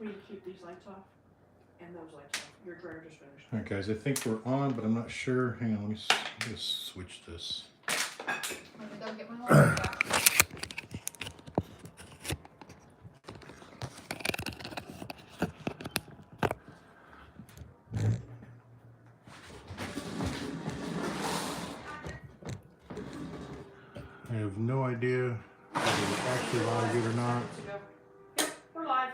for you to keep these lights off and those lights off. Your dryer just finished. All right, guys, I think we're on, but I'm not sure. Hang on, let me just switch this. I'm gonna go get my water back. I have no idea if it's actually live yet or not. Yep, we're live.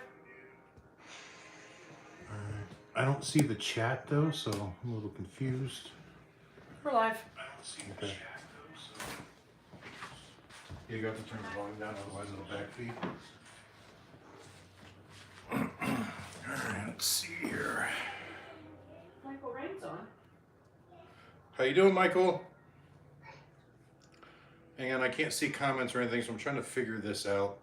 I don't see the chat though, so I'm a little confused. We're live. I don't see the chat though, so. You got to turn the volume down, otherwise it'll backfeed. Alright, let's see here. Michael Rain's on. How you doing, Michael? Hang on, I can't see comments or anything, so I'm trying to figure this out.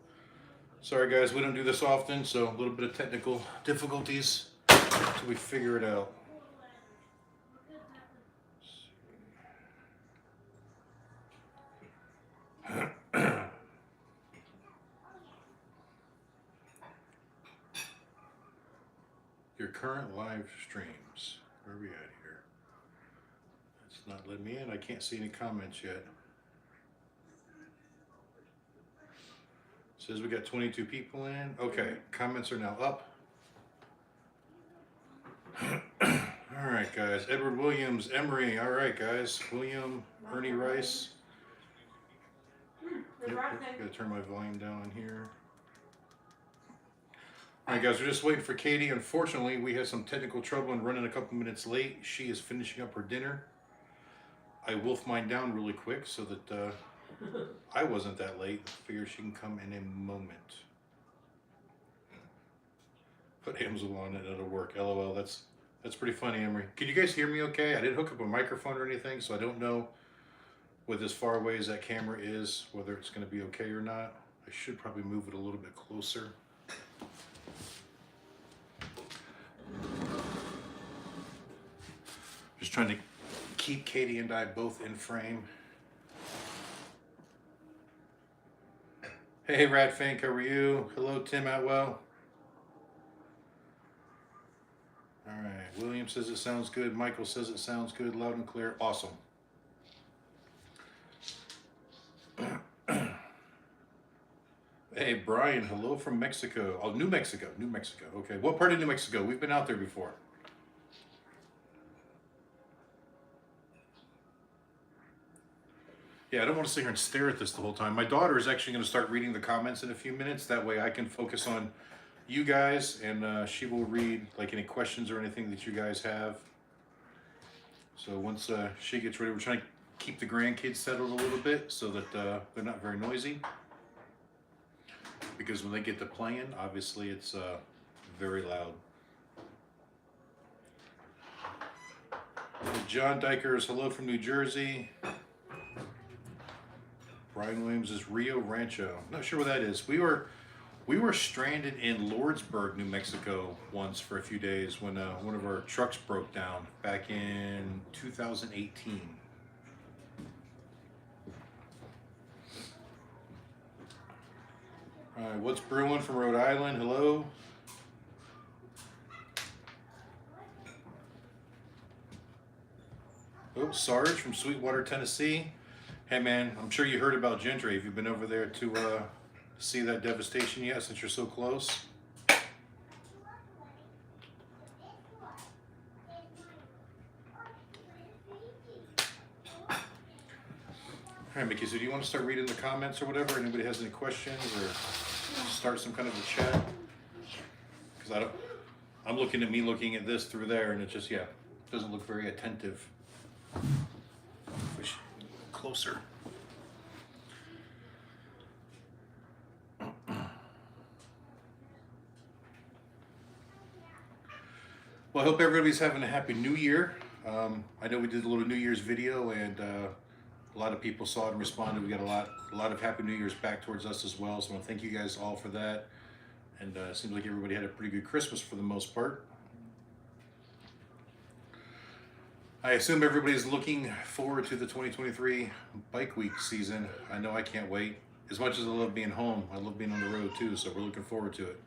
Sorry guys, we don't do this often, so a little bit of technical difficulties until we figure it out. Your current live streams. Where are we at here? It's not letting me in. I can't see any comments yet. Says we got 22 people in. Okay, comments are now up. All right, guys. Edward Williams, Emery. All right, guys. William, Ernie Rice. Yep, gotta turn my volume down on here. All right, guys. We're just waiting for Katie. Unfortunately, we had some technical trouble and running a couple minutes late. She is finishing up her dinner. I wolfed mine down really quick so that I wasn't that late. Figure she can come in a moment. Put Amsel on it, it'll work. LOL. That's pretty funny, Emery. Can you guys hear me okay? I didn't hook up a microphone or anything, so I don't know with as far away as that camera is, whether it's going to be okay or not. I should probably move it a little bit closer. Just trying to keep Katie and I both in frame. Hey, Radfink, how are you? Hello, Tim Atwell. All right, William says it sounds good. Michael says it sounds good, loud and clear. Awesome. Hey, Brian, hello from Mexico. Oh, New Mexico, New Mexico. Okay, what part of New Mexico? We've been out there before. Yeah, I don't want to sit here and stare at this the whole time. My daughter is actually going to start reading the comments in a few minutes. That way I can focus on you guys, and she will read like any questions or anything that you guys have. So once she gets ready, we're trying to keep the grandkids settled a little bit so that they're not very noisy. Because when they get to playing, obviously it's very loud. John Dykers, hello from New Jersey. Brian Williams is Rio Rancho. Not sure where that is. We were stranded in Lordsburg, New Mexico once for a few days when one of our trucks broke down back in 2018. All right, what's brewing from Rhode Island? Hello. Oh, Sarge from Sweetwater, Tennessee. Hey man, I'm sure you heard about Gentry. Have you been over there to see that devastation yet, since you're so close? All right, Mickey, so do you want to start reading the comments or whatever? Anybody has any questions or start some kind of a chat? Because I'm looking at me looking at this through there, and it just, yeah, doesn't look very attentive. Closer. Well, I hope everybody's having a happy new year. I know we did a little New Year's video, and a lot of people saw it and responded. We got a lot of happy New Year's back towards us as well. So I want to thank you guys all for that. And it seems like everybody had a pretty good Christmas for the most part. I assume everybody's looking forward to the 2023 Bike Week season. I know I can't wait. As much as I love being home, I love being on the road too, so we're looking forward to it.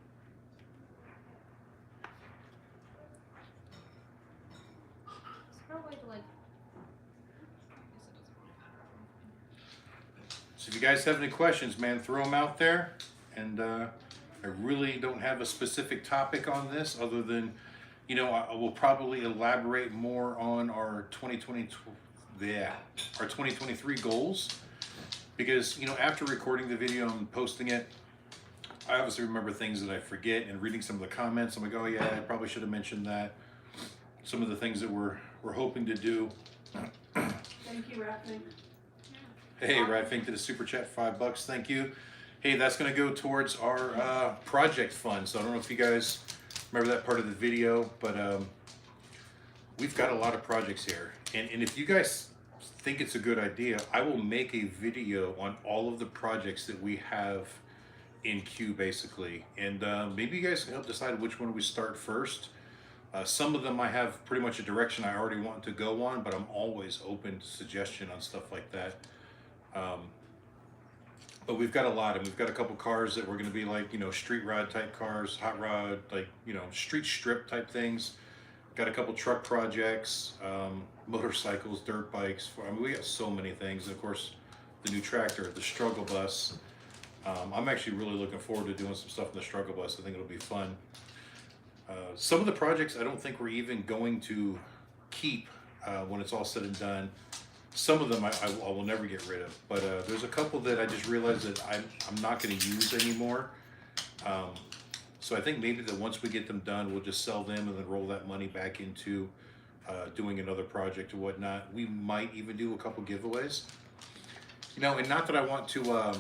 if you guys have any questions, man, throw them out there. And I really don't have a specific topic on this other than, you know, I will probably elaborate more on our 2023 goals. Because, you know, after recording the video and posting it, I obviously remember things that I forget, and reading some of the comments, I'm like, oh yeah, I probably should have mentioned that. Some of the things that we're hoping to do. Thank you, Raphael. Hey, Radfink did a super chat, $5, thank you. Hey, that's gonna go towards our project fund. So I don't know if you guys remember that part of the video, but we've got a lot of projects here. And if you guys think it's a good idea, I will make a video on all of the projects that we have in queue basically. And maybe you guys can help decide which one we start first. Some of them I have pretty much a direction I already want to go on, but I'm always open to suggestion on stuff like that. But we've got a lot, and we've got a couple cars that we're going to be like, you know, street rod type cars, hot rod, like, you know, street strip type things. Got a couple truck projects, motorcycles, dirt bikes. I mean, we got so many things. And of course, the new tractor, the struggle bus. I'm actually really looking forward to doing some stuff in the struggle bus. I think it'll be fun. Some of the projects I don't think we're even going to keep when it's all said and done. Some of them I will never get rid of, but there's a couple that I just realized that I'm not going to use anymore. So I think maybe that once we get them done, we'll just sell them and then roll that money back into doing another project or whatnot. We might even do a couple giveaways. You know, and not that I want to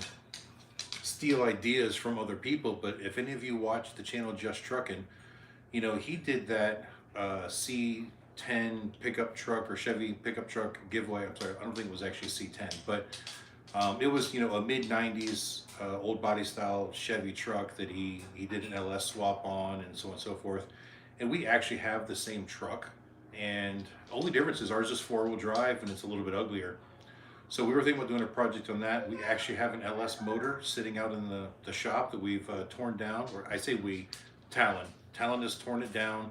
steal ideas from other people, but if any of you watch the channel Just Truckin', you know, he did that C10 pickup truck or Chevy pickup truck giveaway. I'm sorry, I don't think it was actually C10, but it was, you know, a mid-90s old body style Chevy truck that he did an LS swap on and so on and so forth. And we actually have the same truck, and the only difference is ours is 4-wheel drive and it's a little bit uglier. So we were thinking about doing a project on that. We actually have an LS motor sitting out in the shop that we've torn down, or I say we, Talon. Talon has torn it down.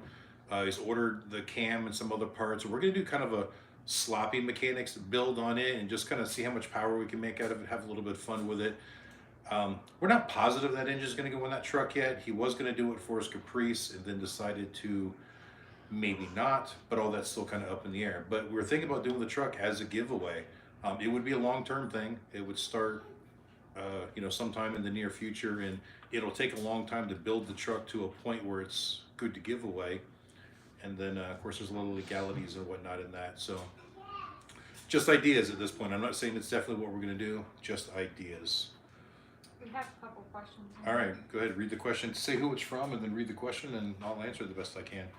He's ordered the cam and some other parts. We're gonna do kind of a sloppy mechanics build on it and just kind of see how much power we can make out of it, have a little bit of fun with it. We're not positive that engine's gonna go in that truck yet. He was gonna do it for his Caprice and then decided to maybe not, but all that's still kind of up in the air. But we're thinking about doing the truck as a giveaway. It would be a long-term thing. It would start, you know, sometime in the near future, and it'll take a long time to build the truck to a point where it's good to give away. And then, of course, there's a little legalities and whatnot in that. So, just ideas at this point. I'm not saying it's definitely what we're going to do. Just ideas. We have a couple questions. All right, go ahead. Read the question. Say who it's from, and then read the question, and I'll answer it the best I can.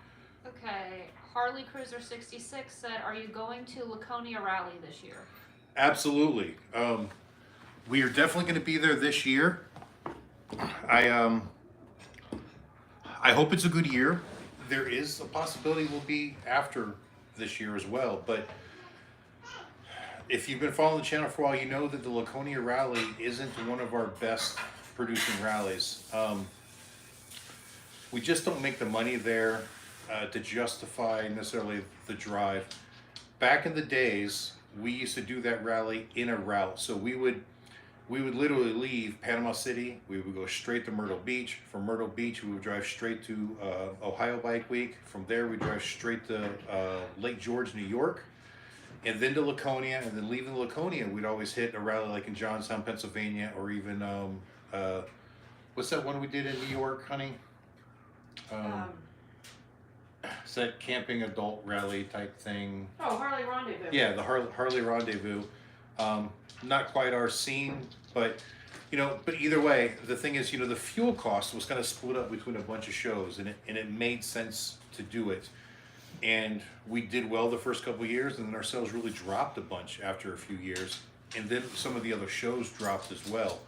Okay, Harley Cruiser 66 said, "Are you going to Laconia Rally this year?" Absolutely. We are definitely going to be there this year. I hope it's a good year. There is a possibility we'll be after this year as well. But if you've been following the channel for a while, you know that the Laconia Rally isn't one of our best producing rallies. We just don't make the money there to justify necessarily the drive. Back in the days, we used to do that rally in a route. So we would literally leave Panama City. We would go straight to Myrtle Beach. From Myrtle Beach, we would drive straight to Ohio Bike Week. From there, we drive straight to Lake George, New York, and then to Laconia. And then leaving Laconia, we'd always hit a rally like in Johnstown, Pennsylvania, or even what's that one we did in New York, honey? It's that camping adult rally type thing. Oh, Harley Rendezvous. Yeah, the Harley Rendezvous. Not quite our scene, but you know. But either way, the thing is, you know, the fuel cost was kind of split up between a bunch of shows, and it made sense to do it. And we did well the first couple of years, and then our sales really dropped a bunch after a few years, and then some of the other shows dropped as well.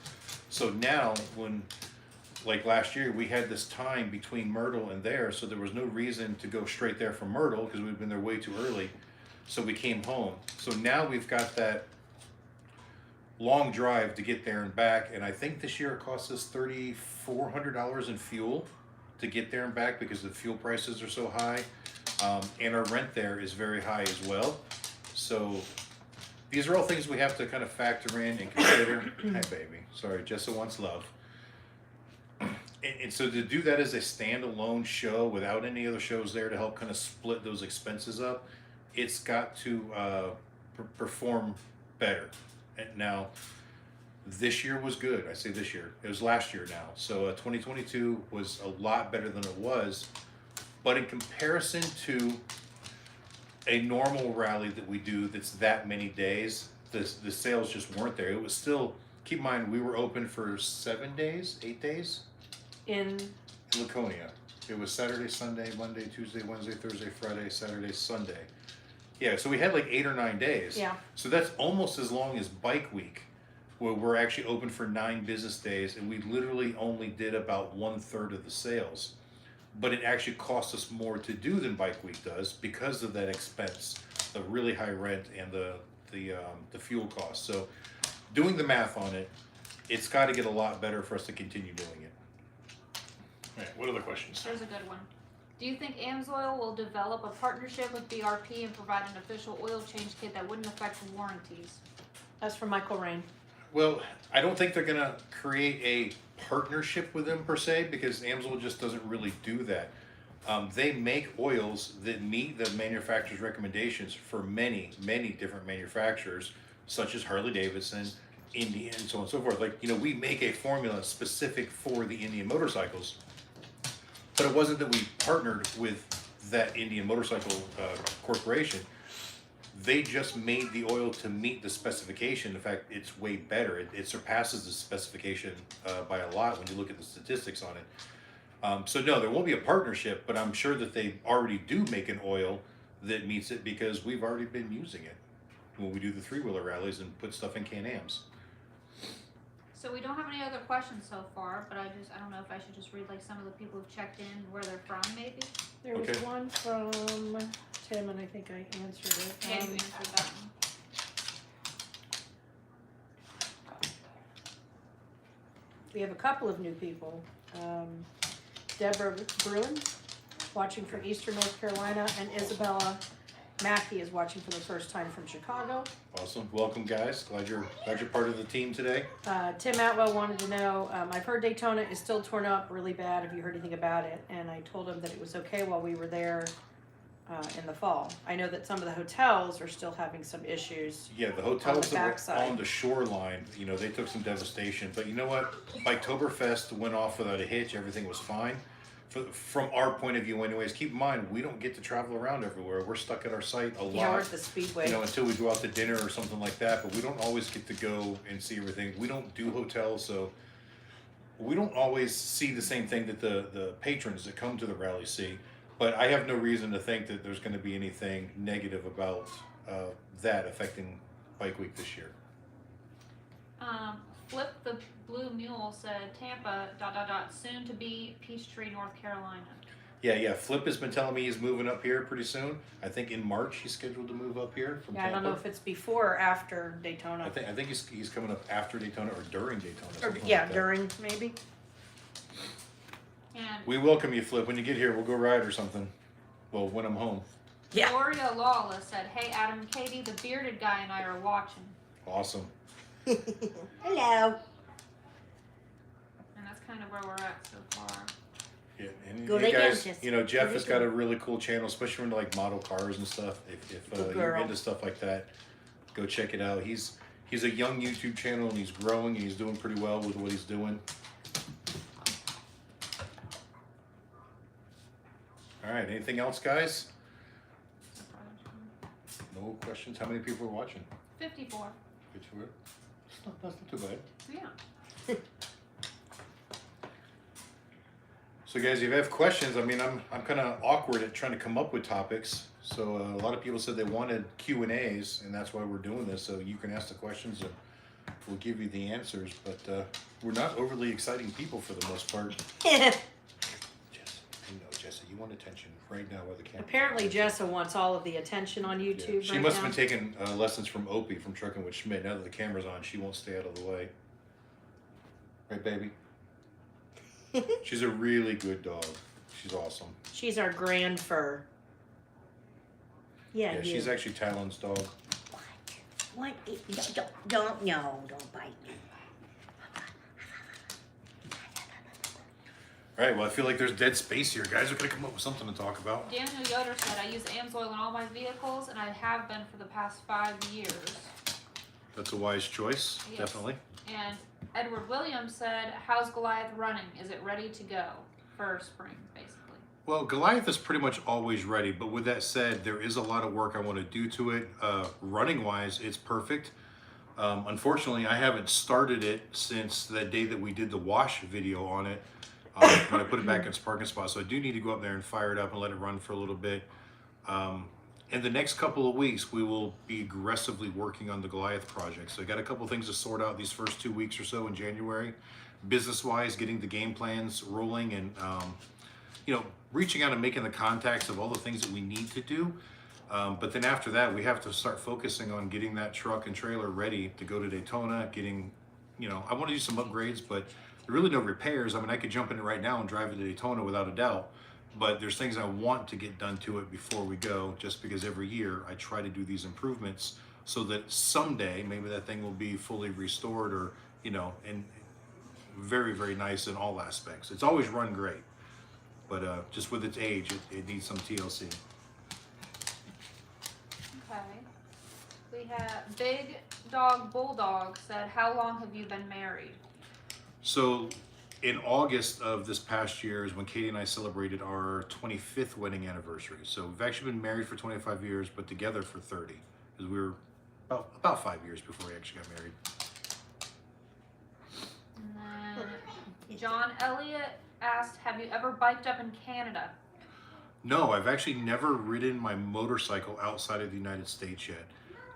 So now, when like last year, we had this time between Myrtle and there, so there was no reason to go straight there from Myrtle because we'd been there way too early. So we came home. So now we've got that long drive to get there and back, and I think this year it cost us $3,400 in fuel to get there and back because the fuel prices are so high, and our rent there is very high as well. So these are all things we have to kind of factor in and consider. Hi, baby. Sorry, Jessa wants love. And so to do that as a standalone show without any other shows there to help kind of split those expenses up, it's got to perform better. And now, this year was good. I say this year. It was last year now. So 2022 was a lot better than it was. But in comparison to a normal rally that we do that's that many days, the sales just weren't there. It was still, keep in mind, we were open for 7 days, 8 days In, in Laconia. It was Saturday, Sunday, Monday, Tuesday, Wednesday, Thursday, Friday, Saturday, Sunday. Yeah, so we had like 8 or 9 days. yeah, So that's almost as long as Bike Week, where we're actually open for 9 business days, and we literally only did about 1/3 of the sales. But it actually costs us more to do than Bike Week does because of that expense, the really high rent and the fuel costs. So doing the math on it, it's got to get a lot better for us to continue doing it. All right, what other questions? Here's a good one. Do you think AMSOIL will develop a partnership with BRP and provide an official oil change kit that wouldn't affect warranties? that's from Michael Rain. Well, I don't think they're gonna create a partnership with them per se, because Amsoil just doesn't really do that. They make oils that meet the manufacturer's recommendations for many, many different manufacturers, such as Harley Davidson, Indian, and so on and so forth. Like, we make a formula specific for the Indian motorcycles, but it wasn't that we partnered with that Indian motorcycle corporation. They just made the oil to meet the specification. In fact, it's way better. It surpasses the specification by a lot when you look at the statistics on it. So no, there won't be a partnership, but I'm sure that they already do make an oil that meets it because we've already been using it when we do the 3-wheeler rallies and put stuff in Can-Ams. So we don't have any other questions so far, but I don't know if I should just read like some of the people who've checked in, where they're from maybe? There was Okay. one from Tim, and I think I answered it. Yeah, you answered that one. We have a couple of new people. Deborah Bruin, watching from Eastern North Carolina, and Isabella Mackey is watching for the first time from Chicago. Awesome. Welcome, guys. Glad you're part of the team today. Tim Atwell wanted to know, I've heard Daytona is still torn up really bad. Have you heard anything about it? And I told him that it was okay while we were there in the fall. I know that some of the hotels are still having some issues. Yeah, the hotels that backside. were on the shoreline, they took some devastation. But you know what? Biketoberfest went off without a hitch. Everything was fine. From our point of view anyways, keep in mind, we don't get to travel around everywhere. We're stuck at our site a lot. Yeah, we're at the Speedway. Until we go out to dinner or something like that. But we don't always get to go and see everything. We don't do hotels, so we don't always see the same thing that the patrons that come to the rally see. But I have no reason to think that there's going to be anything negative about that affecting Bike Week this year. Flip the Blue Mule said Tampa ... soon to be Peachtree, North Carolina. Yeah. Flip has been telling me he's moving up here pretty soon. I think in March he's scheduled to move up here from Yeah, I Tampa. don't know if it's before or after Daytona. I think he's coming up after Daytona or during Daytona. Or, something yeah, like that. during maybe. And We welcome you, Flip. When you get here, we'll go ride or something. Well, when I'm home. Yeah. Gloria Lawless said, "Hey Adam and Katie, the bearded guy and I are watching." Awesome. Hello. And that's kind of where we're at so far. Yeah, and Go you to guys, dentist. Jeff Go has to got a really cool channel, especially into like model cars and stuff. If Good you're girl. into stuff like that, go check it out. He's a young YouTube channel and he's growing and he's doing pretty well with what he's doing. All right, anything else, guys? No questions. How many people are watching? 54. That's not too bad. Yeah. So guys, if you have questions, I mean, I'm kind of awkward at trying to come up with topics. So a lot of people said they wanted Q&As, and that's why we're doing this. So you can ask the questions, and we'll give you the answers. But we're not overly exciting people for the most part. Jess, I know, Jessa, you want attention right now with the camera. Apparently, Jessa wants all of the attention on Yeah. YouTube She right must now. have been taking lessons from Opie from Trucking with Schmidt. Now that the camera's on, she won't stay out of the way. Right, baby? She's a really good dog. She's awesome. She's our grand fur. Yeah, Yeah, you. she's actually Talon's dog. What? Don't bite me. All right, well, I feel like there's dead space here. Guys are going to come up with something to talk about. Daniel Yoder said, I use AMSOIL in all my vehicles, and I have been for the past 5 years. That's a wise choice, Yes. definitely. And Edward Williams said, how's Goliath running? Is it ready to go for spring, basically? Well, Goliath is pretty much always ready, but with that said, there is a lot of work I want to do to it. Running-wise, it's perfect. Unfortunately, I haven't started it since the day that we did the wash video on it, when I put it back in its parking spot. So I do need to go up there and fire it up and let it run for a little bit. In the next couple of weeks, we will be aggressively working on the Goliath project. So I got a couple things to sort out these first 2 weeks or so in January. Business-wise, getting the game plans rolling and, you know, reaching out and making the contacts of all the things that we need to do. But then after that, we have to start focusing on getting that truck and trailer ready to go to Daytona, getting, you know, I want to do some upgrades, but there are really no repairs. I mean, I could jump in it right now and drive it to Daytona without a doubt. But there's things I want to get done to it before we go, just because every year I try to do these improvements so that someday maybe that thing will be fully restored or, you know, and very, very nice in all aspects. It's always run great, but just with its age, it needs some TLC. Okay. We have Big Dog Bulldog said, how long have you been married? So in August of this past year is when Katie and I celebrated our 25th wedding anniversary. So we've actually been married for 25 years, but together for 30, because we were about 5 years before we actually got married. And then John Elliott asked, have you ever biked up in Canada? No, I've actually never ridden my motorcycle outside of the United States yet.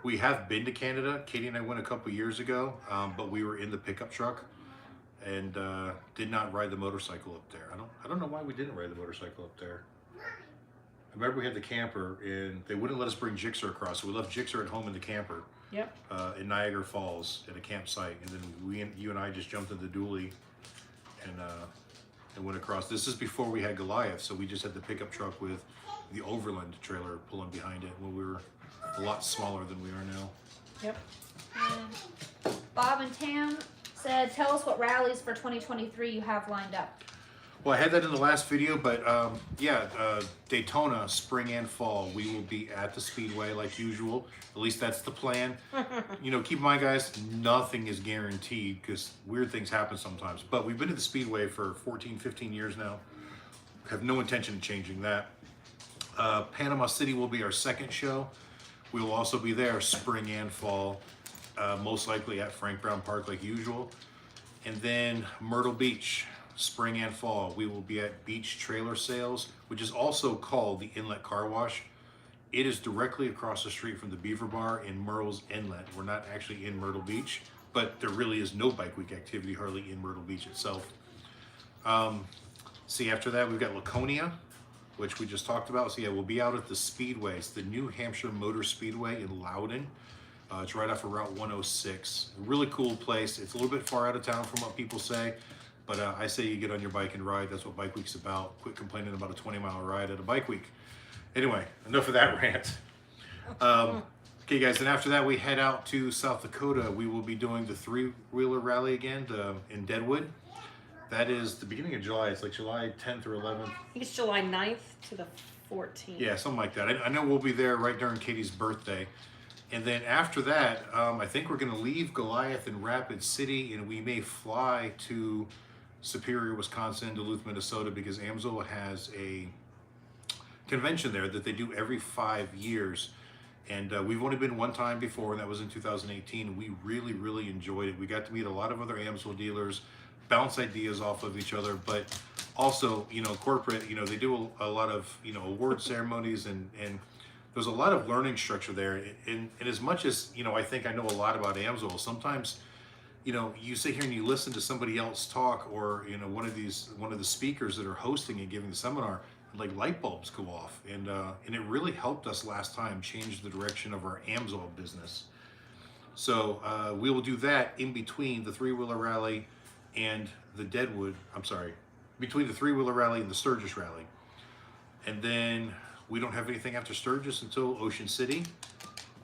We have been to Canada. Katie and I went a couple years ago, but we were in the pickup truck and did not ride the motorcycle up there. I don't know why we didn't ride the motorcycle up there. I remember we had the camper and they wouldn't let us bring Jixer across, so we left Jixer at home in the camper. Yep. In Niagara Falls at a campsite, and then you and I just jumped in the dually and went across. This is before we had Goliath, so we just had the pickup truck with the Overland trailer pulling behind it when we were a lot smaller than we are now. Yep. And Bob and Tam said, tell us what rallies for 2023 you have lined up. Well, I had that in the last video, but Daytona, spring and fall, we will be at the Speedway like usual. At least that's the plan. You know, keep in mind, guys, nothing is guaranteed because weird things happen sometimes. But we've been to the Speedway for 14, 15 years now. Have no intention of changing that. Panama City will be our second show. We will also be there spring and fall, most likely at Frank Brown Park like usual. And then Myrtle Beach, spring and fall, we will be at Beach Trailer Sales, which is also called the Inlet Car Wash. It is directly across the street from the Beaver Bar in Myrtle's Inlet. We're not actually in Myrtle Beach, but there really is no Bike Week activity hardly in Myrtle Beach itself. See, after that, we've got Laconia, which we just talked about. So yeah, we'll be out at the Speedway. It's the New Hampshire Motor Speedway in Loudon. It's right off of Route 106. A really cool place. It's a little bit far out of town from what people say, but I say you get on your bike and ride. That's what Bike Week's about. Quit complaining about a 20-mile ride at a Bike Week. Anyway, enough of that rant. Okay, guys, and after that, we head out to South Dakota. We will be doing the three-wheeler rally again in Deadwood. That is the beginning of July. It's like July 10th or 11th. I think it's July 9th to the 14th. Yeah, something like that. I know we'll be there right during Katie's birthday. And then after that, I think we're going to leave Goliath in Rapid City, and we may fly to Superior, Wisconsin, Duluth, Minnesota, because AMSOIL has a convention there that they do every 5 years. And we've only been one time before, and that was in 2018. We really, really enjoyed it. We got to meet a lot of other AMSOIL dealers, bounce ideas off of each other, but also, you know, corporate, you know, they do a lot of, you know, award ceremonies, and there's a lot of learning structure there. And as much as, you know, I think I know a lot about AMSOIL, sometimes, you know, you sit here and you listen to somebody else talk, or, you know, one of the speakers that are hosting and giving the seminar, like light bulbs go off, and it really helped us last time change the direction of our AMSOIL business. So we will do that in between the three-wheeler rally and the between the three-wheeler rally and the Sturgis rally. And then we don't have anything after Sturgis until Ocean City.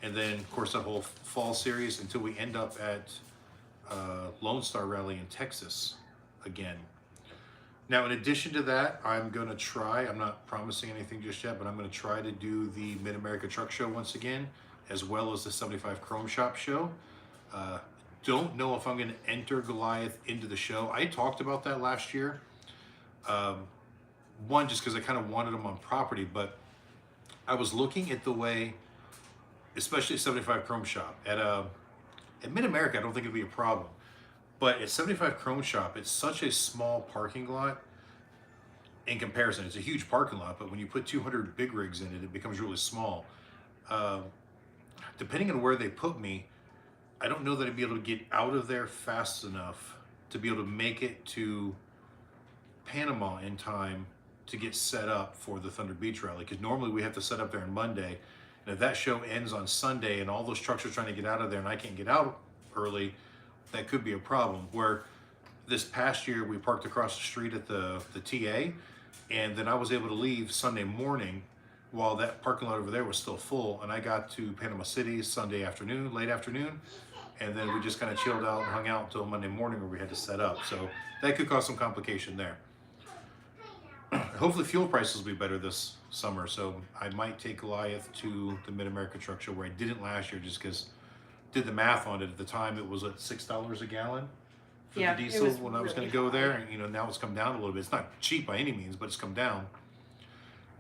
and then of course that whole fall series until we end up at Lone Star Rally in Texas again. Now, in addition to that, I'm going to try, I'm not promising anything just yet, but I'm going to try to do the Mid-America Truck Show once again, as well as the 75 Chrome Shop Show. Don't know if I'm going to enter Goliath into the show. I talked about that last year. One, just because I kind of wanted them on property, but I was looking at the way, especially 75 Chrome Shop, at Mid-America, I don't think it'd be a problem. But at 75 Chrome Shop, it's such a small parking lot in comparison. It's a huge parking lot, but when you put 200 big rigs in it, it becomes really small. Depending on where they put me, I don't know that I'd be able to get out of there fast enough to be able to make it to Panama in time to get set up for the Thunder Beach Rally. Because normally we have to set up there on Monday. And if that show ends on Sunday and all those trucks are trying to get out of there and I can't get out early, that could be a problem. Where this past year we parked across the street at the TA, and then I was able to leave Sunday morning while that parking lot over there was still full, and I got to Panama City Sunday afternoon, late afternoon, and then we just kind of chilled out and hung out until Monday morning where we had to set up. So that could cause some complication there. Hopefully fuel prices will be better this summer, so I might take Goliath to the Mid-America Truck Show, where I didn't last year just because did the math on it. At the time it was at $6 a gallon for Yeah, the it diesel was when I was going really to go there, high. and now it's come down a little bit. It's not cheap by any means, but it's come down.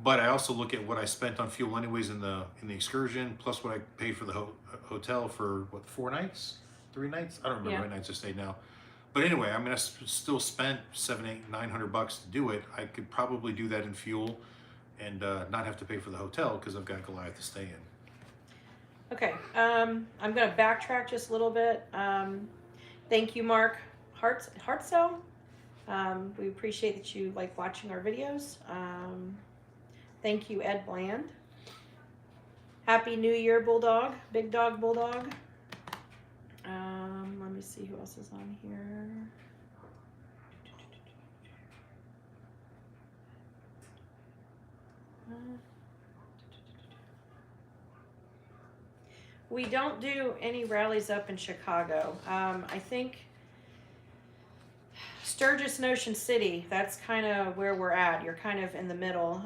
But I also look at what I spent on fuel anyways in the excursion, plus what I paid for the hotel for what, 4 nights, 3 nights? I don't remember how many nights I stayed now. But anyway, I mean, I still spent $700, $800, $900 to do it. I could probably do that in fuel and not have to pay for the hotel because I've got Goliath to stay in. Okay, I'm going to backtrack just a little bit. Thank you, Mark Hartzell. We appreciate that you like watching our videos. Thank you, Ed Bland. Happy New Year, Bulldog, Big Dog Bulldog. Let me see who else is on here. We don't do any rallies up in Chicago. I think Sturgis and Ocean City, that's kind of where we're at. You're kind of in the middle.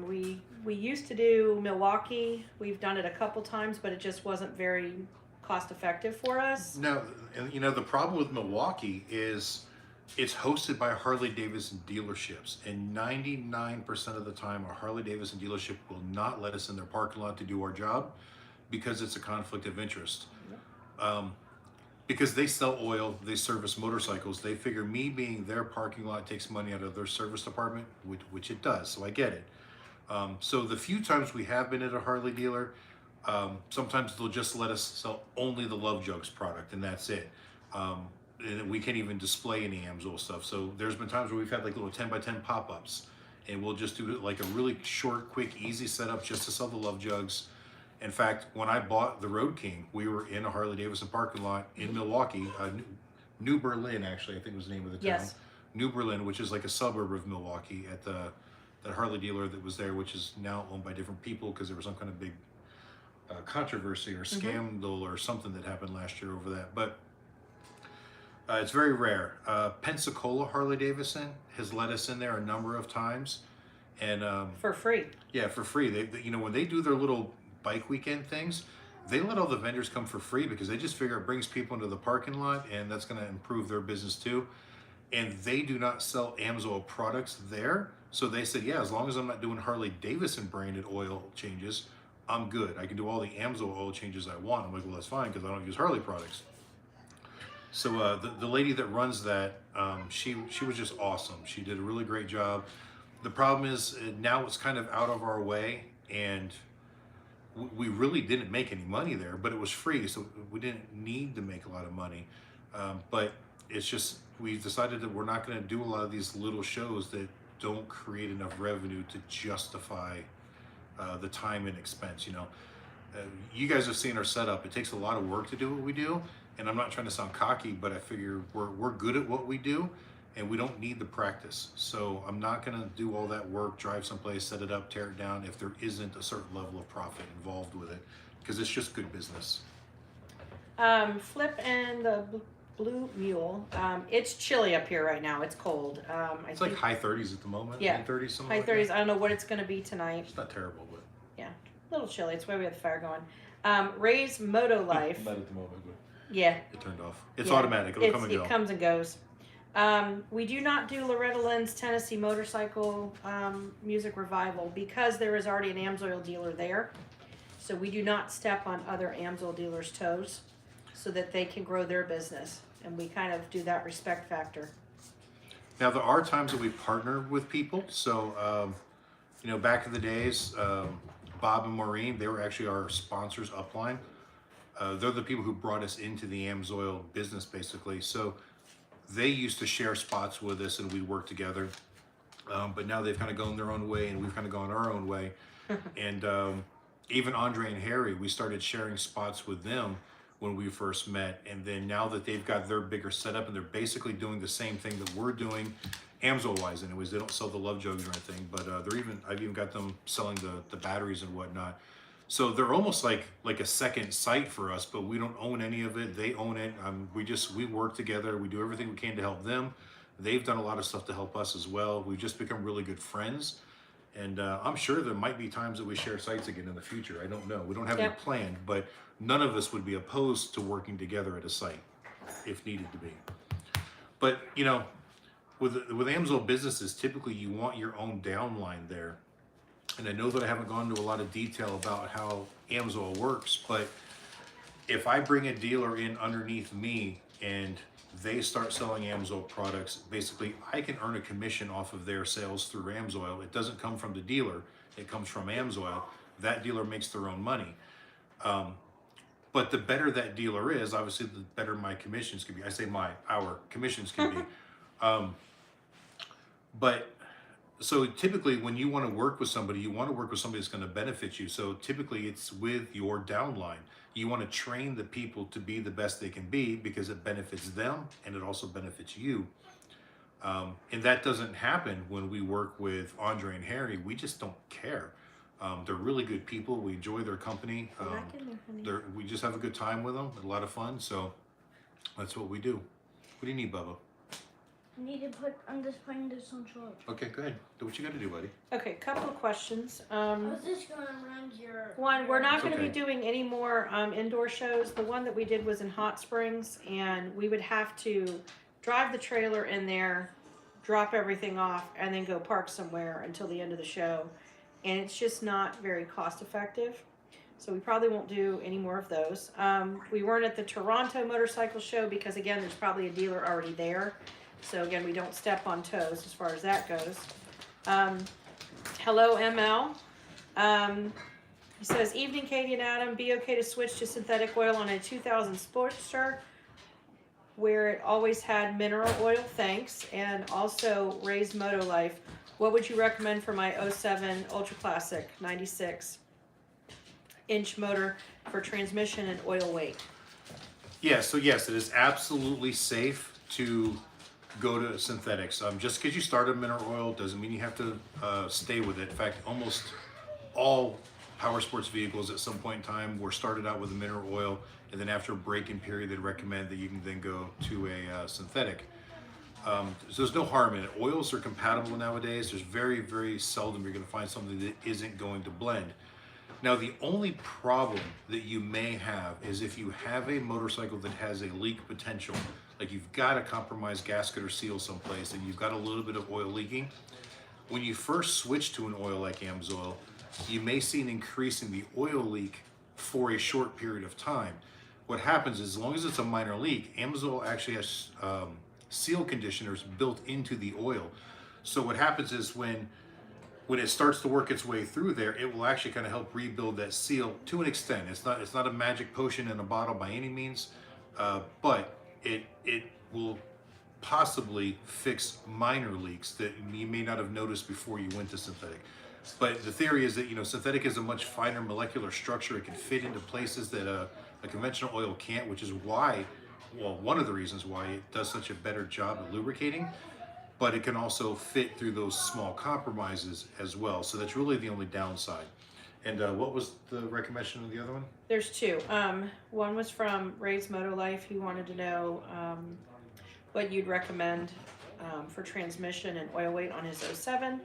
We used to do Milwaukee. We've done it a couple times, but it just wasn't very cost effective for us. No, and you know, the problem with Milwaukee is it's hosted by Harley Davidson dealerships, and 99% of the time a Harley Davidson dealership will not let us in their parking lot to do our job because it's a conflict of interest. Because they sell oil, they service motorcycles, they figure me being their parking lot takes money out of their service department, which it does, so I get it. So the few times we have been at a Harley dealer, sometimes they'll just let us sell only the Love Jugs product, and that's it. And we can't even display any AMSOIL stuff. So there's been times where we've had like little 10x10 pop-ups, and we'll just do like a really short, quick, easy setup just to sell the Love Jugs. In fact, when I bought the Road King, we were in a Harley Davidson parking lot in Milwaukee, New Berlin, actually, I think was the name of the town. Yes. New Berlin, which is like a suburb of Milwaukee, at that Harley dealer that was there, which is now owned by different people because there was some kind of big controversy or scandal or something that happened last year over that. But it's very rare. Pensacola Harley Davidson has let us in there a number of times, and For free. yeah, for free. They you know, when they do their little bike weekend things, they let all the vendors come for free because they just figure it brings people into the parking lot, and that's going to improve their business too. And they do not sell AMSOIL products there, so they said, yeah, as long as I'm not doing Harley Davidson branded oil changes, I'm good. I can do all the AMSOIL oil changes I want. I'm like, well, that's fine because I don't use Harley products. So the lady that runs that, she was just awesome. She did a really great job. The problem is now it's kind of out of our way, and we really didn't make any money there, but it was free, so we didn't need to make a lot of money. But it's just, we decided that we're not going to do a lot of these little shows that don't create enough revenue to justify the time and expense. You know, you guys have seen our setup. It takes a lot of work to do what we do, and I'm not trying to sound cocky, but I figure we're good at what we do, and we don't need the practice. So I'm not going to do all that work, drive someplace, set it up, tear it down if there isn't a certain level of profit involved with it. because it's just good business. Flip and the Blue Mule. It's chilly up here right now. It's cold. It's like high 30s at the moment. Yeah. Mid 30s, something high like 30s. that. I don't know what it's going to be tonight. It's not terrible, but A little chilly. It's why we have the fire going. Ray's Moto Life. not at the moment. But Yeah. it turned off. It's Yeah. automatic. It'll come and go. It comes and goes. We do not do Loretta Lynn's Tennessee Motorcycle Music Revival because there is already an AMSOIL dealer there. So we do not step on other AMSOIL dealers' toes so that they can grow their business. And we kind of do that respect factor. Now there are times that we partner with people. So, back in the days, Bob and Maureen, they were actually our sponsors upline. They're the people who brought us into the AMSOIL business, basically. So they used to share spots with us, and we worked together. But now they've kind of gone their own way, and we've kind of gone our own way. And even Andre and Harry, we started sharing spots with them when we first met. And then now that they've got their bigger setup, and they're basically doing the same thing that we're doing, AMSOIL-wise anyways. They don't sell the Love Jugs or anything, but I've even got them selling the batteries and whatnot. So they're almost like a second site for us, but we don't own any of it. They own it. We work together. We do everything we can to help them. They've done a lot of stuff to help us as well. We've just become really good friends. And I'm sure there might be times that we share sites again in the future. I don't know. We don't have any planned, but none of us would be opposed to working together at a site if needed to be. But, with AMSOIL businesses, typically you want your own downline there. And I know that I haven't gone into a lot of detail about how AMSOIL works, but if I bring a dealer in underneath me and they start selling AMSOIL products, basically I can earn a commission off of their sales through AMSOIL. It doesn't come from the dealer, it comes from AMSOIL. That dealer makes their own money. But the better that dealer is, obviously the better my commissions can be. I say our commissions can be. But so typically when you want to work with somebody, you want to work with somebody that's going to benefit you. So typically it's with your downline. You want to train the people to be the best they can be because it benefits them and it also benefits you. And that doesn't happen when we work with Andre and Harry. We just don't care. They're really good people. We enjoy their company. We just have a good time with them, a lot of fun. So that's what we do. What do you need, Bubba? I'm just putting this on charge. Okay, go ahead. Do what you got to do, buddy. Okay, couple of questions. I was just gonna run your. One, we're not It's going to okay. be doing any more indoor shows. The one that we did was in Hot Springs, and we would have to drive the trailer in there, drop everything off, and then go park somewhere until the end of the show. And it's just not very cost effective. So we probably won't do any more of those. We weren't at the Toronto Motorcycle Show because, again, there's probably a dealer already there. So again, we don't step on toes as far as that goes. Hello, ML. He says, evening, Katie and Adam. Be okay to switch to synthetic oil on a 2000 Sportster where it always had mineral oil, thanks. And also Ray's Moto Life. What would you recommend for my 07 Ultra Classic 96 inch motor for transmission and oil weight? Yeah, so yes, it is absolutely safe to go to synthetics. Just because you start a mineral oil doesn't mean you have to stay with it. In fact, almost all power sports vehicles at some point in time were started out with a mineral oil, and then after a break-in period, they'd recommend that you can then go to a synthetic. So there's no harm in it. Oils are compatible nowadays. There's very, very seldom you're going to find something that isn't going to blend. Now, the only problem that you may have is if you have a motorcycle that has a leak potential, like you've got a compromised gasket or seal someplace and you've got a little bit of oil leaking. When you first switch to an oil like AMSOIL, you may see an increase in the oil leak for a short period of time. What happens is, as long as it's a minor leak, AMSOIL actually has seal conditioners built into the oil. So what happens is when it starts to work its way through there, it will actually kind of help rebuild that seal to an extent. It's not a magic potion in a bottle by any means, but it will possibly fix minor leaks that you may not have noticed before you went to synthetic. But the theory is that, synthetic is a much finer molecular structure. It can fit into places that a conventional oil can't, which is why, well, one of the reasons why it does such a better job at lubricating, but it can also fit through those small compromises as well. So that's really the only downside. And what was the recommendation of the other one? There's two. One was from Ray's Moto Life. He wanted to know what you'd recommend for transmission and oil weight on his 07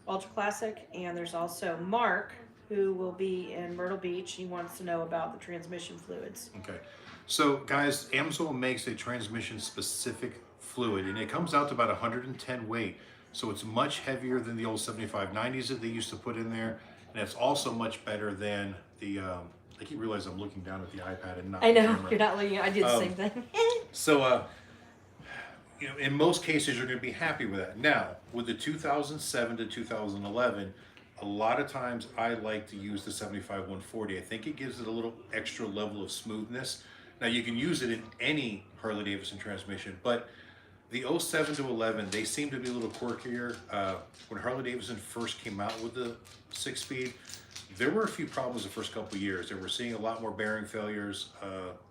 Ultra Classic. And there's also Mark, who will be in Myrtle Beach. He wants to know about the transmission fluids. Okay. So guys, Amsoil makes a transmission specific fluid and it comes out to about 110 weight. So it's much heavier than the old 7590s that they used to put in there. And it's also much better than the, I keep realizing I'm looking down at the iPad and not I the know, camera. you're not looking. I did the same thing. So, you know, in most cases, you're going to be happy with that. Now, with the 2007 to 2011, a lot of times I like to use the 75-140. I think it gives it a little extra level of smoothness. Now, you can use it in any Harley-Davidson transmission, but the 07 to 11, they seem to be a little quirkier. When Harley-Davidson first came out with the 6-speed, there were a few problems the first couple of years. They were seeing a lot more bearing failures.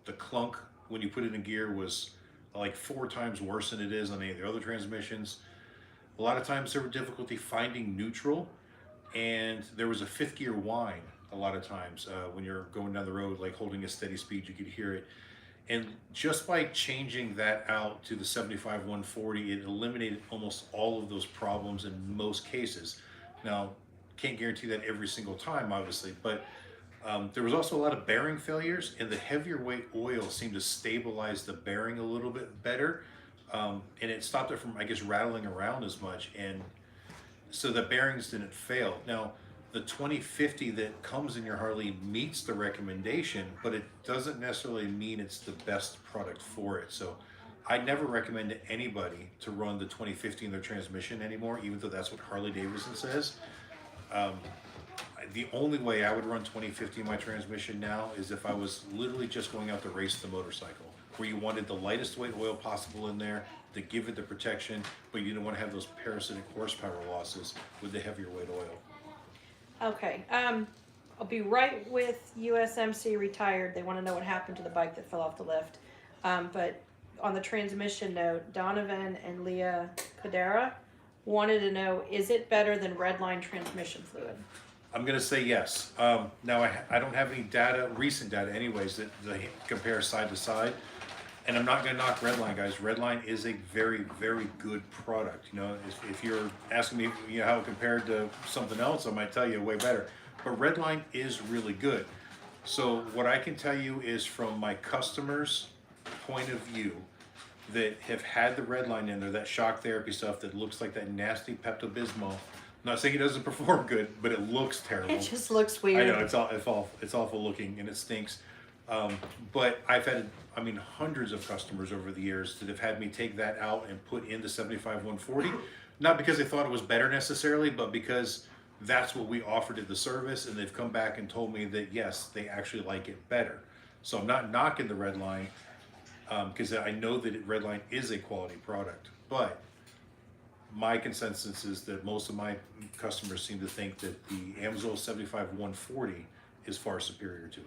The clunk when you put it in gear was like 4 times worse than it is on any of the other transmissions. A lot of times there were difficulty finding neutral, and there was a 5th gear whine a lot of times when you're going down the road, like holding a steady speed, you could hear it. And just by changing that out to the 75-140, it eliminated almost all of those problems in most cases. Now, can't guarantee that every single time, obviously, but there was also a lot of bearing failures, and the heavier weight oil seemed to stabilize the bearing a little bit better, and it stopped it from, I guess, rattling around as much, and so the bearings didn't fail. Now, the 2050 that comes in your Harley meets the recommendation, but it doesn't necessarily mean it's the best product for it. So I never recommend to anybody to run the 2050 in their transmission anymore, even though that's what Harley Davidson says. The only way I would run 2050 in my transmission now is if I was literally just going out to race the motorcycle, where you wanted the lightest weight oil possible in there to give it the protection, but you didn't want to have those parasitic horsepower losses with the heavier weight oil. Okay, I'll be right with USMC retired. They want to know what happened to the bike that fell off the lift. But on the transmission note, Donovan and Leah Cadera wanted to know, is it better than Redline transmission fluid? I'm gonna say yes. Now I don't have any data, recent data anyways, that they compare side to side. And I'm not gonna knock Redline, guys. Redline is a very, very good product. You know, if you're asking me, you know, how it compared to something else, I might tell you way better. But Redline is really good. So what I can tell you is from my customers' point of view that have had the Redline in there, that shock therapy stuff that looks like that nasty Pepto-Bismol. I'm not saying it doesn't perform good, but it looks terrible. It just looks weird. I know it's awful looking and it stinks. But I've had, I mean, hundreds of customers over the years that have had me take that out and put in the 75-140, not because they thought it was better necessarily, but because that's what we offered at the service, and they've come back and told me that yes, they actually like it better. So I'm not knocking the Redline because I know that Redline is a quality product, but my consensus is that most of my customers seem to think that the Amsoil 75-140 is far superior to it.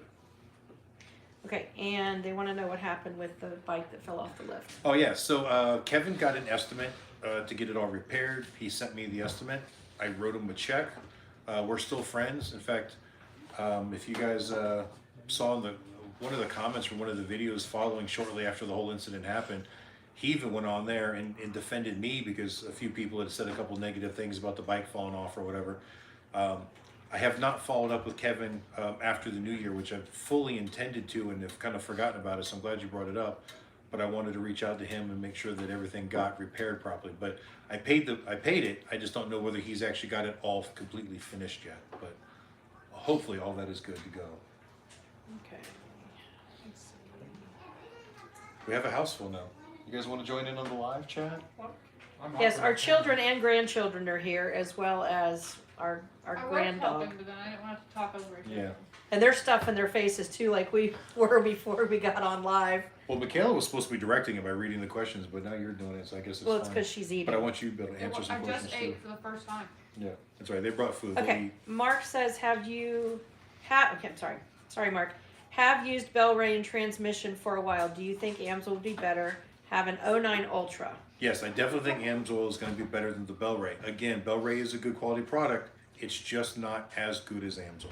Okay, and they want to know what happened with the bike that fell off the lift. Oh yeah, so Kevin got an estimate to get it all repaired. He sent me the estimate. I wrote him a check. We're still friends. In fact, if you guys saw in one of the comments from one of the videos following shortly after the whole incident happened, he even went on there and defended me because a few people had said a couple negative things about the bike falling off or whatever. I have not followed up with Kevin after the new year, which I fully intended to and have kind of forgotten about it, so I'm glad you brought it up. But I wanted to reach out to him and make sure that everything got repaired properly. But I paid it, I just don't know whether he's actually got it all completely finished yet. But hopefully all that is good to go. Okay. Let's see. We have a house full now. You guys want to join in on the live chat? Yes, our children and grandchildren are here, as well as our I was grand dog. helping, but then I didn't want to talk over each Yeah. other. And they're stuffing their faces too, like we were before we got on live. Well, Michaela was supposed to be directing it by reading the questions, but now you're doing it, so I guess it's Well, it's fine. because she's eating. But I want you to be able to Yeah, answer well, some I questions just too. ate for the first time. Yeah, that's right. They brought food. They'll Okay, eat. Mark says, okay, I'm sorry, Mark. Have used Bellray in transmission for a while. Do you think Amsoil would be better? Have an 09 Ultra. Yes, I definitely think Amsoil is going to be better than the Bellray. Again, Bellray is a good quality product. It's just not as good as Amsoil.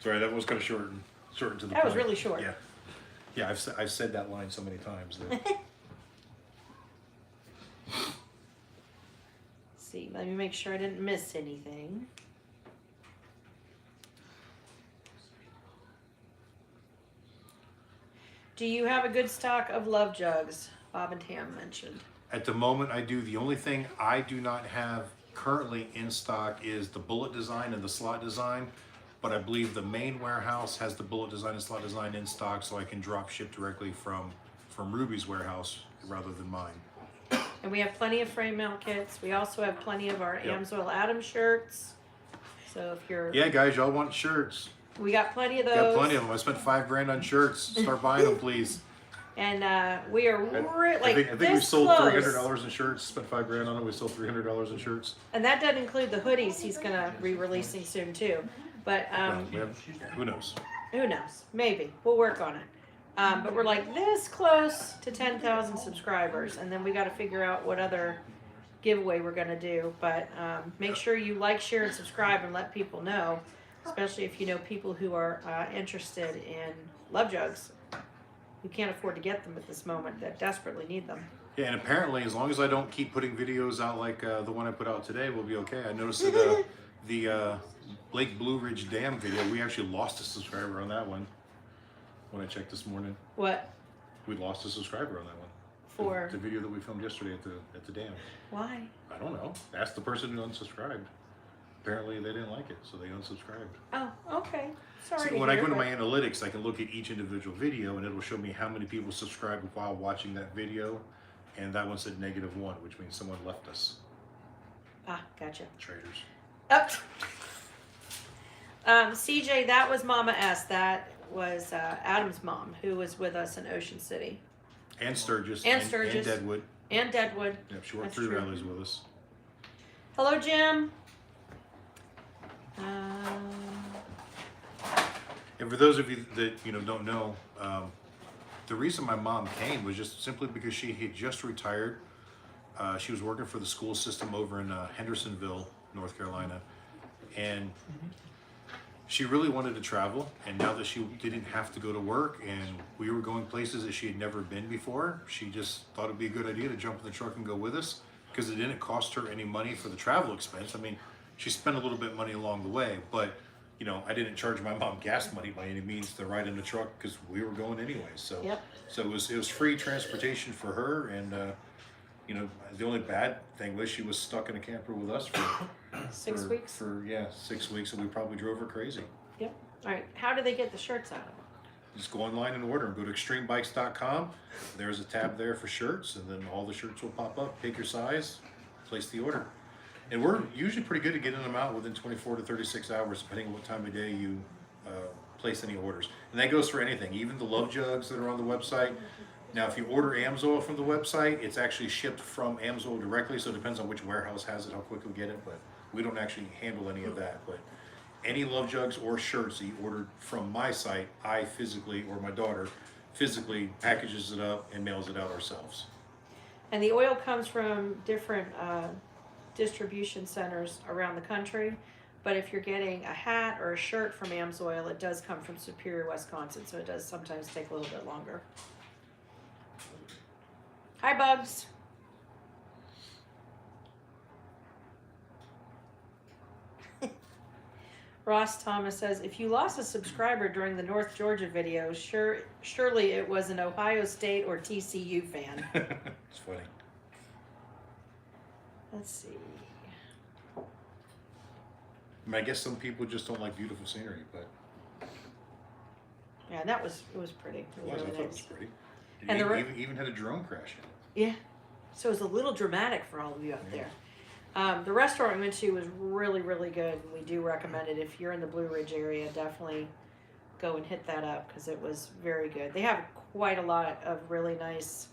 Sorry, that was kind of short to the That point. was really short. Yeah, yeah. I've said that line so many times. That See, let me make sure I didn't miss anything. Do you have a good stock of love jugs? Bob and Tam mentioned. at the moment, I do. The only thing I do not have currently in stock is the bullet design and the slot design. But I believe the main warehouse has the bullet design and slot design in stock, so I can drop ship directly from Ruby's warehouse rather than mine. And we have plenty of frame mount kits. We also have plenty of our Yep. Amsoil Adams shirts. So if you're, Yeah, guys, y'all want shirts? we got plenty of those. Got plenty of them. I spent $5,000 on shirts. Start buying them, please. And we are like I think we this sold close. $300 in shirts. Spent $5,000 on it. We sold $300 in shirts. And that doesn't include the hoodies he's gonna be releasing soon too. But Who knows? who knows? Maybe we'll work on it. But we're like this close to 10,000 subscribers, and then we got to figure out what other giveaway we're gonna do. But make sure you like, share, and subscribe, and let people know, especially if you know people who are interested in love jugs, who can't afford to get them at this moment, that desperately need them. Yeah, and apparently, as long as I don't keep putting videos out like the one I put out today, we'll be okay. I noticed that the Lake Blue Ridge Dam video, we actually lost a subscriber on that one. When I checked this morning, What we lost a subscriber on that one. for? The video that we filmed yesterday at the dam. Why? I don't know. Ask the person who unsubscribed. Apparently, they didn't like it, so they unsubscribed. Oh, okay. Sorry. So to when I hear, go to but- my analytics, I can look at each individual video, and it'll show me how many people subscribed while watching that video. And that one said -1, which means someone left us. Gotcha. Traitors. Up. CJ, that was Mama S. That was Adam's mom, who was with us in Ocean City And Sturgis. And Sturgis. And Deadwood. and Deadwood. Yep, she worked That's 3 true. rallies with us. Hello, Jim. And for those of you that don't know, the reason my mom came was just simply because she had just retired. She was working for the school system over in Hendersonville, North Carolina, and she really wanted to travel. And now that she didn't have to go to work and we were going places that she had never been before, she just thought it'd be a good idea to jump in the truck and go with us, because it didn't cost her any money for the travel expense. I mean, she spent a little bit of money along the way, but I didn't charge my mom gas money by any means to ride in the truck because we were going anyway. So, Yep. so it was free transportation for her, and the only bad thing was she was stuck in a camper with us for 6 weeks. For 6 weeks, and we probably drove her crazy. Yep. All right. How do they get the shirts out? Just go online and order them. Go to extremebikes.com. There's a tab there for shirts, and then all the shirts will pop up. Pick your size, place the order. And we're usually pretty good at getting them out within 24 to 36 hours, depending on what time of day you place any orders. And that goes for anything, even the love jugs that are on the website. Now, if you order Amsoil from the website, it's actually shipped from Amsoil directly, so it depends on which warehouse has it, how quick we get it, but we don't actually handle any of that. But any love jugs or shirts that you ordered from my site, I physically, or my daughter, physically packages it up and mails it out ourselves. And the oil comes from different distribution centers around the country. But if you're getting a hat or a shirt from Amsoil, it does come from Superior, Wisconsin. So it does sometimes take a little bit longer. Hi, Bugs. Ross Thomas says, if you lost a subscriber during the North Georgia video, surely it was an Ohio State or TCU fan. It's funny. Let's see. I mean, I guess some people just don't like beautiful scenery, but Yeah, it was pretty. It I was thought really it was nice. pretty. And the Even had a drone crash in it. Yeah. So it was a little dramatic for all of you out there. The restaurant we went to was really, really good. We do recommend it. If you're in the Blue Ridge area, definitely go and hit that up because it was very good. They have quite a lot of really nice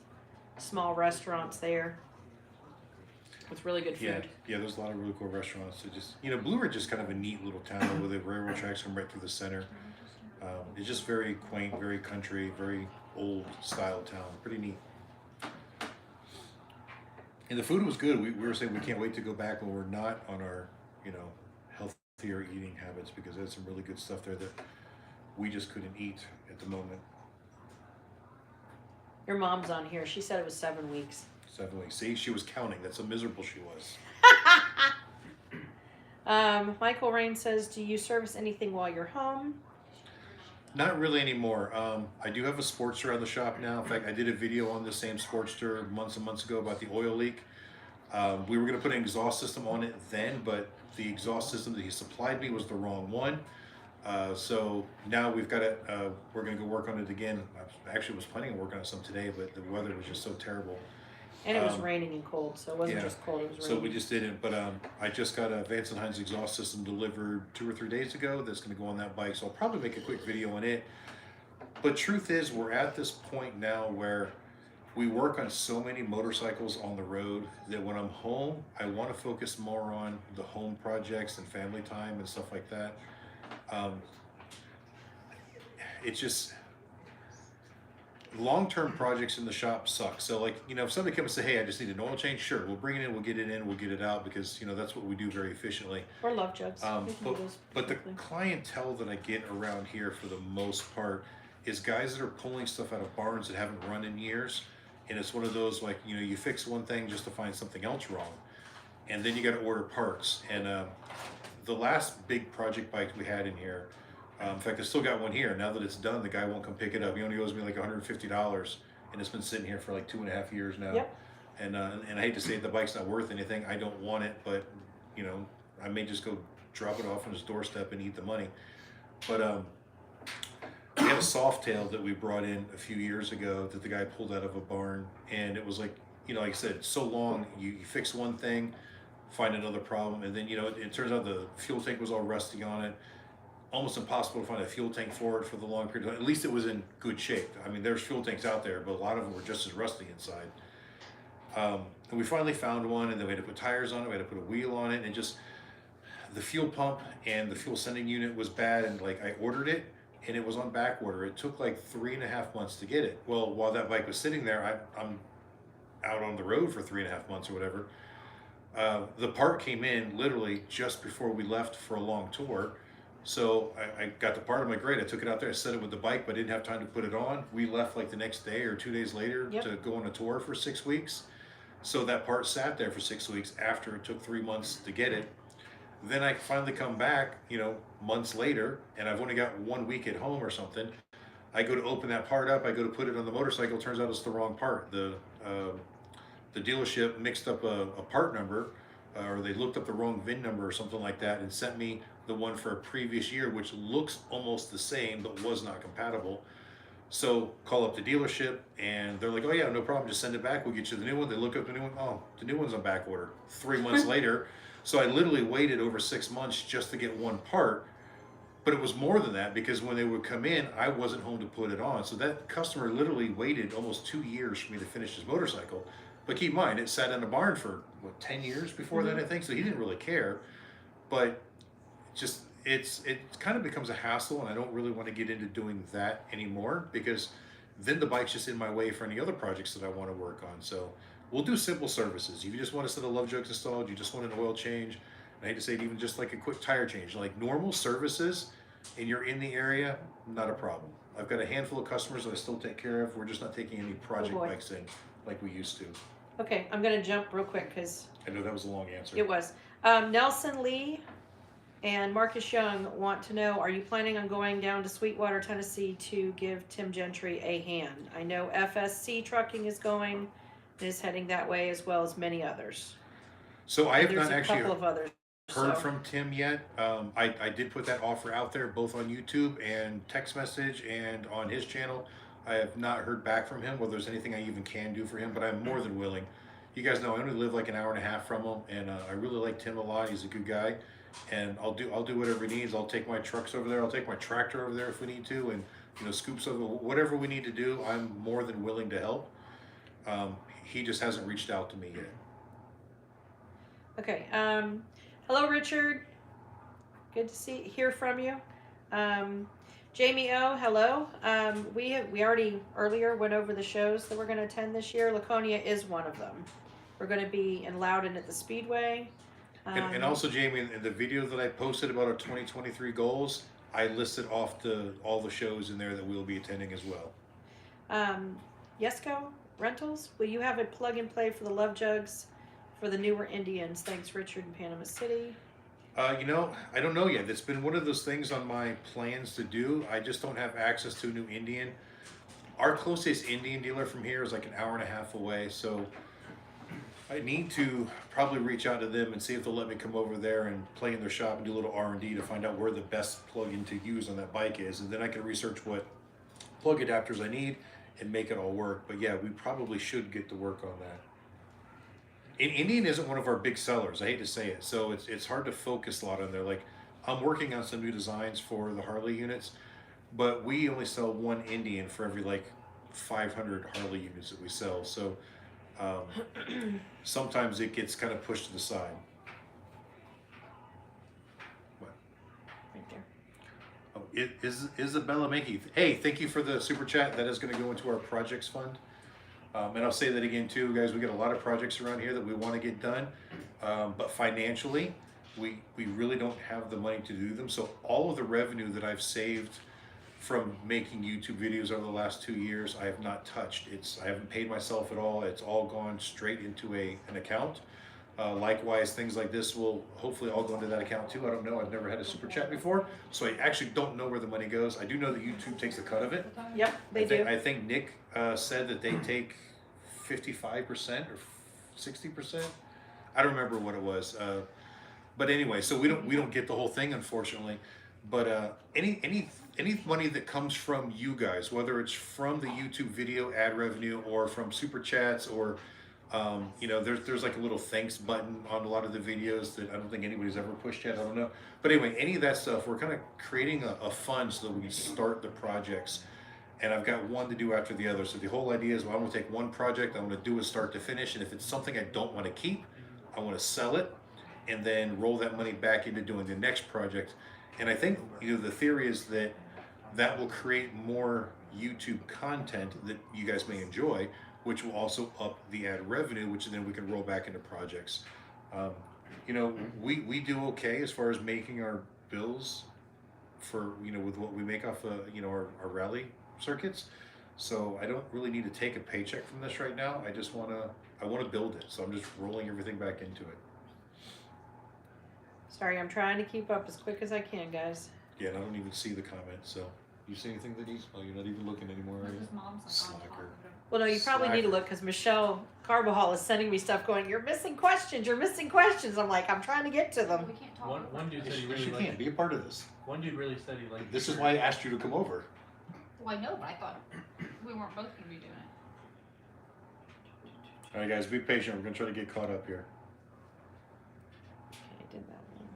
small restaurants there with really good food. Yeah, there's a lot of really cool restaurants. It just, Blue Ridge is kind of a neat little town where the railroad tracks come right through the center. It's just very quaint, very country, very old style town. Pretty neat. And the food was good. We were saying we can't wait to go back when we're not on our, healthier eating habits, because there's some really good stuff there that we just couldn't eat at the moment. Your mom's on here. She said it was 7 weeks. 7 weeks. See, she was counting. That's how miserable she was. Michael Rain says, do you service anything while you're home? Not really anymore. I do have a Sportster on the shop now. In fact, I did a video on the same Sportster months and months ago about the oil leak. We were going to put an exhaust system on it then, but the exhaust system that he supplied me was the wrong one. So now we've got it. We're going to go work on it again. I actually was planning on working on some today, but the weather was just so terrible. And it was raining and cold, so it wasn't yeah. just cold, it was So raining. we just didn't. But I just got a Vance & Hines exhaust system delivered 2 or 3 days ago. That's going to go on that bike. So I'll probably make a quick video on it. But truth is, we're at this point now where we work on so many motorcycles on the road that when I'm home, I want to focus more on the home projects and family time and stuff like that. It's just long-term projects in the shop suck. So like, if somebody comes and say, hey, I just need an oil change, sure, we'll bring it in, we'll get it out, because that's what we do very efficiently. Or love jugs. We can do those But the quickly. clientele that I get around here for the most part is guys that are pulling stuff out of barns that haven't run in years. And it's one of those, like, you fix one thing just to find something else wrong. And then you got to order parts. And the last big project bike we had in here, in fact, I still got one here. Now that it's done, the guy won't come pick it up. He only owes me like $150, and it's been sitting here for like 2.5 years now. Yep. And I hate to say it, the bike's not worth anything. I don't want it, but I may just go drop it off on his doorstep and eat the money. But we had a Softail that we brought in a few years ago that the guy pulled out of a barn, and it was like, like I said, so long. You fix one thing, find another problem, and then it turns out the fuel tank was all rusty on it. Almost impossible to find a fuel tank for it for the long period of time. At least it was in good shape. I mean, there's fuel tanks out there, but a lot of them were just as rusty inside. And we finally found one, and then we had to put tires on it, we had to put a wheel on it, and just the fuel pump and the fuel sending unit was bad, and like I ordered it, and it was on back order. It took like 3.5 months to get it. Well, while that bike was sitting there, I'm out on the road for 3.5 months or whatever. The part came in literally just before we left for a long tour. So I got the part. I'm like, great. I took it out there. I set it with the bike, but I didn't have time to put it on. We left like the next day or 2 days later Yep. to go on a tour for 6 weeks. So that part sat there for 6 weeks after it took 3 months to get it. Then I finally come back, months later, and I've only got 1 week at home or something. I go to open that part up. I go to put it on the motorcycle. Turns out it's the wrong part. The dealership mixed up a part number, or they looked up the wrong VIN number or something like that, and sent me the one for a previous year, which looks almost the same but was not compatible. So call up the dealership, and they're like, oh yeah, no problem, just send it back, we'll get you the new one. They look up the new one, oh, the new one's on back order 3 months later. So I literally waited over 6 months just to get one part. But it was more than that, because when they would come in, I wasn't home to put it on. So that customer literally waited almost 2 years for me to finish his motorcycle. But keep in mind, it sat in a barn for 10 years before that, I think. So he didn't really care. But just it kind of becomes a hassle, and I don't really want to get into doing that anymore, because then the bike's just in my way for any other projects that I want to work on. So we'll do simple services. If you just want a set of love jugs installed, you just want an oil change, and I hate to say it, even just like a quick tire change, like normal services, and you're in the area, not a problem. I've got a handful of customers that I still take care of. We're just not taking any project boy. bikes in like we used to. Okay, I'm gonna jump real quick because I know that was a long answer. it was. Nelson Lee and Marcus Young want to know, are you planning on going down to Sweetwater, Tennessee to give Tim Gentry a hand? I know FSC Trucking is going, is heading that way, as well as many others. So I have There's not a actually couple of others. heard so. from Tim yet. I did put that offer out there both on YouTube and text message and on his channel. I have not heard back from him, whether there's anything I even can do for him, but I'm more than willing. You guys know I only live like an hour and a half from him, and I really like Tim a lot. He's a good guy, and I'll do whatever he needs. I'll take my trucks over there. I'll take my tractor over there if we need to, and scoops over whatever we need to do. I'm more than willing to help. He just hasn't reached out to me yet. Okay. Hello, Richard. Good to hear from you. Jamie O, hello. We already earlier went over the shows that we're going to attend this year. Laconia is one of them. We're going to be in Loudon at the Speedway. And also, Jamie, in the video that I posted about our 2023 goals, I listed off all the shows in there that we'll be attending as well. Yesco Rentals, will you have a plug and play for the Love Jugs for the newer Indians? Thanks, Richard in Panama City. You know, I don't know yet. It's been one of those things on my plans to do. I just don't have access to a new Indian. Our closest Indian dealer from here is like an hour and a half away, so I need to probably reach out to them and see if they'll let me come over there and play in their shop and do a little R&D to find out where the best plug-in to use on that bike is, and then I can research what plug adapters I need and make it all work. But yeah, we probably should get to work on that. Indian isn't one of our big sellers. I hate to say it, so it's hard to focus a lot on there. Like, I'm working on some new designs for the Harley units, but we only sell one Indian for every like 500 Harley units that we sell. So sometimes it gets kind of pushed to the side. What? Right there. Oh, it is Isabella Mackey. Hey, thank you for the super chat. That is going to go into our projects fund. And I'll say that again too, guys. We got a lot of projects around here that we want to get done, but financially, we really don't have the money to do them. So all of the revenue that I've saved from making YouTube videos over the last 2 years, I have not touched. I haven't paid myself at all. It's all gone straight into an account. Likewise, things like this will hopefully all go into that account too. I don't know. I've never had a super chat before, so I actually don't know where the money goes. I do know that YouTube takes a cut of it. Yep, they do. I think Nick said that they take 55% or 60%. I don't remember what it was. But anyway, so we don't get the whole thing, unfortunately. But any money that comes from you guys, whether it's from the YouTube video ad revenue or from super chats or you know, there's like a little thanks button on a lot of the videos that I don't think anybody's ever pushed yet. I don't know. But anyway, any of that stuff, we're kind of creating a fund so that we can start the projects. And I've got one to do after the other. So the whole idea is, well, I'm going to take one project, I'm going to do it start to finish. And if it's something I don't want to keep, I want to sell it and then roll that money back into doing the next project. And I think, you know, the theory is that will create more YouTube content that you guys may enjoy, which will also up the ad revenue, which then we can roll back into projects. You know, we do okay as far as making our bills for, you know, with what we make off you know, our rally circuits. So I don't really need to take a paycheck from this right now. I want to build it. So I'm just rolling everything back into it. Sorry, I'm trying to keep up as quick as I can, guys. Yeah, and I don't even see the comments. So you see anything that he's, oh, you're not even looking anymore, are you? His mom's like on top Slacker. of him. Well, no, you probably need to look because Michelle Carbajal is sending me stuff going, you're missing questions, you're missing questions. I'm like, I'm trying to get to them. We can't talk One about dude that. said he Yes, really you liked can be a part of this. One dude really said he liked. This is why I asked you to come over. Well, I know, but I thought we weren't both gonna be doing it. All right, guys, be patient. We're gonna try to get caught up here. Okay, I did that one.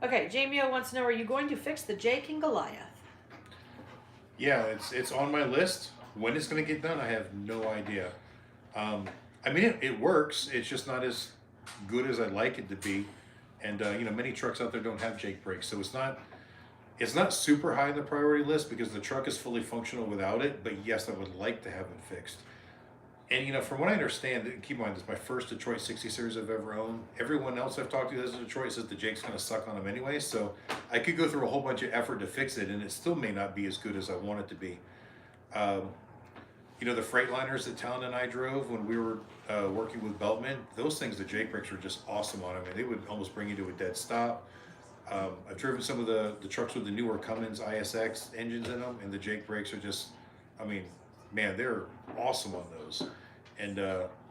Okay, Jamie O wants to know, are you going to fix the Jake and Goliath? Yeah, it's on my list. When it's gonna get done, I have no idea. I mean, it works. It's just not as good as I'd like it to be. And you know, many trucks out there don't have Jake brakes, so it's not super high on the priority list because the truck is fully functional without it. But yes, I would like to have it fixed. And you know, from what I understand, keep in mind, this is my first Detroit 60 Series I've ever owned. Everyone else I've talked to that's in Detroit says the Jake's gonna suck on them anyway. So I could go through a whole bunch of effort to fix it, and it still may not be as good as I want it to be. You know, the Freightliners that Talon and I drove when we were working with Beltman, those things, the Jake brakes were just awesome on them. I mean, they would almost bring you to a dead stop. I've driven some of the trucks with the newer Cummins ISX engines in them, and the Jake brakes are just, I mean, man, they're awesome on those. And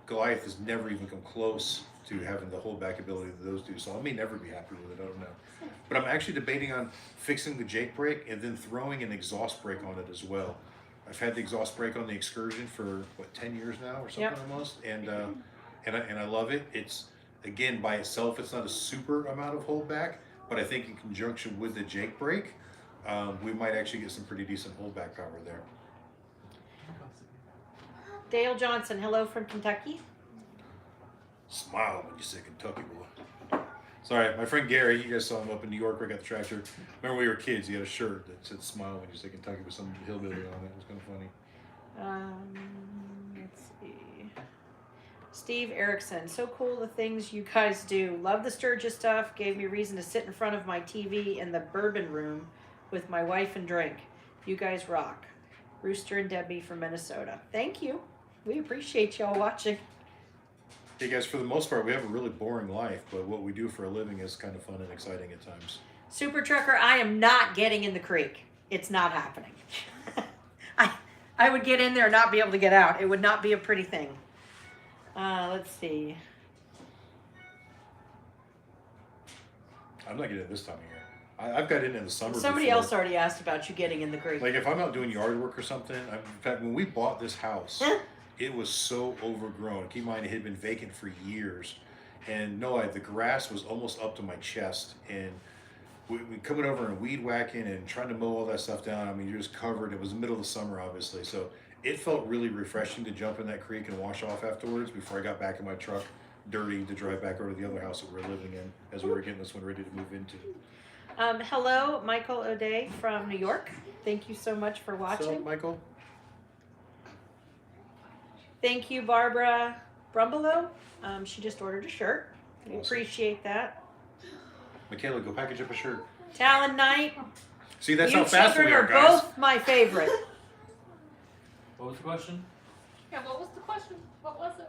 Goliath has never even come close to having the holdback ability that those do, so I may never be happy with it, I don't know. But I'm actually debating on fixing the Jake brake and then throwing an exhaust brake on it as well. I've had the exhaust brake on the Excursion for what, 10 years now or something. Yep. Almost, and I love it. It's, again, by itself, it's not a super amount of holdback, but I think in conjunction with the Jake brake, we might actually get some pretty decent holdback power there. Dale Johnson, hello from Kentucky. Smile when you say Kentucky boy. Sorry, my friend Gary, you guys saw him up in New York where I got the tractor. Remember when we were kids, he had a shirt that said smile when you say Kentucky with some hillbilly on it. It was kind of funny. Steve Erickson, so cool the things you guys do. Love the Sturgis stuff. Gave me reason to sit in front of my TV in the bourbon room with my wife and drink. You guys rock. Rooster and Debbie from Minnesota. Thank you. We appreciate y'all watching. Hey guys, for the most part, we have a really boring life, but what we do for a living is kind of fun and exciting at times. Super Trucker, I am not getting in the creek. It's not happening. I would get in there and not be able to get out. It would not be a pretty thing. Let's see. I'm not getting it this time of year. I've got in the summer. Somebody before. else already asked about you getting in the creek. Like if I'm out doing yard work or something. In fact, when we bought this house, it was so overgrown. Keep in mind, it had been vacant for years, and the grass was almost up to my chest. And we coming over and weed whacking and trying to mow all that stuff down. I mean, you're just covered. It was the middle of the summer, obviously, so it felt really refreshing to jump in that creek and wash off afterwards before I got back in my truck, dirty, to drive back over to the other house that we were living in as we were getting this one ready to move into. Hello, Michael O'Day from New York. Thank you so much for watching. So, Michael? Thank you, Barbara Brumbelow. She just ordered a shirt. We Awesome. appreciate that. Michaela, go package up a shirt. Talon Knight. See, that's You how fast children we are, are guys. both my favorite. What was the question? Yeah, what was the question? What was it?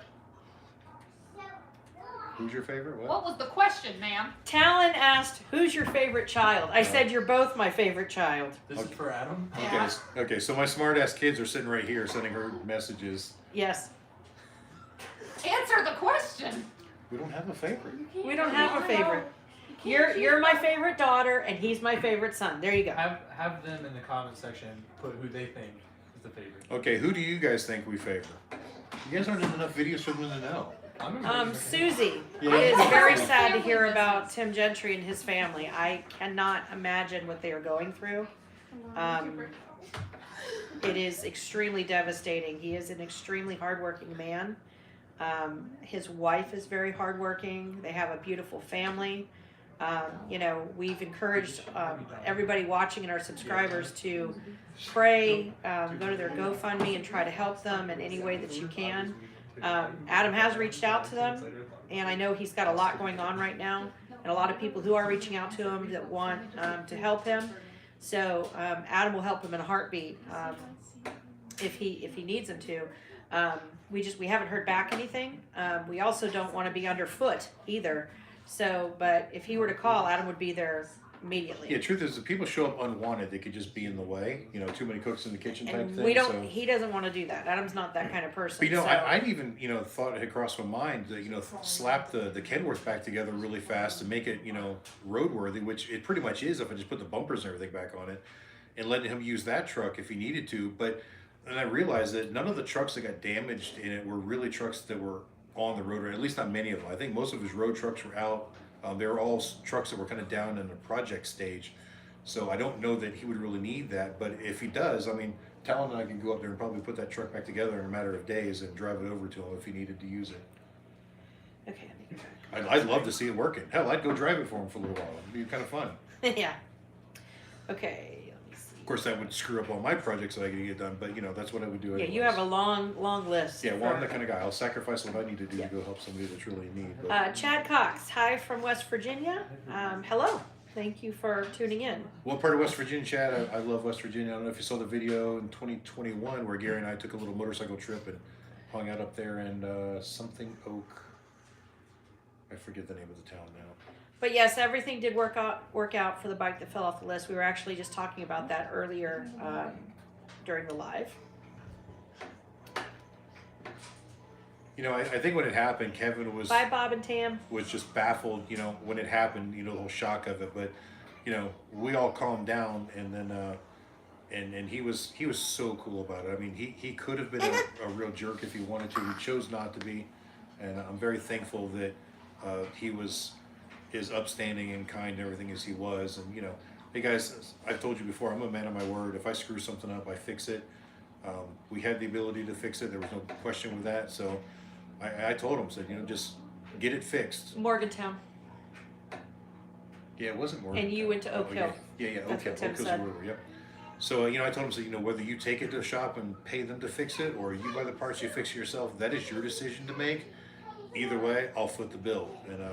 Who's your favorite? What? What was the question, ma'am? Talon asked, "Who's your favorite child?" I said, "You're both my favorite child." This is for Adam? Yeah. Okay, so my smart ass kids are sitting right here sending her messages. Yes. Answer the question. We don't have a favorite. We don't have a favorite. You're my favorite daughter, and he's my favorite son. There you go. Have them in the comment section put who they think is the favorite. Okay, who do you guys think we favor? You guys aren't in enough videos for them to know. Susie, Yeah. it is very sad to hear about Tim Gentry and his family. I cannot imagine what they are going through. It is extremely devastating. He is an extremely hardworking man. His wife is very hardworking. They have a beautiful family. We've encouraged everybody watching and our subscribers to pray, go to their GoFundMe and try to help them in any way that you can. Adam has reached out to them, and I know he's got a lot going on right now, and a lot of people who are reaching out to him that want to help him. So Adam will help him in a heartbeat if he needs him to. We haven't heard back anything. We also don't want to be underfoot either. So, but if he were to call, Adam would be there immediately. Yeah, truth is, if people show up unwanted, they could just be in the way. Too many cooks in the kitchen type And thing. we don't. So. He doesn't want to do that. Adam's not that kind of person. But so. I'd even thought it had crossed my mind to slap the Kenworth back together really fast to make it roadworthy, which it pretty much is if I just put the bumpers and everything back on it, and letting him use that truck if he needed to. But then I realized that none of the trucks that got damaged in it were really trucks that were on the road, or at least not many of them. I think most of his road trucks were out. They were all trucks that were kind of down in the project stage. So I don't know that he would really need that, but if he does, I mean, Talon and I can go up there and probably put that truck back together in a matter of days and drive it over to him if he needed to use it. Okay, I think you're back. I'd love to see it working. Hell, I'd go drive it for him for a little while. It'd be kind of fun. Yeah. Okay. Let me see. Of course, that would screw up all my projects that I could get done, but that's what I would do. Yeah, anyways. you have a long list. Yeah, well, I'm for- the kind of guy. I'll sacrifice what I need to do Yeah. to go help somebody that's really in need. But Chad Cox, hi from West Virginia. Hello. Thank you for tuning in. what part of West Virginia, Chad? I love West Virginia. I don't know if you saw the video in 2021 where Gary and I took a little motorcycle trip and hung out up there in something Oak. I forget the name of the town now. But yes, everything did work out for the bike that fell off the list. We were actually just talking about that earlier during the live. I think when it happened, Kevin was Bye, Bob and Tam. just baffled, when it happened, the whole shock of it. But, we all calmed down, and then, and he was so cool about it. I mean, he could have been a real jerk if he wanted to. He chose not to be, and I'm very thankful that he was as upstanding and kind and everything as he was. And hey guys, I've told you before, I'm a man of my word. If I screw something up, I fix it. We had the ability to fix it. There was no question with that. So I told him, said, just get it fixed. Morgantown. Yeah, it wasn't more. And you went to Oak Hill. Yeah, That's Oak Hill. what Tim Oak Hill's said. the river, yep. So, I told him, so, whether you take it to the shop and pay them to fix it, or you buy the parts, you fix it yourself, that is your decision to make. either way, I'll foot the bill. And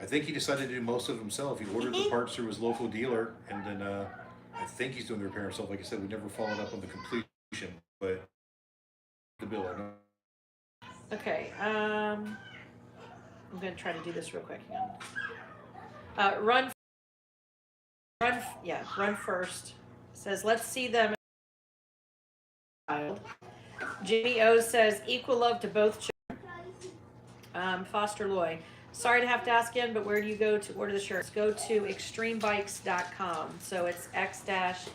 I think he decided to do most of it himself. He ordered the parts through his local dealer, and then I think he's doing the repair himself. Like I said, we never followed up on the completion, but the bill, I know. Okay, I'm gonna try to do this real quick. Hang on. Run first. Says, let's see them. Child. Jimmy O says, equal love to both children. Foster Loy, sorry to have to ask again, but where do you go to order the shirts? Go to extremebikes.com. So it's x-tremebikes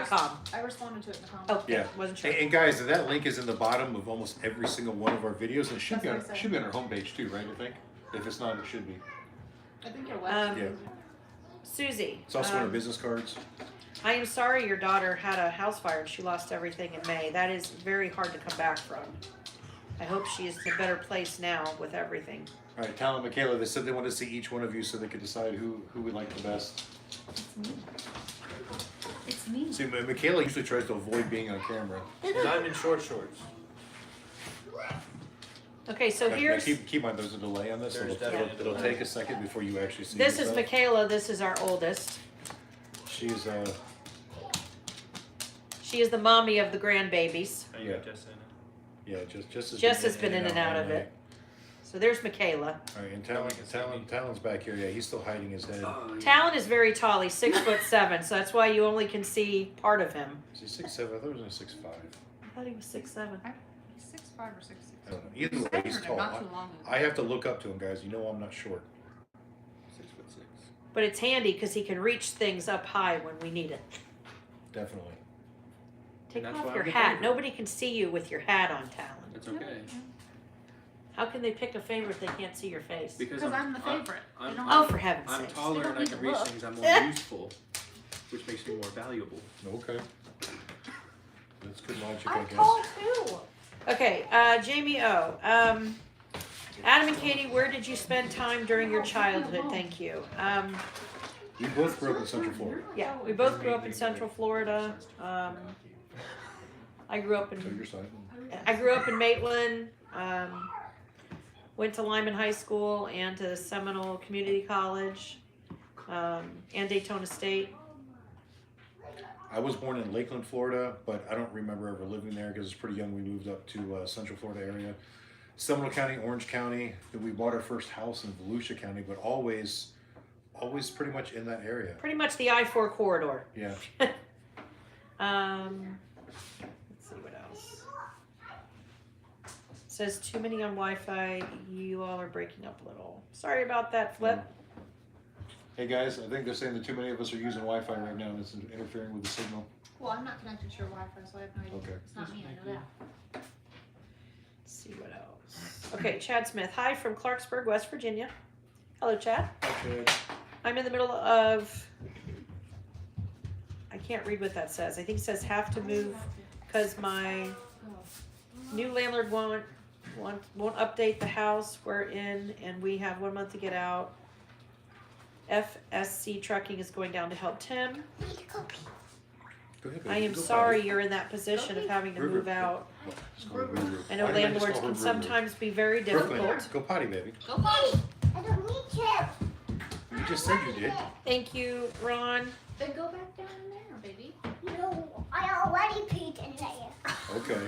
.com. I responded to it in the comments. Oh, yeah, Yeah. wasn't sure. And guys, that link is in the bottom of almost every single one of our videos, and it should That's be what on, I said. should be on our homepage too, right? I think. If it's not, it should be. I think your website. Yeah. Susie. It's also on our business cards. I am sorry your daughter had a house fire and she lost everything in May. That is very hard to come back from. I hope she is in a better place now with everything. All right, Tal and Michaela, they said they wanted to see each one of you so they could decide who we like the best. It's me. See, Michaela usually tries to avoid being on camera. Cause I'm in short shorts. Okay, so Now, here's, keep in mind there's a delay on this, so There's it'll, definitely a it'll delay. take a second before you actually see this is yourself. Michaela, this is our oldest. She's She is the mommy of the grandbabies. Are you Yeah. just in it? yeah, just Jess has been in and out of anyway. it. So there's Michaela. All right, and Talon's back here. Yeah, he's still hiding his head. Talon is very tall, he's 6'7", so that's why you only can see part of him. Is he 6'7"? I thought he was only 6'5". I thought he was 6'7". 6'5" or 6'6". I don't know. Either way, he's tall. Not too long. I have to look up to him, guys. You know I'm not short. 6'6". But it's handy because he can reach things up high when we need it. Definitely. Take And that's off why your I'm the hat. favorite. Nobody can see you with your hat on, Talon. It's okay. How can they pick a favorite if they can't see your face? Because Because I'm the favorite. I'm- You don't Oh, have- for heaven's I'm sakes. taller They don't and I need can to reach look. things. I'm more useful, which makes me more valuable. Okay. That's good logic, I I'm guess. tall too. Okay, Jamie O. Adam and Katie, where did you spend time during your childhood? Thank you. We both grew up in Central Florida. Yeah, we both grew up in Central Florida. I grew up So in your side. Maitland. Went to Lyman High School and to Seminole Community College, and Daytona State. I was born in Lakeland, Florida, but I don't remember ever living there because it's pretty young. We moved up to Central Florida area. Seminole County, Orange County. Then we bought our first house in Volusia County, but always pretty much in that area. Pretty much the I-4 corridor. Yeah. Let's see what else. Says too many on Wi-Fi. You all are breaking up a little. Sorry about that, Flip. Hey guys, I think they're saying that too many of us are using Wi-Fi right now and it's interfering with the signal. Well, I'm not connected to your Wi-Fi, so I have no idea. Okay. It's not me, I know that. Let's see what else. Okay, Chad Smith. Hi from Clarksburg, West Virginia. Hello, Chad. Okay. I'm in the middle of. I can't read what that says. I think it says have to move because my new landlord won't update the house we're in, and we have 1 month to get out. FSC Trucking is going down to help Tim. Go ahead, I baby. am Go sorry potty. you're in that position of having to Ruru. move out. Just call her Ruru. I know Why do they just landlords call her can Ruru? sometimes be very Brooklyn, difficult. go potty, baby. Go potty. I don't need chips. You just said you did. Thank you, Ron. Then go back down in there, baby. No, I already peed in there. Okay.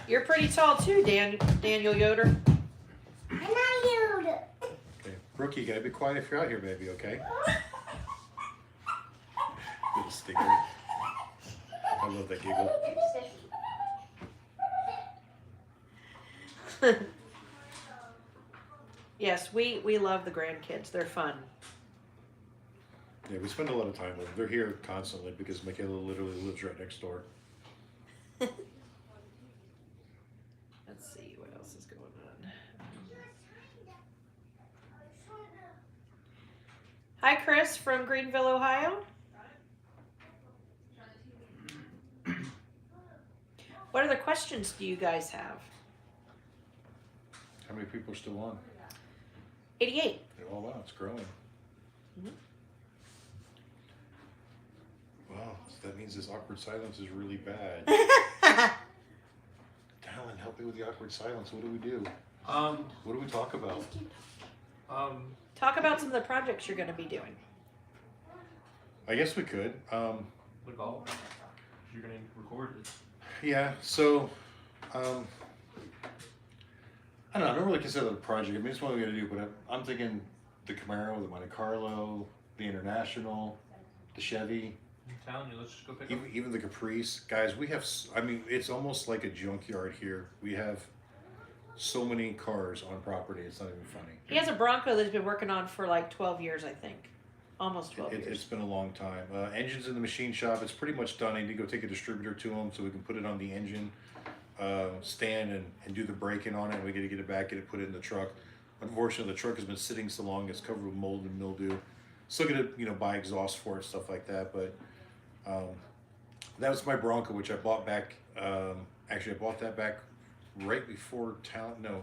You're pretty tall too, Daniel Yoder. And I used it. Okay. Brooke, you gotta be quiet if you're out here, baby, okay? Little stinker. I love that giggle. Yes, we love the grandkids. They're fun. Yeah, we spend a lot of time with them. They're here constantly because Michaela literally lives right next door. Let's see what else is going on. Hi, Chris from Greenville, Ohio. What other questions do you guys have? How many people are still on? 88. Oh wow, it's growing. Mhm. Wow, That means this awkward silence is really bad. Talon, help me with the awkward silence. What do we do? What do we talk about? Talk about some of the projects you're gonna be doing. I guess we could. What about? You're gonna record it. Yeah, so, I don't know, I don't really consider it a project. I mean, it's one we gotta do, but I'm thinking the Camaro, the Monte Carlo, the International, the Chevy, I'm telling you, let's just go pick up. even the Caprice. Guys, we have, I mean, it's almost like a junkyard here. We have so many cars on property, it's not even funny. He has a Bronco that he's been working on for like 12 years, I think. Almost 12 years. It's been a long time. Engine's in the machine shop. It's pretty much done. I need to go take a distributor to them so we can put it on the engine stand and do the braking on it. We got to get it back, get it put in the truck. Unfortunately, the truck has been sitting so long; it's covered with mold and mildew. Still got to buy exhaust for it, stuff like that. But that was my Bronco, which I bought back. Actually, I bought that back right before Talon. No,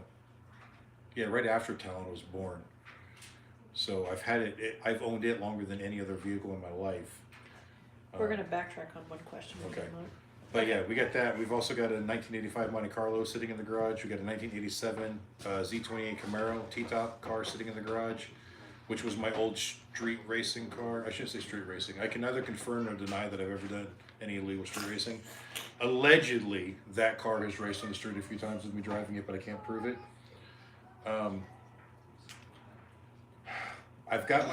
yeah, right after Talon was born. So I've had I've owned it longer than any other vehicle in my life. We're gonna backtrack on one question. Okay. But yeah, we got that. We've also got a 1985 Monte Carlo sitting in the garage. We got a 1987 Z28 Camaro T-top car sitting in the garage, which was my old street racing car. I shouldn't say street racing. I can neither confirm nor deny that I've ever done any illegal street racing. Allegedly, that car has raced on the street a few times with me driving it, but I can't prove it. I've got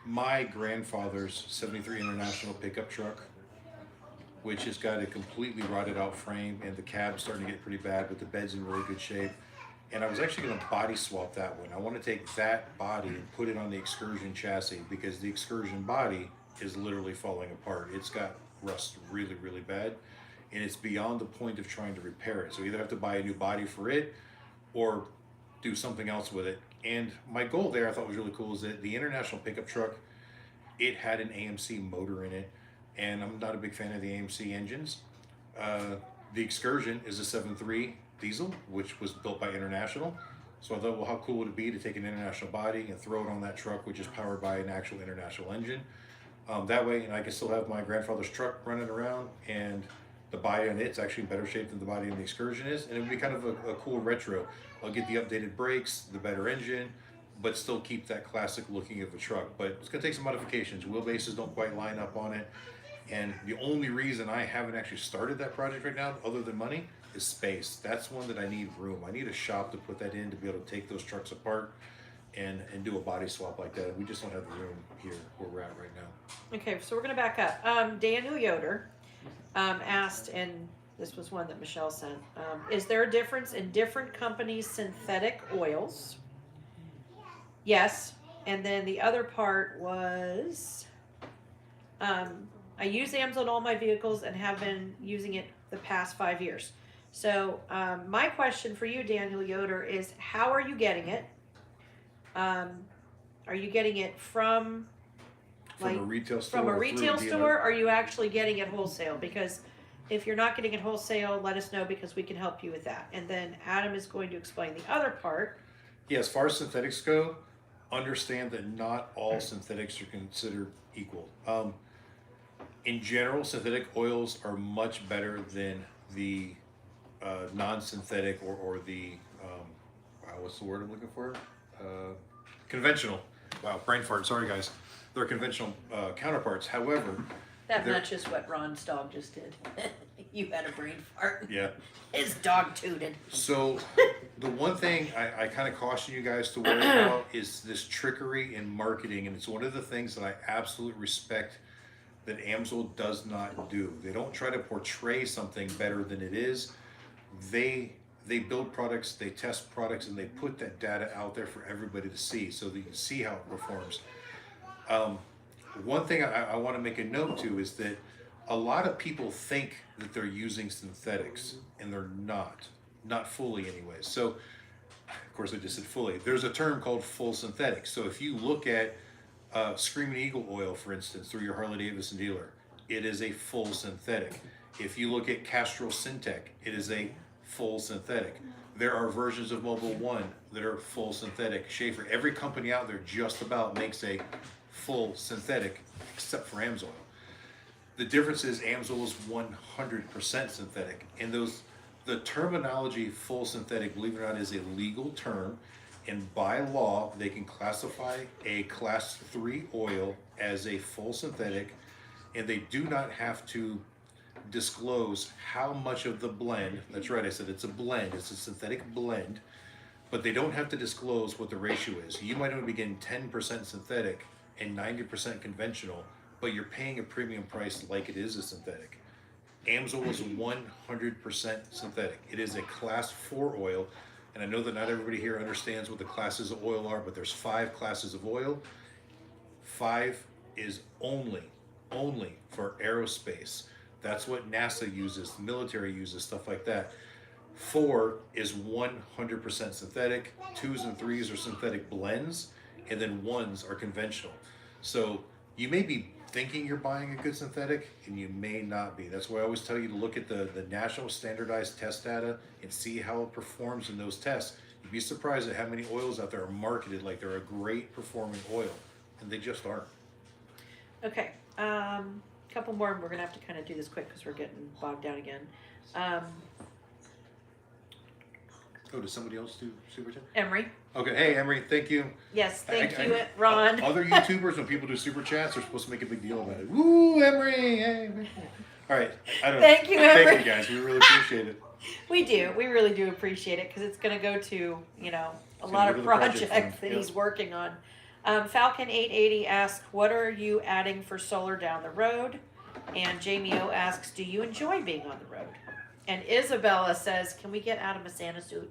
my grandfather's 73 International pickup truck, which has got a completely rotted out frame and the cab's starting to get pretty bad, but the bed's in really good shape. And I was actually going to body swap that one. I want to take that body and put it on the Excursion chassis because the Excursion body is literally falling apart. It's got rust really, really bad, and it's beyond the point of trying to repair it. So either have to buy a new body for it or do something else with it. And my goal there, I thought was really cool, is that the International pickup truck, it had an AMC motor in it, and I'm not a big fan of the AMC engines. The Excursion is a 7.3 diesel, which was built by International. So I thought, well, how cool would it be to take an International body and throw it on that truck, which is powered by an actual International engine. That way, and I can still have my grandfather's truck running around, and the body on it's actually in better shape than the body on the Excursion is, and it would be kind of a cool retro. I'll get the updated brakes, the better engine, but still keep that classic looking of a truck. But it's gonna take some modifications. Wheelbases don't quite line up on it, and the only reason I haven't actually started that project right now, other than money, is space. That's one that I need room. I need a shop to put that in to be able to take those trucks apart and do a body swap like that. We just don't have the room here where we're at right now. Okay, so we're gonna back up. Daniel Yoder asked, and this was one that Michelle sent. Is there a difference in different companies' synthetic oils? Yes. And then the other part was, I use Amsoil in all my vehicles and have been using it the past 5 years. So my question for you, Daniel Yoder, is how are you getting it? Are you getting it from From a retail store. from a or through retail dealer? store, or are you actually getting it wholesale? Because if you're not getting it wholesale, let us know because we can help you with that. And then Adam is going to explain the other part. Yeah, as far as synthetics go, understand that not all synthetics are considered equal. In general, synthetic oils are much better than the non-synthetic or the what's the word I'm looking for? Conventional. Wow, brain fart. Sorry, guys. They're conventional counterparts. However, That There- matches what Ron's dog just did. You had a brain fart. yeah. His dog tooted. So the one thing I kind of caution you guys to worry about is this trickery in marketing, and it's one of the things that I absolutely respect that Amsoil does not do. They don't try to portray something better than it is. They build products, they test products, and they put that data out there for everybody to see so that you can see how it performs. One thing I want to make a note to is that a lot of people think that they're using synthetics, and they're not fully anyways. So, of course I just said fully. There's a term called full synthetic. So if you look at Screaming Eagle oil, for instance, through your Harley-Davidson dealer, it is a full synthetic. If you look at Castrol Syntec, it is a full synthetic. There are versions of Mobil 1 that are full synthetic. Schaefer, every company out there just about makes a full synthetic except for Amsoil. The difference is Amsoil is 100% synthetic, and the terminology full synthetic, believe it or not, is a legal term, and by law they can classify a class 3 oil as a full synthetic, and they do not have to disclose how much of the blend. That's right, I said it's a blend. It's a synthetic blend, but they don't have to disclose what the ratio is. You might only be getting 10% synthetic and 90% conventional, but you're paying a premium price like it is a synthetic. Amsoil is 100% synthetic. It is a class 4 oil, and I know that not everybody here understands what the classes of oil are, but there's 5 classes of oil. 5 is only for aerospace. That's what NASA uses, the military uses, stuff like that. 4 is 100% synthetic. 2s and 3s are synthetic blends, and then 1s are conventional. So you may be thinking you're buying a good synthetic, and you may not be. That's why I always tell you to look at the national standardized test data and see how it performs in those tests. You'd be surprised at how many oils out there are marketed like they're a great performing oil, and they just aren't. Okay, couple more, and we're gonna have to kind of do this quick because we're getting bogged down again. Oh, does somebody else do Super Chat? Emery, Okay, hey Emery, thank you. yes, thank I- you, Ron. Other YouTubers, when people do Super Chats, they're supposed to make a big deal about it. Woo, Emery! Hey. All right, I don't know. Thank you, Emery. Thank you guys, we really appreciate it. We really do appreciate it because it's going to go to, you know, a It's lot gonna of go to the project projects fund, that yeah. he's working on. Falcon 880 asks, what are you adding for solar down the road? And Jamie O asks, do you enjoy being on the road? And Isabella says, can we get Adam a Santa suit?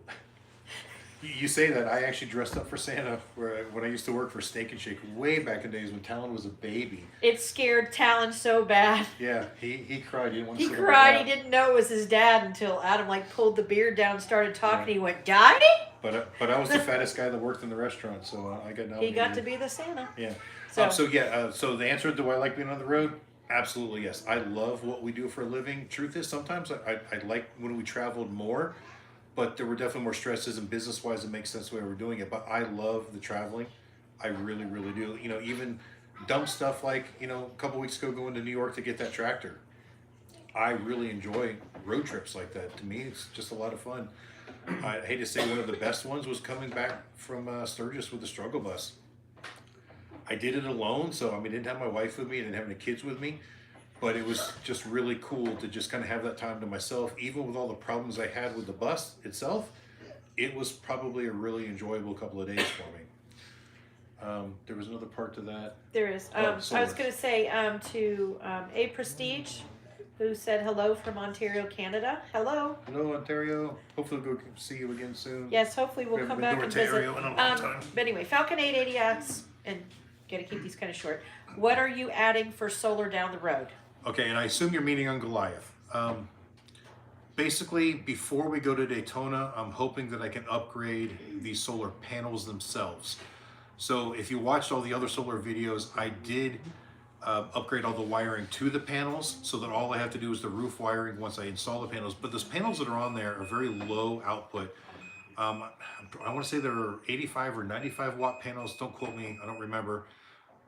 You say that, I actually dressed up for Santa when I used to work for Steak and Shake way back in the days when Talon was a baby. It scared Talon so bad. Yeah, he cried, he didn't want to He sit cried, around. he didn't know it was his dad until Adam like pulled the beard down, started talking, he went, Daddy? But I was the fattest guy that worked in the restaurant, so I got nominated. He got to be the Santa. Yeah. So, So the answer, do I like being on the road? Absolutely yes. I love what we do for a living. Truth is, sometimes I like when we traveled more, but there were definitely more stresses, and business-wise, it makes sense the way we're doing it. But I love the traveling. I really, really do. You know, even dumb stuff like, you know, a couple weeks ago going to New York to get that tractor. I really enjoy road trips like that. To me, it's just a lot of fun. I hate to say one of the best ones was coming back from Sturgis with the struggle bus. I did it alone, so I mean, I didn't have my wife with me, I didn't have any kids with me, but it was just really cool to just kind of have that time to myself. Even with all the problems I had with the bus itself, it was probably a really enjoyable couple of days for me. There was another part to that. there is. Oh, I was solar. going to say to A Prestige, who said hello from Ontario, Canada. Hello. Hello, Ontario. Hopefully we'll go see you again soon. Yes, hopefully we'll We come haven't back been and to visit. Ontario in a long time. But anyway, Falcon 880 asks, and gotta keep these kind of short. What are you adding for solar down the road? Okay, and I assume you're meeting on Goliath. Basically, before we go to Daytona, I'm hoping that I can upgrade these solar panels themselves. So if you watched all the other solar videos, I did upgrade all the wiring to the panels so that all I have to do is the roof wiring once I install the panels. But those panels that are on there are very low output. I want to say they're 85 or 95 watt panels. Don't quote me, I don't remember.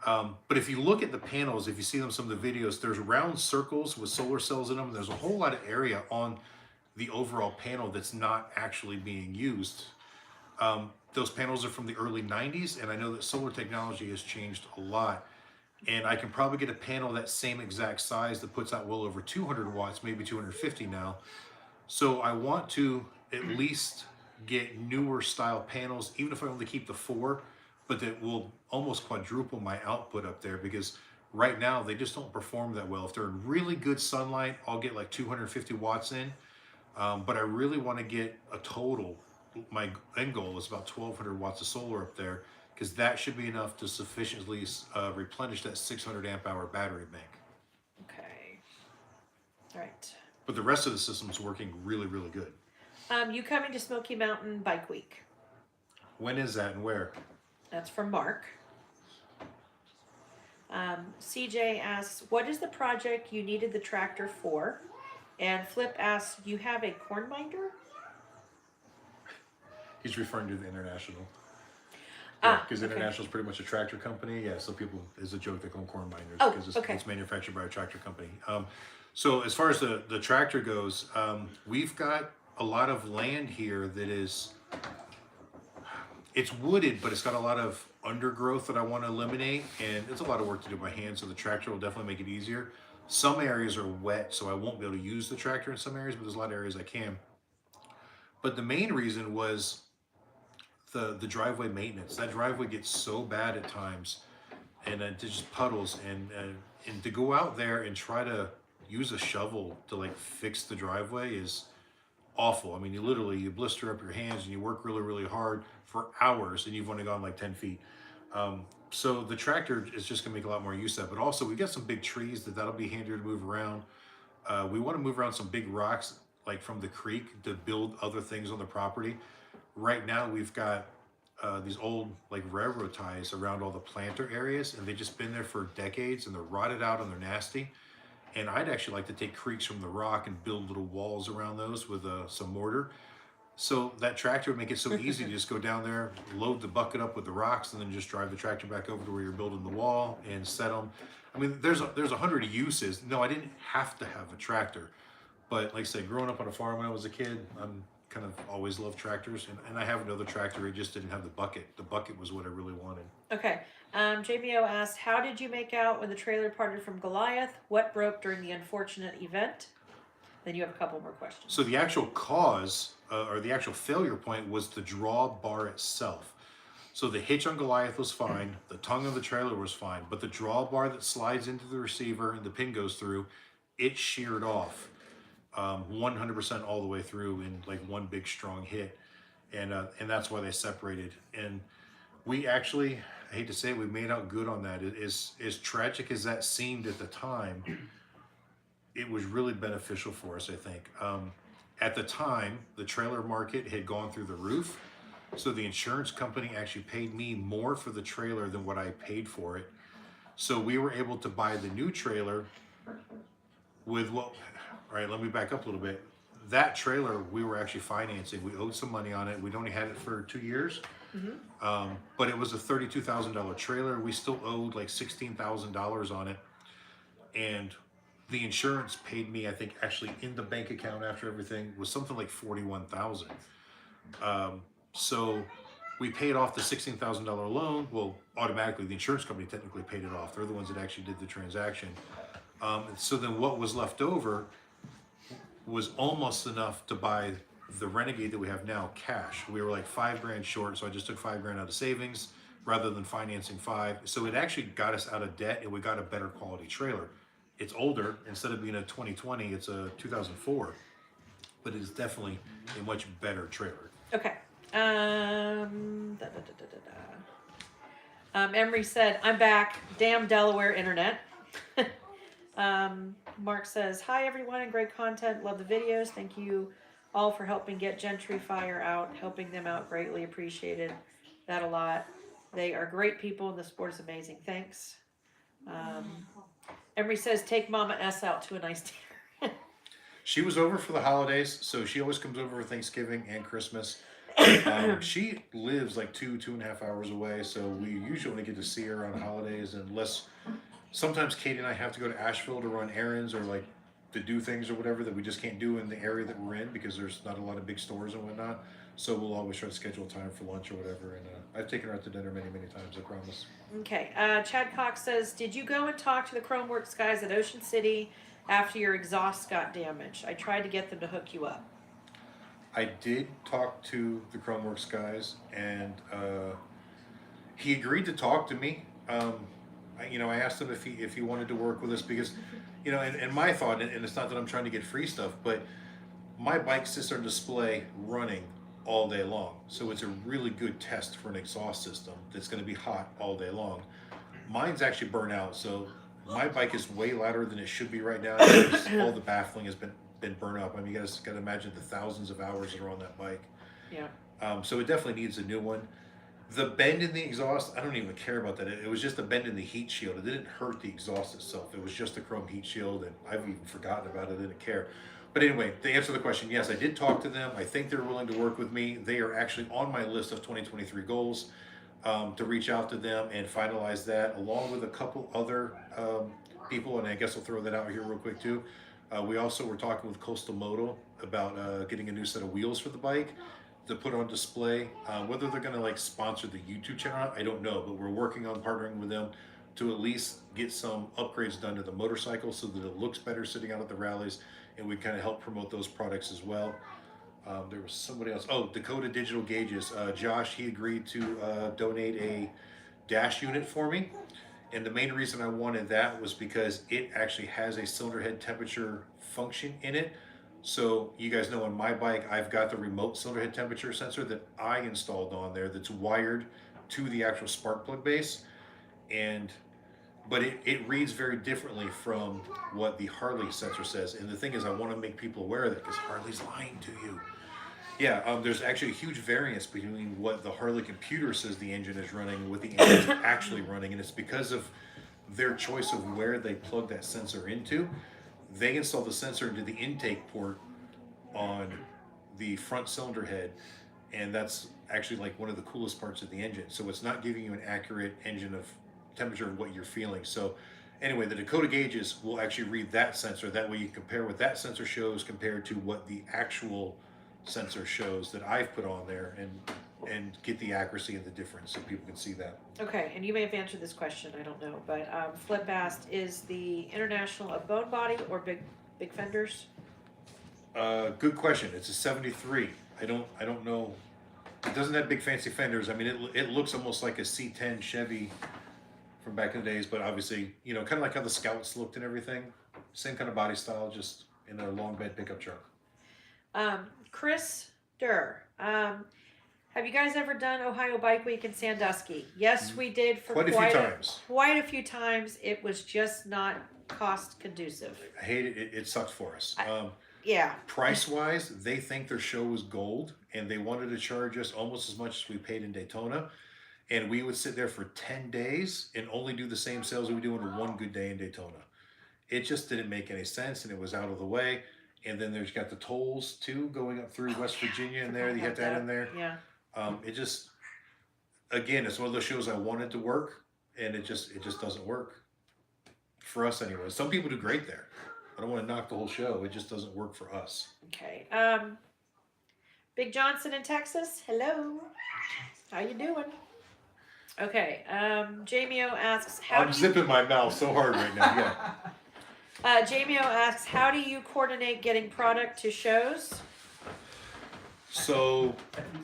But if you look at the panels, if you see them some of the videos, there's round circles with solar cells in them. There's a whole lot of area on the overall panel that's not actually being used. Those panels are from the early 90s, and I know that solar technology has changed a lot. And I can probably get a panel that same exact size that puts out well over 200 watts, maybe 250 now. So I want to at least get newer style panels, even if I only keep the 4, but that will almost quadruple my output up there, because right now they just don't perform that well. If they're in really good sunlight, I'll get like 250 watts in, but I really want to get a total. My end goal is about 1200 watts of solar up there, because that should be enough to sufficiently replenish that 600 amp hour battery bank. Okay. All right. But the rest of the system is working really, really good. You coming to Smoky Mountain Bike Week? When is that and where? That's from Mark. CJ asks, what is the project you needed the tractor for? And Flip asks, you have a corn binder? He's referring to the international. Because okay. International is pretty much a tractor company. Yeah, so people, it's a joke they call them corn minders Oh, because okay. it's manufactured by a tractor company. So as far as the tractor goes, we've got a lot of land here that is, it's wooded, but it's got a lot of undergrowth that I want to eliminate, and it's a lot of work to do by hand, so the tractor will definitely make it easier. Some areas are wet, so I won't be able to use the tractor in some areas, but there's a lot of areas I can. But the main reason was the driveway maintenance. That driveway gets so bad at times, and it just puddles, and to go out there and try to use a shovel to like fix the driveway is awful. I mean, you blister up your hands and you work really, really hard for hours, and you've only gone like 10 feet. So the tractor is just gonna make a lot more use of that. But also, we got some big trees that'll be handier to move around. We want to move around some big rocks, like from the creek, to build other things on the property. Right now, we've got these old like railroad ties around all the planter areas, and they've just been there for decades, and they're rotted out and they're nasty. And I'd actually like to take creeks from the rock and build little walls around those with some mortar. So that tractor would make it so easy to just go down there, load the bucket up with the rocks, and then just drive the tractor back over to where you're building the wall and set them. I mean, there's 100 uses. No, I didn't have to have a tractor, but like I said, growing up on a farm when I was a kid, I'm kind of always loved tractors, and I have another tractor. It just didn't have the bucket. The bucket was what I really wanted. Okay. JBO asked, how did you make out when the trailer parted from Goliath? What broke during the unfortunate event? Then you have a couple more questions. So the actual cause or the actual failure point was the drawbar itself. So the hitch on Goliath was fine, the tongue of the trailer was fine, but the drawbar that slides into the receiver and the pin goes through, it sheared off 100% all the way through in like one big strong hit, and that's why they separated. And we actually, I hate to say it, we made out good on that. It is as tragic as that seemed at the time. It was really beneficial for us, I think. At the time, the trailer market had gone through the roof, so the insurance company actually paid me more for the trailer than what I paid for it. So we were able to buy the new trailer with what, all right, let me back up a little bit. That trailer we were actually financing. We owed some money on it. We'd only had it for 2 years. But it was a $32,000 trailer. We still owed like $16,000 on it. And the insurance paid me, I think, actually in the bank account after everything was something like $41,000. So we paid off the $16,000 loan. Well, automatically, the insurance company technically paid it off. They're the ones that actually did the transaction. So then what was left over was almost enough to buy the Renegade that we have now cash. We were like $5,000 short, so I just took $5,000 out of savings rather than financing $5,000. So it actually got us out of debt, and we got a better quality trailer. It's older. Instead of being a 2020, it's a 2004, but it is definitely a much better trailer. Okay. Emery said, I'm back. Damn Delaware internet. Mark says, hi everyone, and great content. Love the videos. Thank you all for helping get Gentry Fire out. Helping them out, greatly appreciated that a lot. They are great people, and the sport is amazing. Thanks. Emery says, take Mama S out to a nice dinner. She was over for the holidays, so she always comes over for Thanksgiving and Christmas. She lives like 2.5 hours away, so we usually only get to see her on holidays, unless sometimes Katie and I have to go to Asheville to run errands or like to do things or whatever that we just can't do in the area that we're in because there's not a lot of big stores and whatnot. So we'll always try to schedule time for lunch or whatever. And I've taken her out to dinner many, many times, I promise. Okay. Chad Cox says, did you go and talk to the Chromeworks guys at Ocean City after your exhaust got damaged? I tried to get them to hook you up. I did talk to the Chromeworks guys, and he agreed to talk to me. I asked him if he wanted to work with us because, and my thought, and it's not that I'm trying to get free stuff, but my bike sits on display running all day long. So it's a really good test for an exhaust system that's going to be hot all day long. Mine's actually burnt out, so my bike is way louder than it should be right now because all the baffling has been burnt up. I mean, you guys got to imagine the thousands of hours that are on that bike. Yeah. So it definitely needs a new one. The bend in the exhaust, I don't even care about that. It was just a bend in the heat shield. It didn't hurt the exhaust itself. It was just a chrome heat shield, and I've even forgotten about it. I didn't care. But anyway, to answer the question, yes, I did talk to them. I think they're willing to work with me. They are actually on my list of 2023 goals. to reach out to them and finalize that, along with a couple other people, and I guess I'll throw that out here real quick too. We also were talking with Coastal Moto about getting a new set of wheels for the bike to put on display. Whether they're gonna like sponsor the YouTube channel, I don't know, but we're working on partnering with them to at least get some upgrades done to the motorcycle so that it looks better sitting out at the rallies, and we kind of help promote those products as well. There was somebody else. Oh, Dakota Digital Gauges. Josh, he agreed to donate a dash unit for me. And the main reason I wanted that was because it actually has a cylinder head temperature function in it. So you guys know on my bike, I've got the remote cylinder head temperature sensor that I installed on there that's wired to the actual spark plug base. But it reads very differently from what the Harley sensor says. And the thing is, I want to make people aware of that because Harley's lying to you. Yeah, there's actually a huge variance between what the Harley computer says the engine is running and what the engine's actually running, and it's because of their choice of where they plug that sensor into. They install the sensor into the intake port on the front cylinder head, and that's actually like one of the coolest parts of the engine. So it's not giving you an accurate engine of temperature of what you're feeling. So anyway, the Dakota gauges will actually read that sensor. That way you compare what that sensor shows compared to what the actual sensor shows that I've put on there, and get the accuracy and the difference so people can see that. Okay, and you may have answered this question, I don't know, but Flip asked, is the International a bone body or big fenders? Good question. It's a 73. I don't know. It doesn't have big fancy fenders. I mean, it looks almost like a C10 Chevy from back in the days, but obviously, you know, kind of like how the Scouts looked and everything. Same kind of body style, just in a long bed pickup truck. Chris Durr, have you guys ever done Ohio Bike Week in Sandusky? Yes, we did for Quite a few times. Quite a few times. It was just not cost conducive. I hate it. It sucks for us. Yeah. Price wise, they think their show was gold, and they wanted to charge us almost as much as we paid in Daytona. And we would sit there for 10 days and only do the same sales we do in one good day in Daytona. It just didn't make any sense, and it was out of the way. And then there's got the tolls too going up through West Virginia and there. You have to add in there. Yeah. It just, again, it's one of those shows I wanted to work, and it just doesn't work for us anyway. Some people do great there. I don't want to knock the whole show. It just doesn't work for us. Okay. Big Johnson in Texas. Hello. How you doing? Okay. Jamio asks, I'm zipping my mouth so hard right now. Yeah. Jamio asks, how do you coordinate getting product to shows? So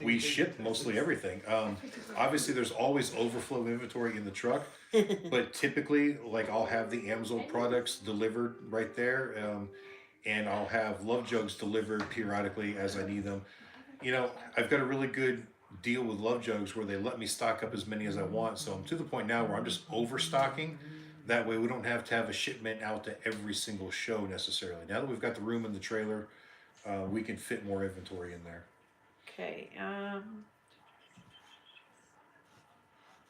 we ship mostly everything. Obviously, there's always overflow inventory in the truck, but typically, like I'll have the Amsoil products delivered right there, and I'll have Love Jugs delivered periodically as I need them. You know, I've got a really good deal with Love Jugs where they let me stock up as many as I want. So I'm to the point now where I'm just overstocking. That way we don't have to have a shipment out to every single show necessarily. Now that we've got the room in the trailer, we can fit more inventory in there. Okay.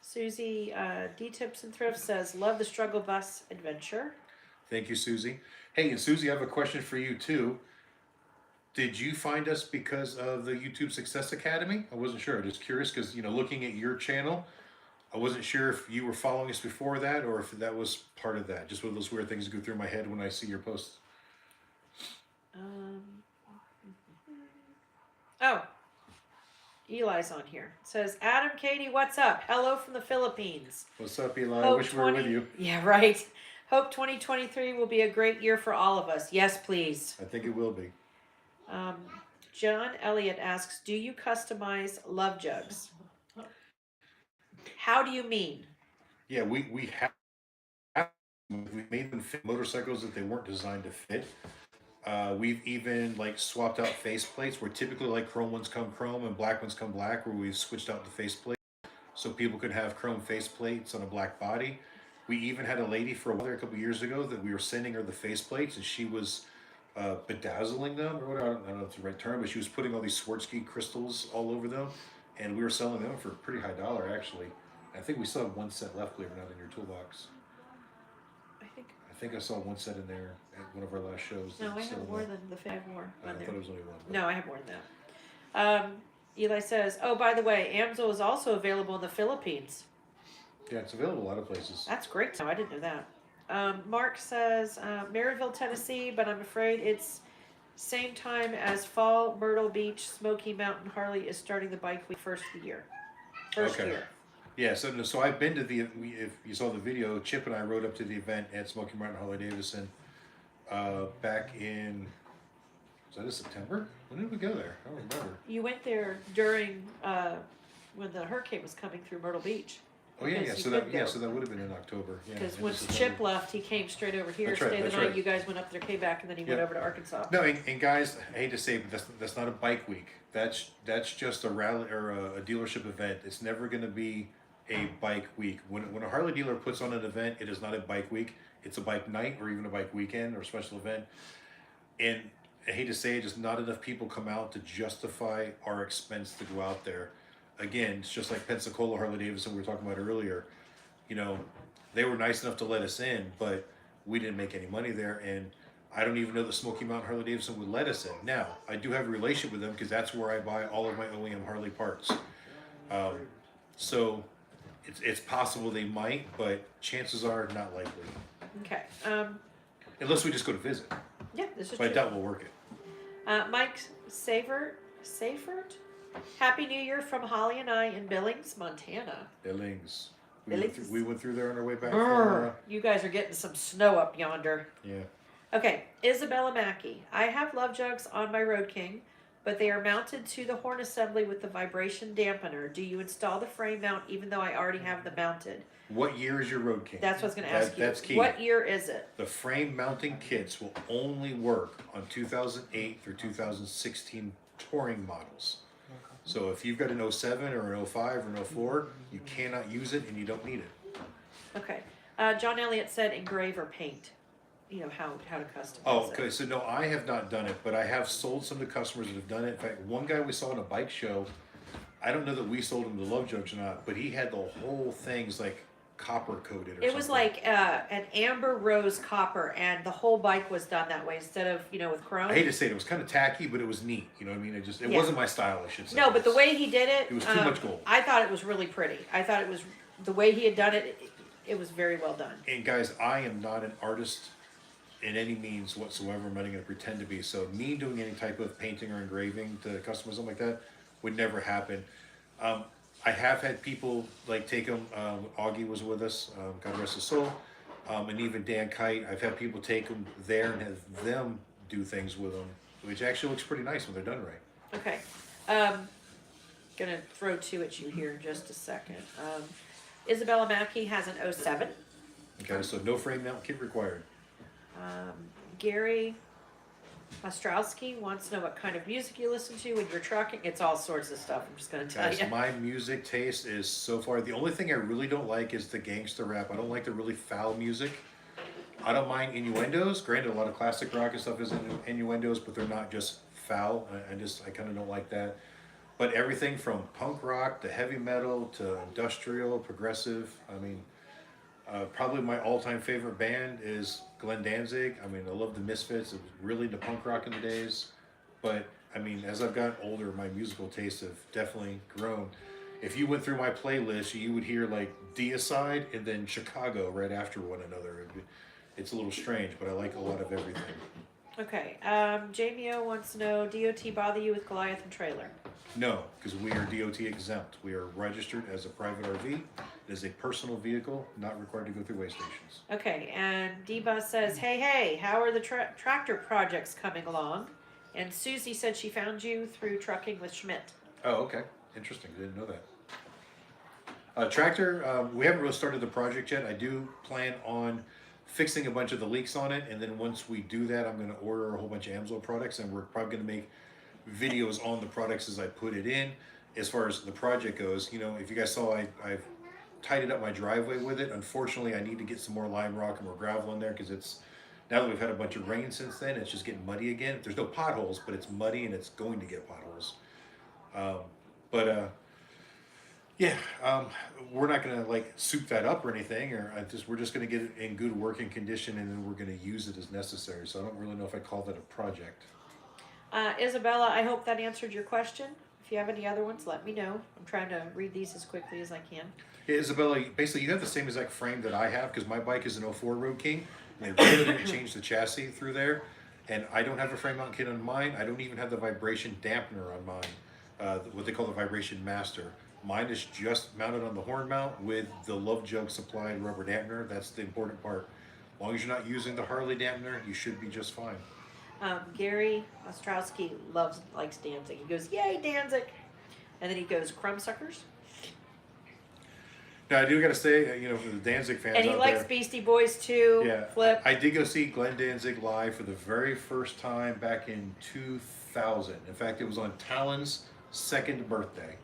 Susie D Tips and Thrift says, love the struggle bus adventure. Thank you, Susie. Hey, and Susie, I have a question for you too. Did you find us because of the YouTube Success Academy? I wasn't sure. Just curious because, you know, looking at your channel, I wasn't sure if you were following us before that or if that was part of that. Just one of those weird things that go through my head when I see your posts. Oh, Eli's on here. It says, Adam, Katie, what's up? Hello from the Philippines. What's up, Eli? I wish we were with you. Yeah, right. Hope 2023 will be a great year for all of us. Yes, please. I think it will be. John Elliott asks, do you customize Love Jugs? How do you mean? Yeah, we made them fit motorcycles that they weren't designed to fit. We've even like swapped out face plates where typically like chrome ones come chrome and black ones come black, where we've switched out the face plate so people could have chrome face plates on a black body. We even had a lady for a while there a couple years ago that we were sending her the face plates, and she was bedazzling them, or whatever. I don't know if it's the right term, but she was putting all these Swarovski crystals all over them, and we were selling them for a pretty high dollar actually. I think we still have one set left, believe it or not, in your toolbox. I think I saw one set in there at one of our last shows. No, I have more than the five more I on thought there. it was only one. No, I have more than that. Eli says, "Oh, by the way, Amsoil is also available in the Philippines." Yeah, it's available a lot of places. That's great. No, I didn't know that. Mark says, Maryville, Tennessee, but I'm afraid it's same time as fall. Myrtle Beach, Smoky Mountain, Harley is starting the bike week first of the year. First Okay. year. Yeah, so I've been to if you saw the video, Chip and I rode up to the event at Smoky Mountain Harley Davidson back in, was that in September? When did we go there? I don't remember. You went there during when the hurricane was coming through Myrtle Beach. Oh yeah, Because yeah. you couldn't go. So that would have been in October. Yeah. Because end of once September. Chip left, he came straight over here, That's right, stayed that's the night. right. You guys went up there, came back, and then he went Yeah. over to Arkansas. No, and guys, I hate to say, it, but that's not a bike week. That's just a rally or a dealership event. It's never going to be a bike week. When a Harley dealer puts on an event, it is not a bike week. It's a bike night or even a bike weekend or special event. And I hate to say it, just not enough people come out to justify our expense to go out there. Again, it's just like Pensacola Harley Davidson we were talking about earlier. You know, they were nice enough to let us in, but we didn't make any money there, and I don't even know that Smoky Mountain Harley Davidson would let us in. Now, I do have a relationship with them because that's where I buy all of my OEM Harley parts. So it's possible they might, but chances are not likely. Okay. Unless we just go to visit. Yeah, this is But I true. doubt we'll work it. Mike Savert, Happy New Year from Holly and I in Billings, Montana. Billings. Billings. We went through there on our way back Brr, you guys are getting some snow up yonder. yeah. Okay, Isabella Mackey. I have love jugs on my Road King, but they are mounted to the horn assembly with the vibration dampener. Do you install the frame mount even though I already have them mounted? What year is your Road King? That's what I was going to ask you. That's key. What year is it? The frame mounting kits will only work on 2008 through 2016 touring models. So if you've got an 07 or an 05 or an 04, you cannot use it and you don't need it. Okay. John Elliott said engrave or paint. You know, how to customize Oh, it. okay. So no, I have not done it, but I have sold some to customers that have done it. In fact, one guy we saw at a bike show, I don't know that we sold him the love jugs or not, but he had the whole thing's like copper coated or It was something. like an amber rose copper, and the whole bike was done that way instead of, with chrome. I hate to say it, it was kind of tacky, but it was neat. You know what I mean? It Yeah. wasn't my style, I should say. No, but the way he did it, It was too much gold. I thought it was really pretty. I thought it was the way he had done it. It was very well done. And guys, I am not an artist in any means whatsoever. I'm not even going to pretend to be. So me doing any type of painting or engraving to customers, something like that, would never happen. I have had people like take them. Augie was with us, God rest his soul, and even Dan Kite. I've had people take them there and have them do things with them, which actually looks pretty nice when they're done right. Okay. Gonna throw two at you here in just a second. Isabella Mackey has an 07. Okay, so no frame mount kit required. Gary Ostrowski wants to know what kind of music you listen to when you're trucking. It's all sorts of stuff. I'm just gonna tell Guys, you. my music taste is so far. The only thing I really don't like is the gangster rap. I don't like the really foul music. I don't mind innuendos. Granted, a lot of classic rock and stuff is innuendos, but they're not just foul. I kind of don't like that. But everything from punk rock to heavy metal to industrial, progressive. I mean, probably my all-time favorite band is Glenn Danzig. I mean, I love the Misfits. I was really into punk rock in the days. But, I mean, as I've gotten older, my musical tastes have definitely grown. If you went through my playlist, you would hear, like, Deicide and then Chicago right after one another. It's a little strange, but I like a lot of everything. Okay. Jamie O wants to know, DOT bother you with Goliath and trailer? No, because we are DOT exempt. We are registered as a private RV. It is a personal vehicle, not required to go through way stations. Okay, and Deba says, hey, how are the tractor projects coming along? And Susie said she found you through Trucking with Schmidt. Oh, okay. Interesting. Didn't know that. Tractor, we haven't really started the project yet. I do plan on fixing a bunch of the leaks on it, and then once we do that, I'm going to order a whole bunch of Amsoil products, and we're probably going to make videos on the products as I put it in. As far as the project goes, if you guys saw, I've tidied up my driveway with it. Unfortunately, I need to get some more lime rock and more gravel in there because it's, now that we've had a bunch of rain since then, it's just getting muddy again. There's no potholes, but it's muddy and it's going to get potholes. We're not gonna like soup that up or anything, we're just gonna get it in good working condition and then we're gonna use it as necessary. So I don't really know if I call that a project. Isabella, I hope that answered your question. If If you have any other ones, let me know. I'm trying to read these as quickly as I can. Yeah, Isabella, basically you have the same exact frame that I have because my bike is an 04 Road King. And they really didn't change the chassis through there. And I don't have a frame mount kit on mine. I don't even have the vibration dampener on mine, what they call the vibration master. Mine is just mounted on the horn mount with the Love Jug supplied rubber dampener. That's the important part. As long as you're not using the Harley dampener, you should be just fine. Gary Ostrowski likes Danzig. He goes, yay, Danzig. And then he goes, Crumbsuckers. Now I do gotta say, for the Danzig fans And he out likes there, Beastie Boys too. yeah, Flip. I did go see Glenn Danzig live for the very first time back in 2000. In fact, it was on Talon's second birthday,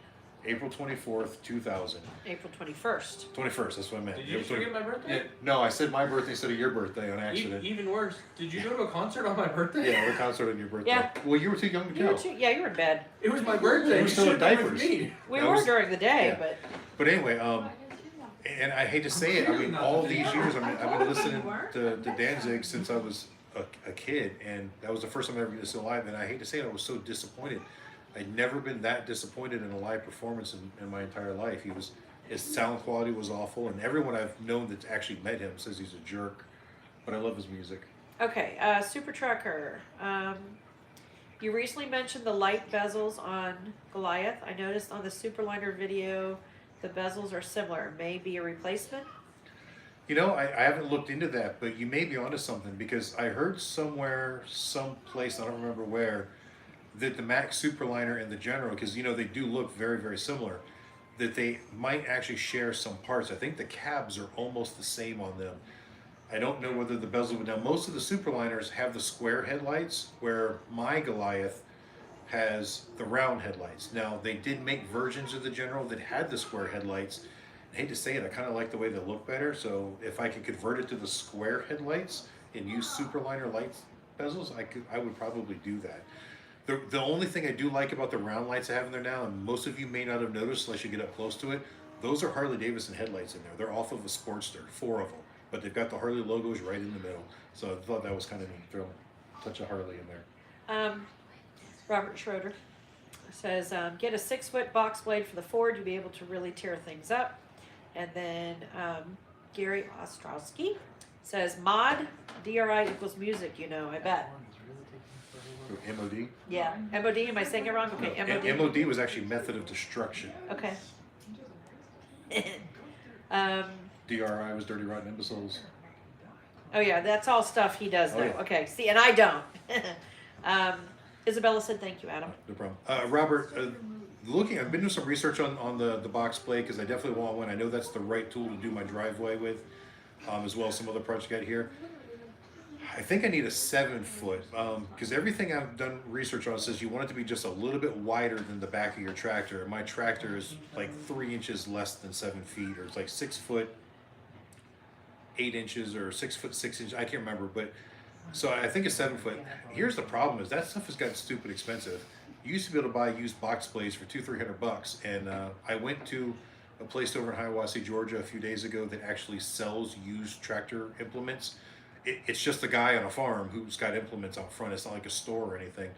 April 24th, 2000. April 21st. 21st, that's what I meant. Did you April 20 forget my birthday? No, I said my birthday instead of your birthday on accident. Even worse, did you go to a concert on my birthday? Yeah, the concert on your birthday. Yeah. Well, you were too young to You were go. you were in bed. It was my birthday. You were still in should've been diapers. with me. We That were was- during the day, yeah. but But anyway, and I hate to say it, I mean, all these years, I've been listening to Danzig since I was a kid, and that was the first time I ever been to see live, and I hate to say it, I was so disappointed. I'd never been that disappointed in a live performance in my entire life. His sound quality was awful, and everyone I've known that's actually met him says he's a jerk, but I love his music. okay. Super Trucker. You recently mentioned the light bezels on Goliath. I noticed on the Superliner video the bezels are similar. May be a replacement. I haven't looked into that, but you may be onto something because I heard somewhere, someplace, I don't remember where, that the Max Superliner and the General, because they do look very, very similar, that they might actually share some parts. I think the cabs are almost the same on them. I don't know whether the bezel would. Now, most of the Superliners have the square headlights, where my Goliath has the round headlights. Now, they did make versions of the General that had the square headlights. I hate to say it, I kind of like the way they look better. So if I could convert it to the square headlights and use Superliner lights bezels, I would probably do that. The only thing I do like about the round lights I have in there now, and most of you may not have noticed unless you get up close to it, those are Harley Davidson headlights in there. They're off of a Sportster, 4 of them, but they've got the Harley logos right in the middle. So I thought that was kind of neat. Throw a touch of Harley in there. Robert Schroeder says, get a 6-foot box blade for the Ford. You'll be able to really tear things up. And then Gary Ostrowski says, mod DRI equals music. I bet. MOD? Yeah. MOD. Am I saying it wrong? Okay. MOD. MOD was actually method of destruction. Okay. DRI was dirty rotten imbeciles. Oh yeah, that's all stuff he does Oh, know. yeah. Okay, see, and I don't. Isabella said thank you, Adam. No problem. Robert, I've been doing some research on the box blade because I definitely want one. I know that's the right tool to do my driveway with, as well as some other projects I got here. I think I need a 7-foot because everything I've done research on says you want it to be just a little bit wider than the back of your tractor. And my tractor is like 3 inches less than 7 feet, or it's like 6 foot 8 inches or 6 foot 6 inches. I can't remember, but so I think a 7-foot. Here's the problem: is that stuff has gotten stupid expensive. You used to be able to buy used box blades for $200-300, and I went to a place over in Hiawassee, Georgia, a few days ago that actually sells used tractor implements. It's just a guy on a farm who's got implements out front. It's not like a store or anything.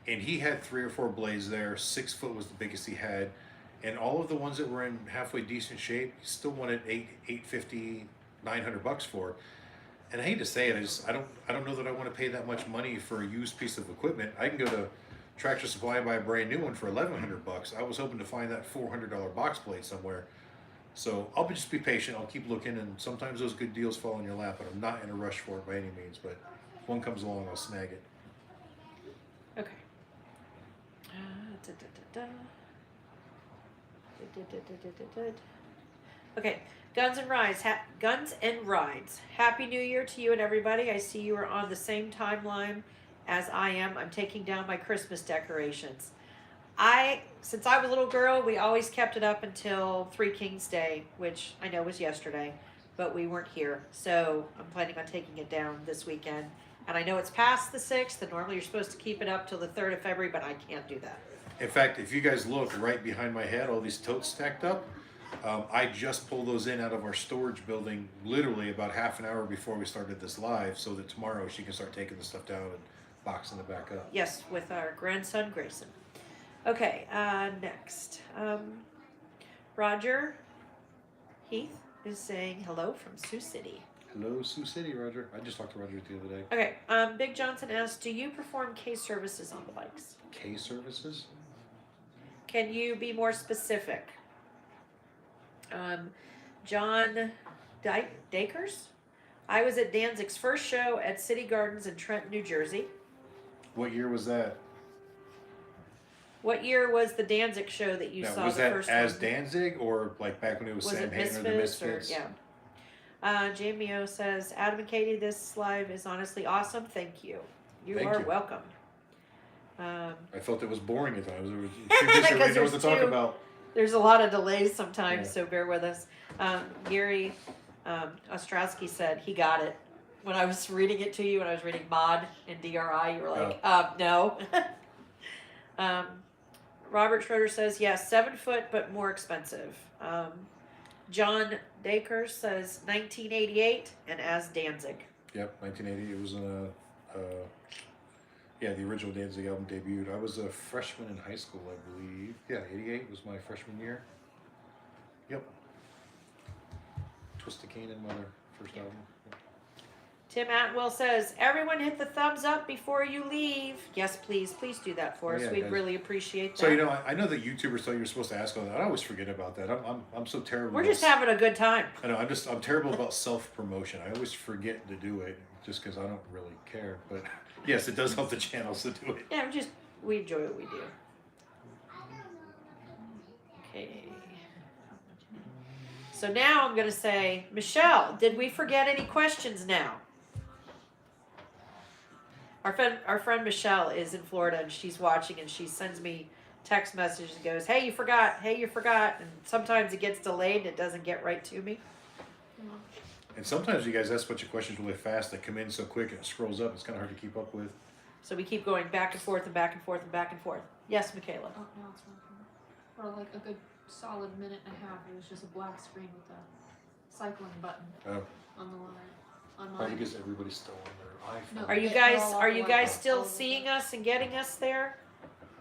And he had 3 or 4 blades there. 6 foot was the biggest he had, and all of the ones that were in halfway decent shape, he still wanted $850, $900 for. And I hate to say it, I don't know that I want to pay that much money for a used piece of equipment. I can go to Tractor Supply and buy a brand new one for $1,100. I was hoping to find that $400 box blade somewhere. So I'll just be patient. I'll keep looking, and sometimes those good deals fall in your lap. But I'm not in a rush for it by any means. But if one comes along, I'll snag it. Okay. Okay. Guns and Rides. Happy New Year to you and everybody. I see you are on the same timeline as I am. I'm taking down my Christmas decorations. Since I was a little girl, we always kept it up until 3 Kings Day, which I know was yesterday, but we weren't here. So I'm planning on taking it down this weekend. And I know it's past the 6th, and normally you're supposed to keep it up till the 3rd of February, but I can't do that. In fact, if you guys look right behind my head, all these totes stacked up, I just pulled those in out of our storage building literally about half an hour before we started this live, so that tomorrow she can start taking the stuff down and boxing it back up. Yes, with our grandson Grayson. Okay, next. Roger Heath is saying hello from Sioux City. Hello, Sioux City, Roger. I just talked to Roger the other day. Okay, Big Johnson asks, do you perform case services on the bikes? K services? Can you be more specific? John Dakers? I was at Danzig's first show at City Gardens in Trenton, New Jersey. What year was that? What year was the Danzig show that you Now, saw was the that first as one? Danzig or like back when it was, Was Sam it Hain or the Misfits Misfits? yeah. Jamie O says, Adam and Katie, this live is honestly awesome. Thank you. You Thank are you. welcome. I felt it was boring at times. It was too busy, Because really know what to there's talk two- about. There's a lot of delays sometimes, Yeah. so bear with us. Gary Ostrowski said he got it. When I was reading it to you, when I was reading mod and DRI, you were like, no. Robert Schroeder says, yes, 7 foot, but more expensive. John Dakers says 1988 and as Danzig. Yep, 1980. It was the original Danzig album debuted. I was a freshman in high school, I believe. Yeah, 88 was my freshman year. Yep. Twist the Cane and Mother, first album. Yep. Tim Atwell says, everyone hit the thumbs up before you leave. Yes, please do that for Oh, us. yeah, We'd guys. really appreciate that. So, you know, I know that YouTubers tell you you're supposed to ask all that. I always forget about that. I'm so terrible. We're about just having a good time. I know, I'm terrible about self-promotion. I always forget to do it just because I don't really care. But yes, it does help the channels to do it. Yeah, we enjoy what we do. Okay. So now I'm gonna say, Michelle, did we forget any questions now? Our friend Michelle is in Florida and she's watching and she sends me text messages and goes, hey, you forgot, and sometimes it gets delayed and it doesn't get right to me. And sometimes you guys ask a bunch of questions really fast that come in so quick and it scrolls up. It's kind of hard to keep up with. So we keep going back and forth and back and forth and back and forth. Yes, Michaela. Oh, now it's working. For like a good solid minute and a half, it was just a black screen with a cycling button Oh, on the line. On probably mine. because everybody's still on their iPhone. No. Are you They're guys all are you guys off. still All of seeing them. us and getting us there?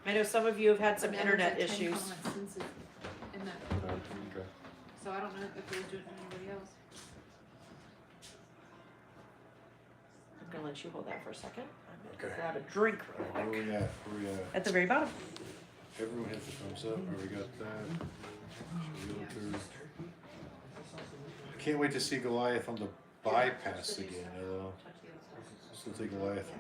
I know some of you have had some I've averaged internet like 10 issues. comments since in that Oh, little time. okay. So I don't know if it was doing it to anybody else. I'm gonna let you hold that for a second. I'm gonna Okay. grab a drink real Where quick. we at? Where we at? At the very bottom. Everyone hit the thumbs up. All right, we got that. Realtor. I can't wait to see Goliath on the bypass again. Still take Goliath.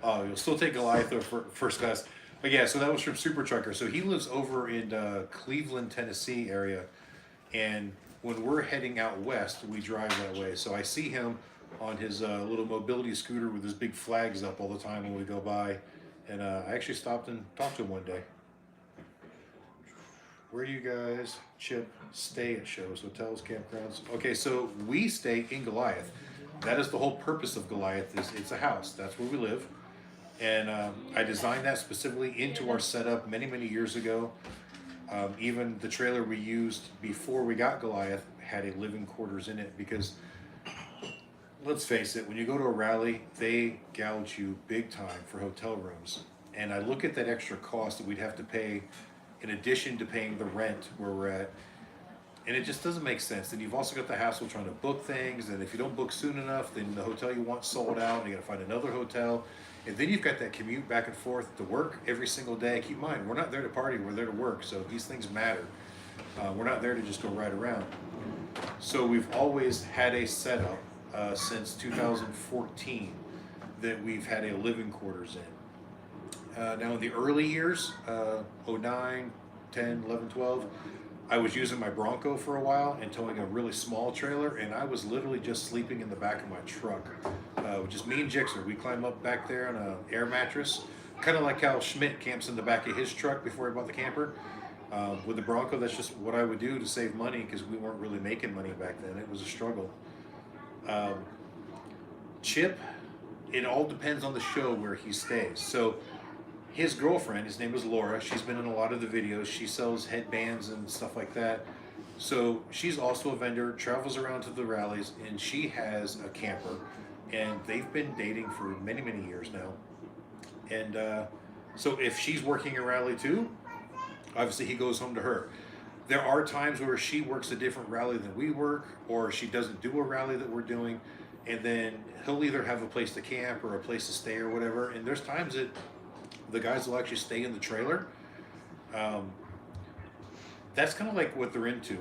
Oh, you'll still take Goliath over first class. But yeah, so that was from Super Trucker. So he lives over in Cleveland, Tennessee area. And when we're heading out west, we drive that way. So I see him on his little mobility scooter with his big flags up all the time when we go by. And I actually stopped and talked to him one day. Where do you guys, Chip, stay at shows, hotels, campgrounds? Okay, so we stay in Goliath. That is the whole purpose of Goliath. It's a house. That's where we live. And I designed that specifically into our setup many, many years ago. Even the trailer we used before we got Goliath had a living quarters in it because, let's face it, when you go to a rally, they gouge you big time for hotel rooms. And I look at that extra cost that we'd have to pay in addition to paying the rent where we're at. And it just doesn't make sense. And you've also got the hassle trying to book things. And if you don't book soon enough, then the hotel you want sold out and you gotta find another hotel. And then you've got that commute back and forth to work every single day. Keep in mind, we're not there to party, we're there to work. So these things matter. We're not there to just go right around. So we've always had a setup since 2014 that we've had a living quarters in. Now in the early years, 09, 10, 11, 12, I was using my Bronco for a while and towing a really small trailer, and I was literally just sleeping in the back of my truck. Just me and Jixer. We climb up back there on an air mattress, kind of like how Schmidt camps in the back of his truck before he bought the camper. With the Bronco, that's just what I would do to save money because we weren't really making money back then. It was a struggle. Chip, it all depends on the show where he stays. So his girlfriend, his name is Laura, she's been in a lot of the videos. She sells headbands and stuff like that. So she's also a vendor, travels around to the rallies, and she has a camper. And they've been dating for many, many years now. And So if she's working a rally too, obviously he goes home to her. There are times where she works a different rally than we work, or she doesn't do a rally that we're doing, and then he'll either have a place to camp or a place to stay or whatever. And there's times that the guys will actually stay in the trailer. That's kind of like what they're into.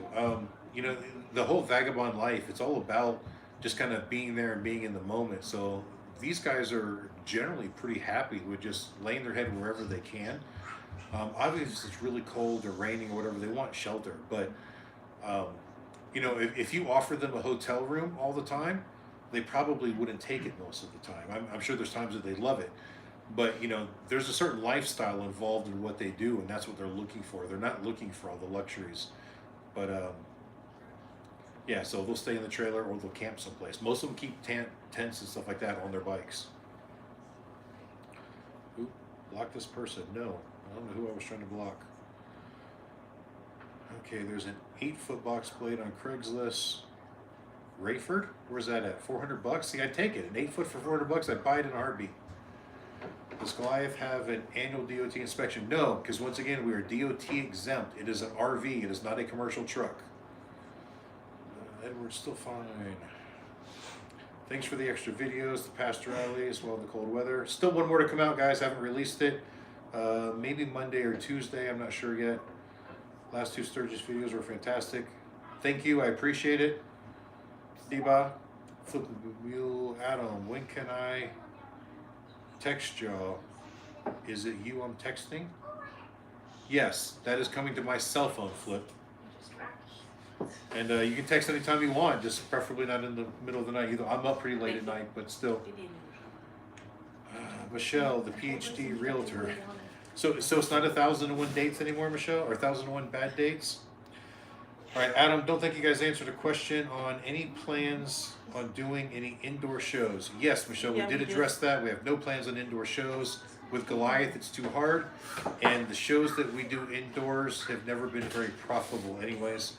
You know, the whole vagabond life, it's all about just kind of being there and being in the moment. So these guys are generally pretty happy with just laying their head wherever they can. Obviously, if it's really cold or raining or whatever, they want shelter. But, you know, if you offer them a hotel room all the time, they probably wouldn't take it most of the time. I'm sure there's times that they love it. But, you know, there's a certain lifestyle involved in what they do, and that's what they're looking for. They're not looking for all the luxuries. But, yeah, so they'll stay in the trailer or they'll camp someplace. Most of them keep tents and stuff like that on their bikes. Oop, block this person. No. I don't know who I was trying to block. Okay, there's an 8-foot box plate on Craigslist. Rayford? Where's that at? $400? See, I'd take it. An 8-foot for $400, I'd buy it in a heartbeat. Does Goliath have an annual DOT inspection? No, because once again, we are DOT exempt. It is an RV. It is not a commercial truck. Edward's still fine. Thanks for the extra videos, the past rallies, well in the cold weather. Still one more to come out, guys. Haven't released it. Maybe Monday or Tuesday, I'm not sure yet. Last 2 Sturgis videos were fantastic. Thank you, I appreciate it. Deba, Flip Mule, Adam, when can I text y'all? Is it you I'm texting? Yes, that is coming to my cell phone, Flip. And you can text anytime you want, just preferably not in the middle of the night either. I'm up pretty late at night, but still. Michelle, the PhD realtor. So it's not 1,001 dates anymore, Michelle, or 1,001 bad dates? All right, Adam, don't think you guys answered a question on any plans on doing any indoor shows. Yes, Michelle, Yeah, we did we did. address that. We have no plans on indoor shows. With Goliath, it's too hard. And the shows that we do indoors have never been very profitable anyways.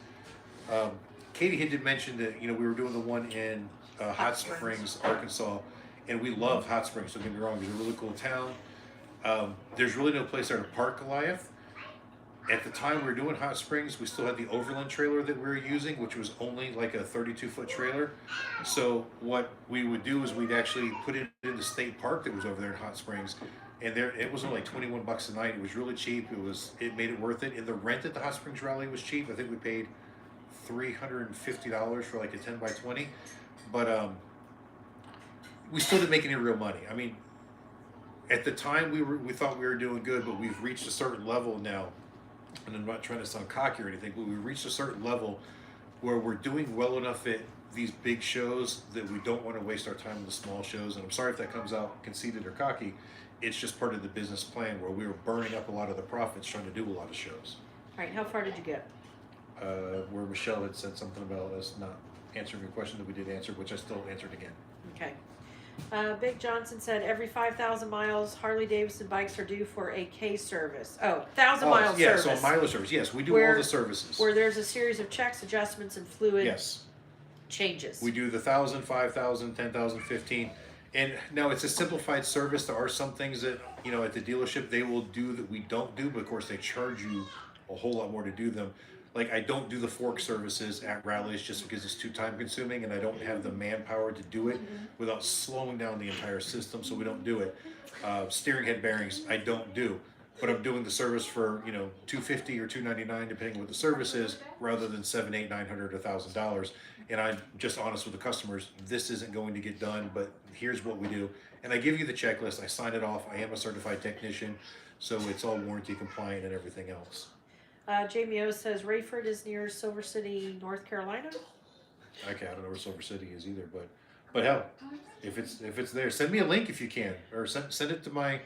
Katie had mentioned that, you know, we were doing the one in Hot Springs, Arkansas, and we love Hot Springs, don't get me wrong, it's a really cool town. There's really no place there to park Goliath. At the time we were doing Hot Springs, we still had the Overland trailer that we were using, which was only like a 32-foot trailer. So what we would do is we'd actually put it in the state park that was over there in Hot Springs, and there it was only like $21 a night. It was really cheap. It made it worth it. And the rent at the Hot Springs Rally was cheap. I think we paid $350 for like a 10 by 20, but we still didn't make any real money. I mean, at the time we thought we were doing good, but we've reached a certain level now, and I'm not trying to sound cocky or anything, but we've reached a certain level where we're doing well enough at these big shows that we don't want to waste our time on the small shows. And I'm sorry if that comes out conceited or cocky. It's just part of the business plan where we were burning up a lot of the profits trying to do a lot of shows. All right, how far did you get? Where Michelle had said something about us not answering a question that we did answer, which I still answered again. Okay. Big Johnson said every 5,000 miles, Harley Davidson bikes are due for a K service. Oh, 1,000 mile yeah, service. so mileage service. Yes, we do Where- all the services. Where there's a series of checks, adjustments, and fluid Yes, changes. we do the 1,000, 5,000, 10,000, 15. And now it's a simplified service. There are some things that, you know, at the dealership they will do that we don't do, but of course they charge you a whole lot more to do them. Like I don't do the fork services at rallies just because it's too time consuming and I don't have the manpower to do it without slowing down the entire system, so we don't do it. Steering head bearings I don't do, but I'm doing the service for, you know, $250 or $299 depending on what the service is, rather than $700, $800, $900, $1,000. And I'm just honest with the customers. This isn't going to get done, but here's what we do. And I give you the checklist. I sign it off. I am a certified technician, so it's all warranty compliant and everything else. Jamie O says Rayford is near Silver City, North Carolina. Okay, I don't know where Silver City is either, but hell, if it's there, send me a link if you can, or send it to my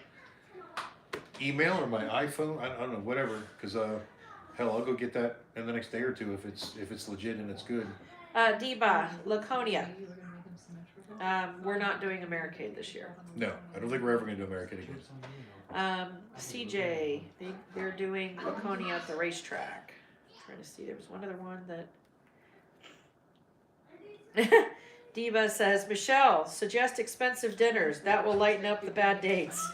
email or my iPhone. I don't know, whatever, because hell, I'll go get that in the next day or two if it's legit and it's good. Deba, Laconia. We're not doing Americade this year. No, I don't think we're ever gonna do American again. CJ, they're doing Laconia at the racetrack. Trying to see, there was one other one that. Deba says, Michelle, suggest expensive dinners. That will lighten up the bad dates.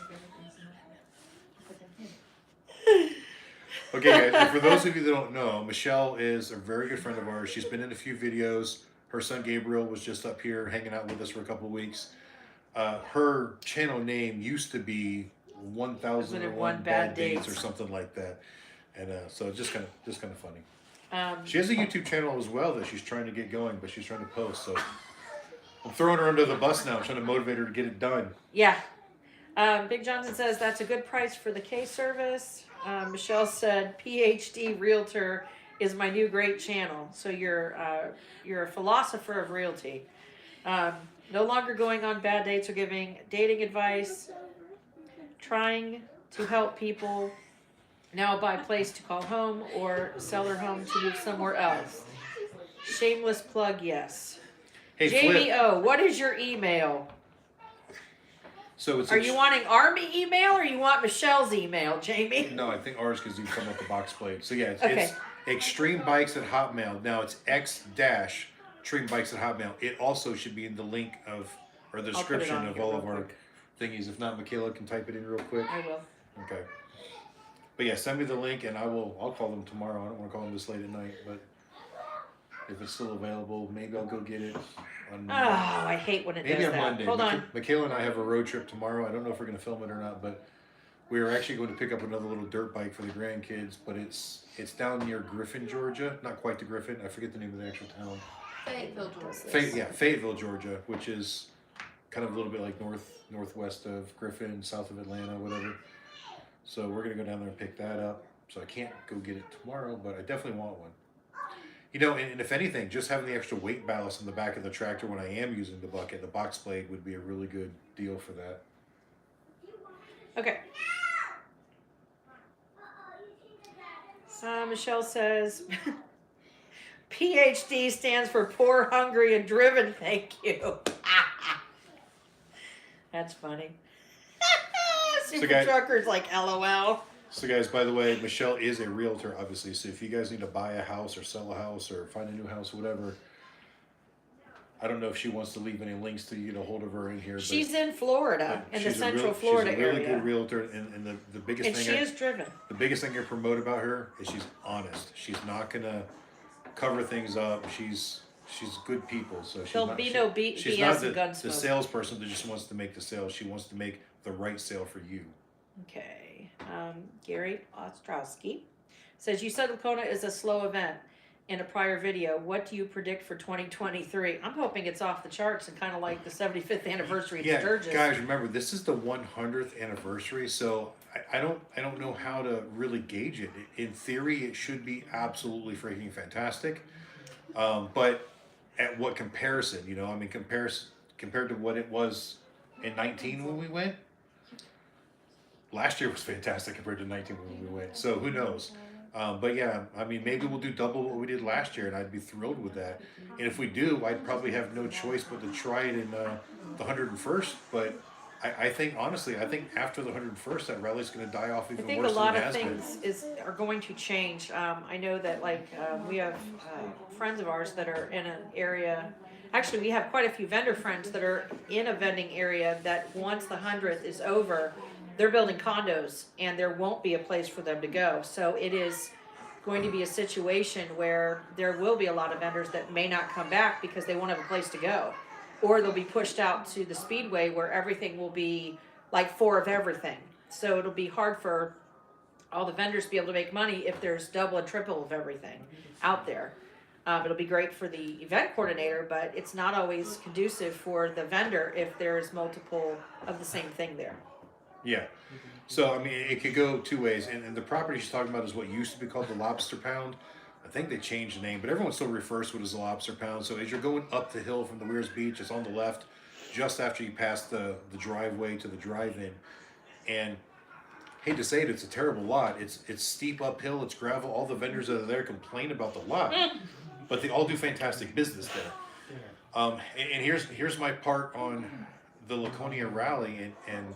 Okay, guys, and for those of you that don't know, Michelle is a very good friend of ours. She's been in a few videos. Her son Gabriel was just up here hanging out with us for a couple of weeks. Her channel name used to be 1001 Bad Dates or something like that, and so it's just kind of funny. She has a YouTube channel as well that she's trying to get going, but she's trying to post. So I'm throwing her under the bus now, trying to motivate her to get it done. Yeah. Big Johnson says that's a good price for the K service. Michelle said PhD Realtor is my new great channel. So you're a philosopher of realty. No longer going on bad dates or giving dating advice. Trying to help people now buy a place to call home or sell their home to move somewhere else. Shameless plug, yes. Hey, Jamie Flip. O, what is your email? So it's Are you wanting Army email or you want Michelle's email, Jamie? No, I think ours because you come with the box plate. So yeah, it's, Okay. it's Extreme Bikes at Hotmail. Now it's Extreme Bikes at Hotmail. It also should be in the link of or the I'll put it description on of here all real of our quick. thingies. If not, Michaela can type it in real quick. I will. Okay. But yeah, send me the link and I'll call them tomorrow. I don't want to call them this late at night, but if it's still available, maybe I'll go get it on Oh, I hate when it maybe does on that. Monday. Hold on. Michaela and I have a road trip tomorrow. I don't know if we're going to film it or not, but we are actually going to pick up another little dirt bike for the grandkids. But it's down near Griffin, Georgia. Not quite the Griffin. I forget the name of the actual town. Fayetteville, Georgia. Fayetteville, Georgia, which is kind of a little bit like northwest of Griffin, south of Atlanta, whatever. So we're going to go down there and pick that up. So I can't go get it tomorrow, but I definitely want one. You know, and if anything, just having the extra weight ballast in the back of the tractor when I am using the bucket, the box blade would be a really good deal for that. Okay. Michelle says PhD stands for poor, hungry, and driven. Thank you. That's funny. Super guys- truckers like LOL. So guys, by the way, Michelle is a realtor, obviously. So if you guys need to buy a house or sell a house or find a new house, whatever, I don't know if she wants to leave any links to you to hold of her in here. She's in Florida, but in the she's a Central real- Florida she's a really area. good realtor, and the biggest And thing she is driven. the biggest thing I promote about her is she's honest. She's not gonna cover things up. She's good people. So she's There'll not, be she- no she's BS not and gun smoke. the salesperson that just wants to make the sale. She wants to make the right sale for you. Okay. Gary Ostrowski says, you said Lacona is a slow event in a prior video. What do you predict for 2023? I'm hoping it's off the charts and kind of like the 75th anniversary of Yeah, Sturgis. guys, remember this is the 100th anniversary, so I don't know how to really gauge it. In theory, it should be absolutely freaking fantastic, but at what comparison? You know, I mean, compared to what it was in 19 when we went. Last year was fantastic compared to 19 when we went. So who knows? But yeah, I mean, maybe we'll do double what we did last year, and I'd be thrilled with that. And if we do, I'd probably have no choice but to try it in the 101st. But I think, honestly, after the 101st, that rally's going to die off I even think a worse than lot it of has been. things are going to change. I know that we have friends of ours that are in an area. Actually, we have quite a few vendor friends that are in a vending area that once the 100th is over, they're building condos and there won't be a place for them to go. So it is going to be a situation where there will be a lot of vendors that may not come back because they won't have a place to go. Or they'll be pushed out to the speedway where everything will be like 4 of everything. So it'll be hard for all the vendors to be able to make money if there's double and triple of everything out there. It'll be great for the event coordinator, but it's not always conducive for the vendor if there's multiple of the same thing there. Yeah. So, I mean, it could go two ways. And the property she's talking about is what used to be called the Lobster Pound. I think they changed the name, but everyone still refers to it as the Lobster Pound. So as you're going up the hill from the Weirs Beach, it's on the left, just after you pass the driveway to the drive-in. And hate to say it, it's a terrible lot. It's steep uphill, it's gravel. All the vendors that are there complain about the lot, but they all do fantastic business there. And here's my part on the Laconia Rally and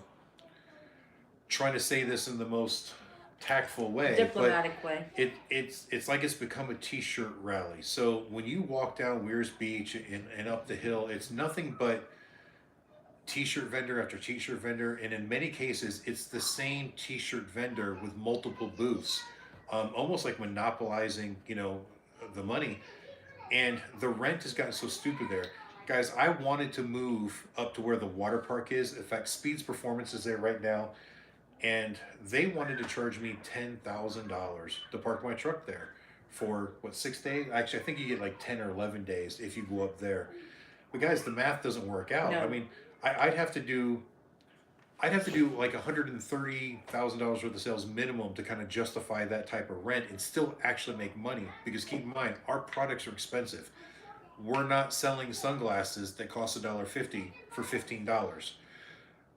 trying to say this in the most tactful way, Diplomatic way. it's like it's become a t-shirt rally. So when you walk down Weirs Beach and up the hill, it's nothing but t-shirt vendor after t-shirt vendor, and in many cases it's the same t-shirt vendor with multiple booths, almost like monopolizing, you know, the money. And the rent has gotten so stupid there. Guys, I wanted to move up to where the water park is. In fact, Speed's Performance is there right now, and they wanted to charge me $10,000 to park my truck there for what, 6 days? Actually, I think you get like 10 or 11 days if you go up there. But guys, the math doesn't work out. No. I mean, I'd have to do like $130,000 worth of sales minimum to kind of justify that type of rent and still actually make money. Because keep in mind, our products are expensive. We're not selling sunglasses that cost $1.50 for $15.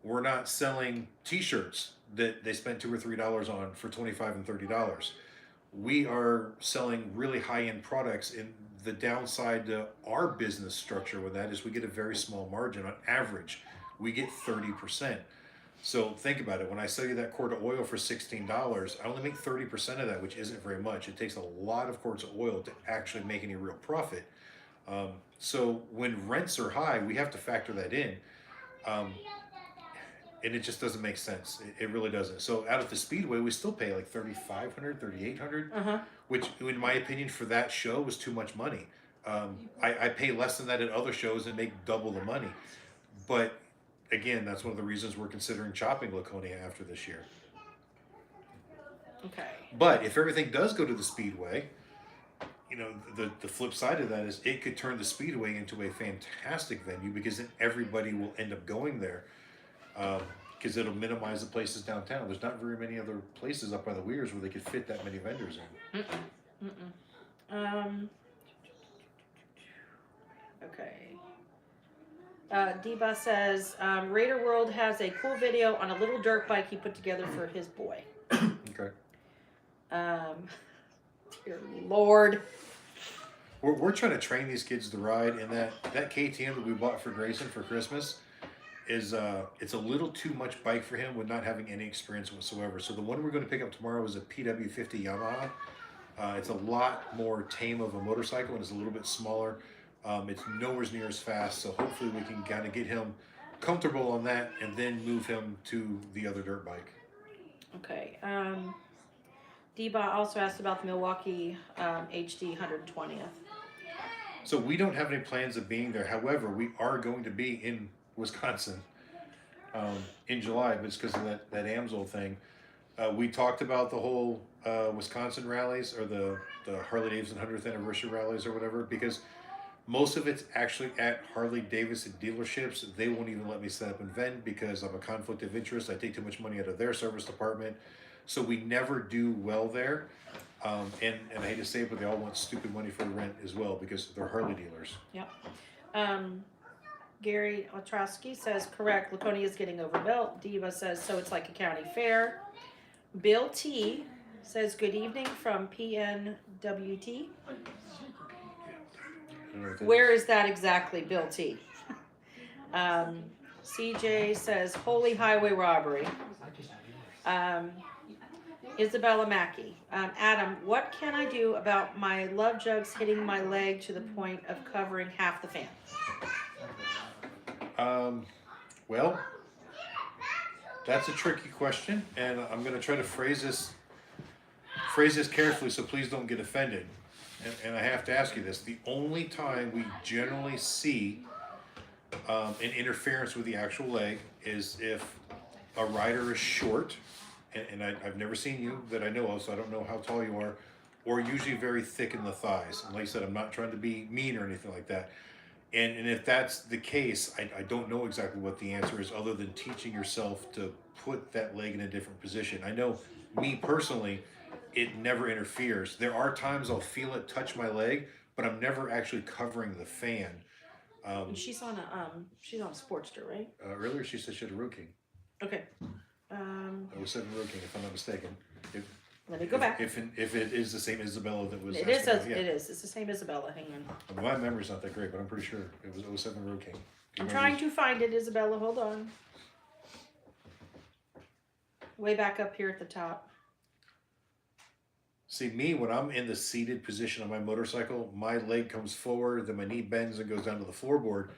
We're not selling t-shirts that they spend $2 or $3 on for $25 and $30. We are selling really high-end products, and the downside to our business structure with that is we get a very small margin. On average, we get 30%. So think about it. When I sell you that quart of oil for $16, I only make 30% of that, which isn't very much. It takes a lot of quarts of oil to actually make any real profit. So when rents are high, we have to factor that in. And it just doesn't make sense. It really doesn't. So out at the Speedway, we still pay like $3,500, $3,800, which in my opinion for that show was too much money. I pay less than that at other shows and make double the money. But again, that's one of the reasons we're considering chopping Laconia after this year. Okay. But if everything does go to the Speedway, you know, the flip side of that is it could turn the Speedway into a fantastic venue, because then everybody will end up going there. Because it'll minimize the places downtown. There's not very many other places up by the Weirs where they could fit that many vendors in. Okay. Deba says, Raider World has a cool video on a little dirt bike he put together for his boy. Okay. Dear Lord. We're trying to train these kids to ride, and that KTM that we bought for Grayson for Christmas is it's a little too much bike for him with not having any experience whatsoever. So the one we're going to pick up tomorrow is a PW50 Yamaha. It's a lot more tame of a motorcycle, and it's a little bit smaller. It's nowhere near as fast, so hopefully we can kind of get him comfortable on that and then move him to the other dirt bike. Okay. Deba also asked about the Milwaukee HD 120th. So we don't have any plans of being there. However, we are going to be in Wisconsin in July, but it's because of that AMSOIL thing. We talked about the whole Wisconsin rallies, or the Harley Davidson 100th anniversary rallies or whatever, because most of it's actually at Harley Davidson dealerships. They won't even let me set up an event because I'm a conflict of interest. I take too much money out of their service department. So we never do well there. And I hate to say it, but they all want stupid money for the rent as well because they're Harley dealers. Yep. Gary Otrowski says, correct, Laconia is getting overbuilt. Deba says, so it's like a county fair. Bill T says, good evening from PNWT. Where is that exactly, Bill T? CJ says, holy highway robbery. Isabella Mackey. Adam, what can I do about my love jugs hitting my leg to the point of covering half the fan? Well, that's a tricky question, and I'm going to try to phrase this carefully, so please don't get offended. And I have to ask you this: the only time we generally see an interference with the actual leg is if a rider is short, and I've never seen you that I know of, so I don't know how tall you are, or usually very thick in the thighs. And like I said, I'm not trying to be mean or anything like that. And if that's the case, I don't know exactly what the answer is, other than teaching yourself to put that leg in a different position. I know, me personally, it never interferes. There are times I'll feel it touch my leg, but I'm never actually covering the fan. She's on a Sportster, right? Earlier she said she had a Road King. Okay. 07 Road King, if I'm not mistaken. Let me go back. If it is the same Isabella that was It is. asking about, yeah. It is. It's the same Isabella. Hang on. My memory's not that great, but I'm pretty sure it was 07 Road King. I'm trying to find it, Isabella. Hold on. Way back up here at the top. See, me, when I'm in the seated position on my motorcycle, my leg comes forward, then my knee bends and goes down to the floorboard.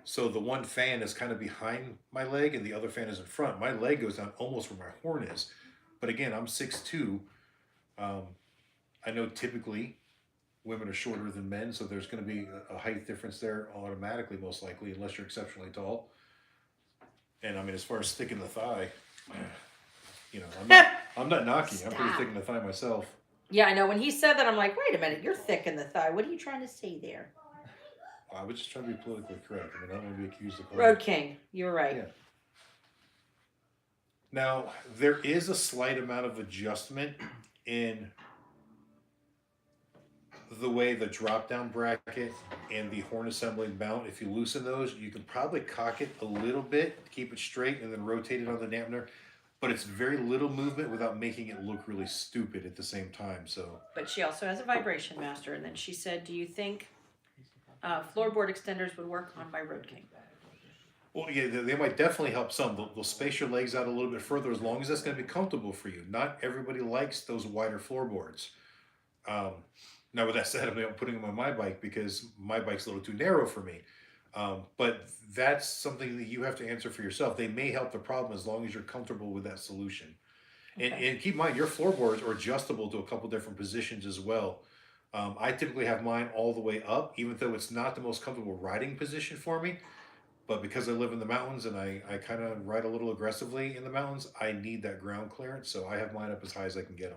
So the one fan is kind of behind my leg and the other fan is in front. My leg goes down almost where my horn is. But again, I'm 6'2". I know typically women are shorter than men, so there's going to be a height difference there automatically, most likely, unless you're exceptionally tall. And I mean, as far as thick in the thigh, you know, I'm not knocking. I'm pretty Stop. thick in the thigh myself. Yeah, I know. When he said that, I'm like, wait a minute, you're thick in the thigh. What are you trying to say there? I was just trying to be politically correct. I mean, I don't want to be accused of Road King, you're right. Yeah. Now, there is a slight amount of adjustment in the way the drop down bracket and the horn assembly mount. If you loosen those, you can probably cock it a little bit to keep it straight and then rotate it on the dampener. But it's very little movement without making it look really stupid at the same time. So, But she also has a vibration master. And then she said, do you think floorboard extenders would work on my Road King? well, yeah, they might definitely help some. They'll space your legs out a little bit further as long as that's going to be comfortable for you. Not everybody likes those wider floorboards. Now, with that said, I'm not putting them on my bike because my bike's a little too narrow for me. But that's something that you have to answer for yourself. They may help the problem as long as you're comfortable with that solution. Okay. And keep in mind, your floorboards are adjustable to a couple different positions as well. I typically have mine all the way up, even though it's not the most comfortable riding position for me. But because I live in the mountains and I kind of ride a little aggressively in the mountains, I need that ground clearance. So I have mine up as high as I can get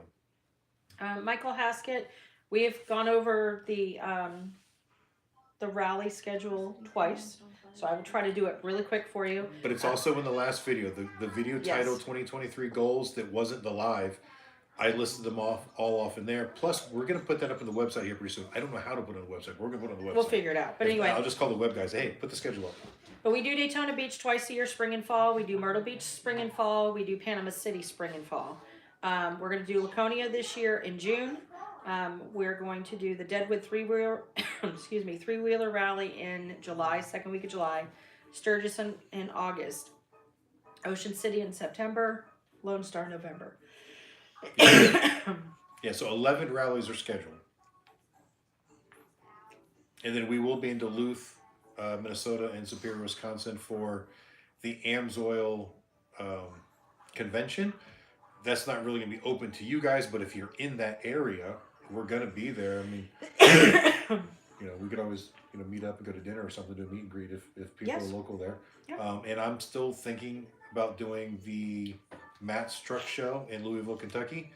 them. Michael Haskett, we have gone over the rally schedule twice. So I will try to do it really quick for you. But it's also in the last video, the video Yes. titled 2023 goals that wasn't the live. I listed them all off in there. Plus, we're going to put that up on the website here pretty soon. I don't know how to put it on the website. We're going to put it on the website. We'll figure it out. But anyway, I'll just call the web guys. Hey, put the schedule up. but we do Daytona Beach twice a year, spring and fall. We do Myrtle Beach spring and fall. We do Panama City spring and fall. We're going to do Laconia this year in June. We're going to do the Deadwood three-wheeler rally in July, second week of July. Sturgis in August. Ocean City in September. Lone Star November. Yeah, so 11 rallies are scheduled. And then we will be in Duluth, Minnesota, and Superior, Wisconsin for the AMSOIL convention. That's not really going to be open to you guys, but if you're in that area, we're going to be there. I mean, you know, we could always, you know, meet up and go to dinner or something, do a meet and greet if people Yes. are local there. Yeah. And I'm still thinking about doing the Matt's Truck Show in Louisville, Kentucky.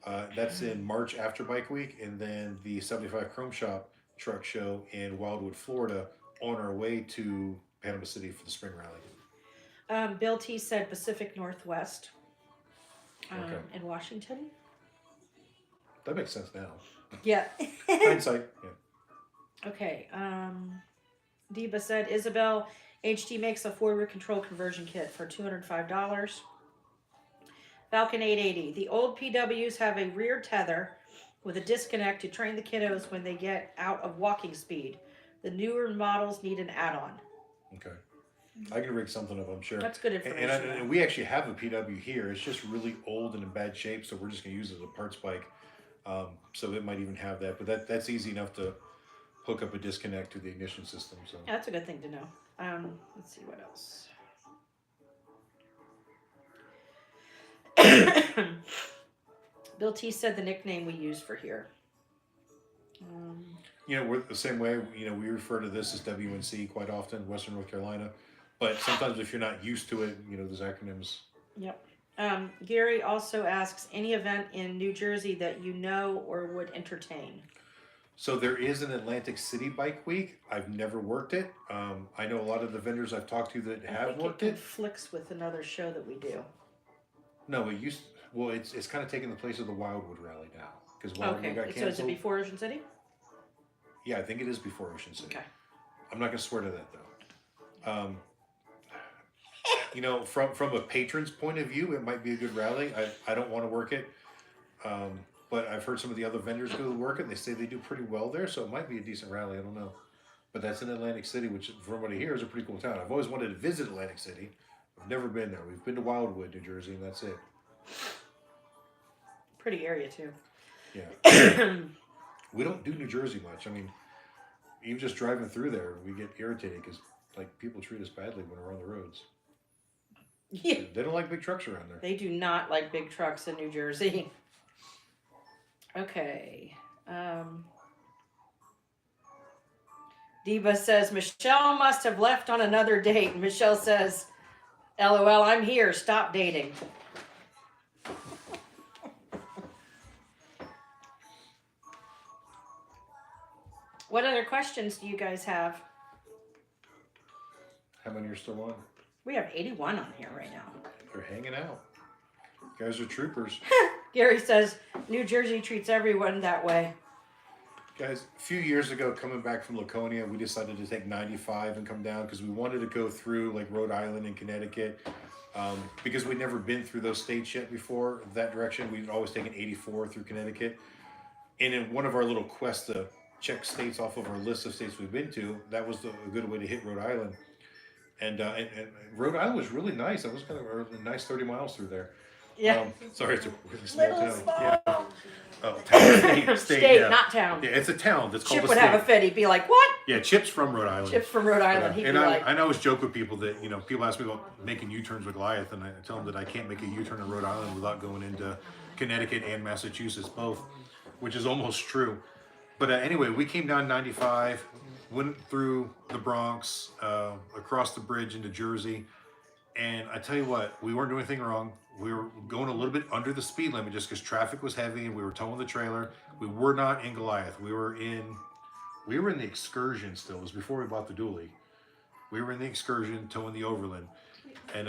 That's in March after Bike Week, and then the 75 Chrome Shop Truck Show in Wildwood, Florida, on our way to Panama City for the spring rally. Bill T said Pacific Northwest Okay. in Washington. That makes sense now. Yeah. Hindsight. Yeah. Okay. Deba said Isabel HD makes a forward control conversion kit for $205. Falcon 880. The old PWs have a rear tether with a disconnect to train the kiddos when they get out of walking speed. The newer models need an add-on. Okay. I can rig something up, I'm sure. That's good And, information. and we actually have a PW here. It's just really old and in bad shape, so we're just going to use it as a parts bike. So it might even have that, but that's easy enough to hook up a disconnect to the ignition system. So Yeah, that's a good thing to know. Let's see what else. Bill T said the nickname we use for here. you know, we're the same way. You know, we refer to this as WNC quite often, Western North Carolina. But sometimes if you're not used to it, you know, those acronyms. Yep. Gary also asks, any event in New Jersey that you know or would entertain? So there is an Atlantic City Bike Week. I've never worked it. I know a lot of the vendors I've talked to that I have think worked it it. conflicts with another show that we do. No, it used. Well, it's kind of taken the place of the Wildwood Rally now because Wildwood Okay, got so is it canceled. before Ocean City? Yeah, I think it is before Ocean City. Okay. I'm not gonna swear to that though. You know, from a patron's point of view, it might be a good rally. I don't want to work it, but I've heard some of the other vendors go to work it. And they say they do pretty well there, so it might be a decent rally. I don't know, but that's in Atlantic City, which from what I hear is a pretty cool town. I've always wanted to visit Atlantic City. I've never been there. We've been to Wildwood, New Jersey, and that's it. Pretty area too. Yeah, we don't do New Jersey much. I mean, even just driving through there, we get irritated because like people treat us badly when we're on the roads. Yeah. They don't like big trucks around there. They do not like big trucks in New Jersey. Okay. Diva says, Michelle must have left on another date. Michelle says, LOL, I'm here. Stop dating. What other questions do you guys have? How many are still on? We have 81 on here right now. They're hanging out. You guys are troopers. Gary says, New Jersey treats everyone that way. Guys, a few years ago, coming back from Laconia, we decided to take 95 and come down because we wanted to go through like Rhode Island and Connecticut. Because we'd never been through those states yet before that direction. We'd always taken 84 through Connecticut. And in one of our little quests to check states off of our list of states we've been to, that was a good way to hit Rhode Island. And Rhode Island was really nice. That was kind of a nice 30 miles through there. Yeah. Sorry, it's a really small Little town. small. Yeah. Oh, town. State, yeah. not town. Yeah, it's a town that's called Chip a would state. have a fit. He'd be like, what? Yeah, Chip's from Rhode Island. Chip's from Rhode Island. He'd And be I like, always joke with people that, people ask me about making U-turns with Goliath, and I tell them that I can't make a U-turn in Rhode Island without going into Connecticut and Massachusetts both, which is almost true. But anyway, we came down 95, went through the Bronx, across the bridge into Jersey, and I tell you what, we weren't doing anything wrong. We were going a little bit under the speed limit just because traffic was heavy and we were towing the trailer. We were not in Goliath. We were in the Excursion still. It was before we bought the dually. We were in the Excursion towing the Overland. And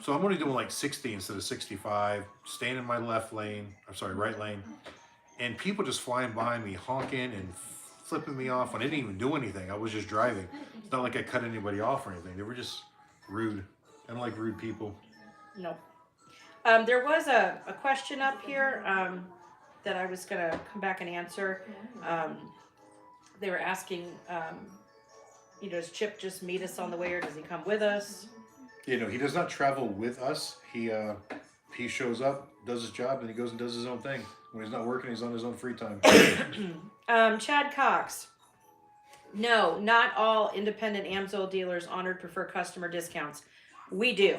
so I'm only doing like 60 instead of 65, staying in my right lane. And people just flying by me, honking and flipping me off. I didn't even do anything. I was just driving. It's not like I cut anybody off or anything. They were just rude. I don't like rude people. no. There was a question up here that I was going to come back and answer. They were asking, does Chip just meet us on the way or does he come with us? He does not travel with us. He shows up, does his job, and he goes and does his own thing. When he's not working, he's on his own free time. Chad Cox. No, not all independent AMSOIL dealers honored prefer customer discounts. We do.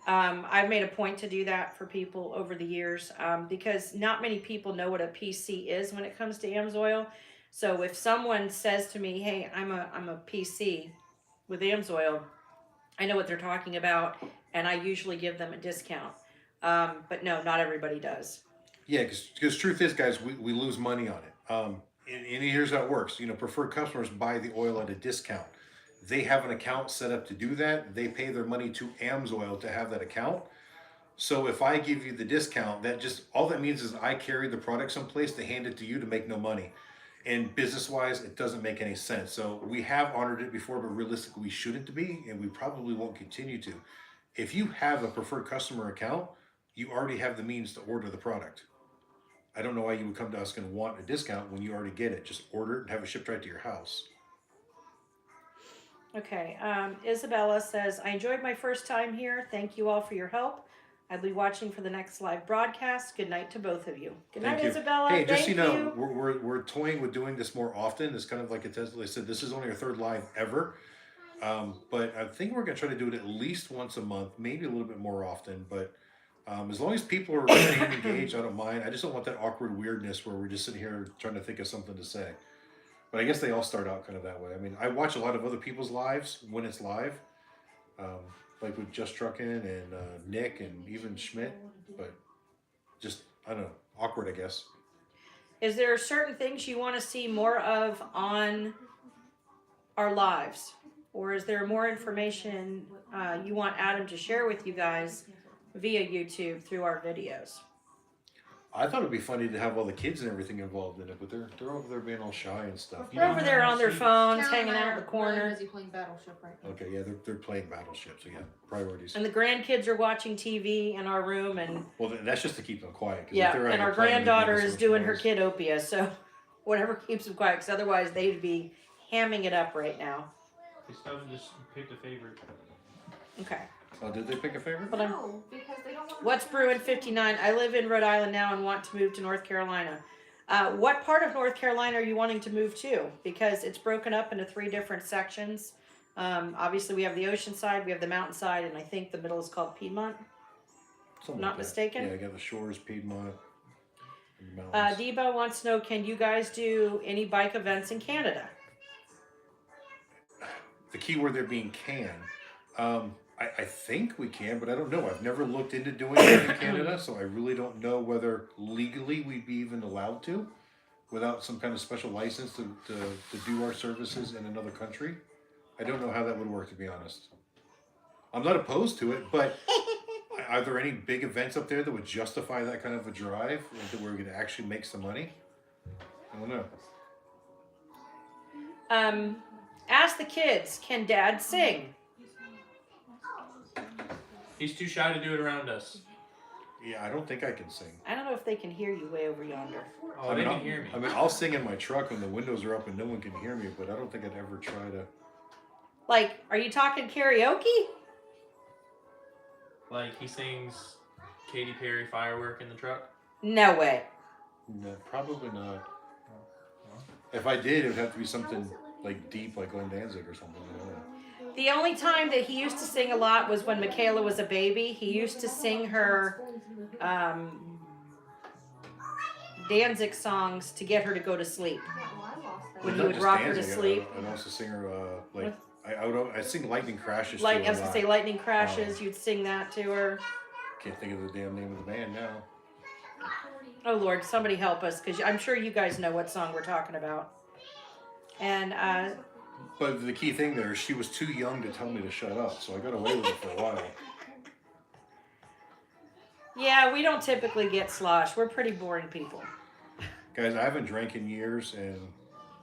I've made a point to do that for people over the years because not many people know what a PC is when it comes to AMSOIL. So if someone says to me, hey, I'm a PC with AMSOIL, I know what they're talking about, and I usually give them a discount. But no, not everybody does. Yeah, because truth is, guys, we lose money on it. And here's how it works. Preferred customers buy the oil at a discount. They have an account set up to do that. They pay their money to AMSOIL to have that account. So if I give you the discount, all that means is I carry the product someplace to hand it to you to make no money. And business-wise, it doesn't make any sense. So we have honored it before, but realistically, we shouldn't be, and we probably won't continue to. If you have a preferred customer account, you already have the means to order the product. I don't know why you would come to us and want a discount when you already get it. Just order it and have it shipped right to your house. Okay, Isabella says, I enjoyed my first time here. Thank you all for your help. I'll be watching for the next live broadcast. Good night to both of you. Good night, Thank you. Isabella. Hey, just Thank so you know, you. we're toying with doing this more often. It's kind of like I said, this is only our third live ever. But I think we're going to try to do it at least once a month, maybe a little bit more often. But as long as people are staying engaged, I don't mind. I just don't want that awkward weirdness where we're just sitting here trying to think of something to say. But I guess they all start out kind of that way. I mean, I watch a lot of other people's lives when it's live, like with Just Truckin' and Nick and even Schmidt. But just, I don't know, awkward, I guess. Is there certain things you want to see more of on our lives? Or is there more information you want Adam to share with you guys via YouTube through our videos? I thought it'd be funny to have all the kids and everything involved in it, but they're over there being all shy and stuff. They're over there on their phones, Carol and hanging I out in are the corner. really busy playing Battleship right now. Okay, yeah, they're playing Battleship, so yeah, priorities. And the grandkids are watching TV in our room, and Well, that's just to keep them quiet. 'Cause if yeah, they're out and here our playing, they granddaughter make so is much doing her noise. kidopia, so whatever keeps them quiet, because otherwise they'd be hamming it up right now. They still just picked a favorite. Okay. Oh, did they pick a favorite? But I'm, No, because they don't want what's brewing 59? I live in Rhode Island now and want to move to North Carolina. What part of North Carolina are you wanting to move to? Because it's broken up into 3 different sections. Obviously we have the ocean side, we have the mountain side, and I think the middle is called Piedmont. Something Not like that. mistaken? Yeah, I got the shores, Piedmont, and the mountains. Debo wants to know, can you guys do any bike events in Canada? The key word there being can. I think we can, but I don't know. I've never looked into doing it in Canada, so I really don't know whether legally we'd be even allowed to without some kind of special license to do our services in another country. I don't know how that would work, to be honest. I'm not opposed to it, but are there any big events up there that would justify that kind of a drive and where we could actually make some money? I don't know. Ask the kids, can dad sing? He's too shy to do it around us. Yeah, I don't think I can sing. I don't know if they can hear you way over yonder. Oh, they can hear me. I mean, I'll sing in my truck when the windows are up and no one can hear me, but I don't think I'd ever try to. Like, are you talking karaoke? Like he sings Katy Perry "Firework" in the truck. No way. No, probably not. If I did, it would have to be something like deep, like Glenn Danzig or something. I don't know. The only time that he used to sing a lot was when Michaela was a baby. He used to sing her Danzig songs to get her to go to sleep. When he Not would just rock her to Danzig, sleep. I'd also sing her like I sing Lightning Crashes. Like, to I her was a gonna lot. say Lightning Crashes, you'd sing that to her. Can't think of the damn name of the band now. Oh Lord, somebody help us, because I'm sure you guys know what song we're talking about. And But the key thing there is she was too young to tell me to shut up, so I got away with it for a while. yeah, we don't typically get slosh. We're pretty boring people. Guys, I haven't drank in years, and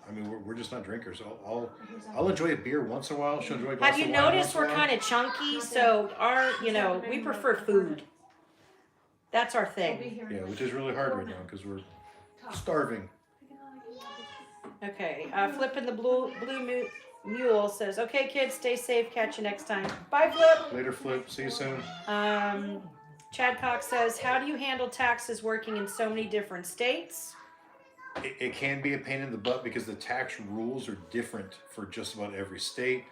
I mean we're just not drinkers. I'll enjoy a beer once in a while. She'll enjoy a glass Have you of wine noticed once in we're a while. kind of chunky? So we prefer food. That's our thing. Yeah, which is really hard right now because we're starving. Okay, Flipping the Blue Mule says, okay, kids, stay safe. Catch you next time. Bye, Flip. Later, Flip. See you soon. Chad Cox says, how do you handle taxes working in so many different states? It can be a pain in the butt because the tax rules are different for just about every state.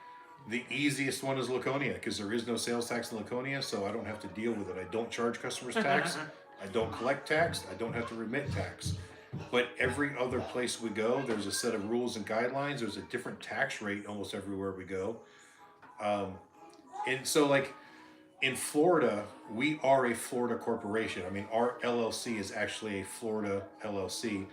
The easiest one is Laconia because there is no sales tax in Laconia, so I don't have to deal with it. I don't charge customers tax. I don't collect tax. I don't have to remit tax. But every other place we go, there's a set of rules and guidelines. There's a different tax rate almost everywhere we go. And so like in Florida, we are a Florida corporation. I mean, our LLC is actually a Florida LLC.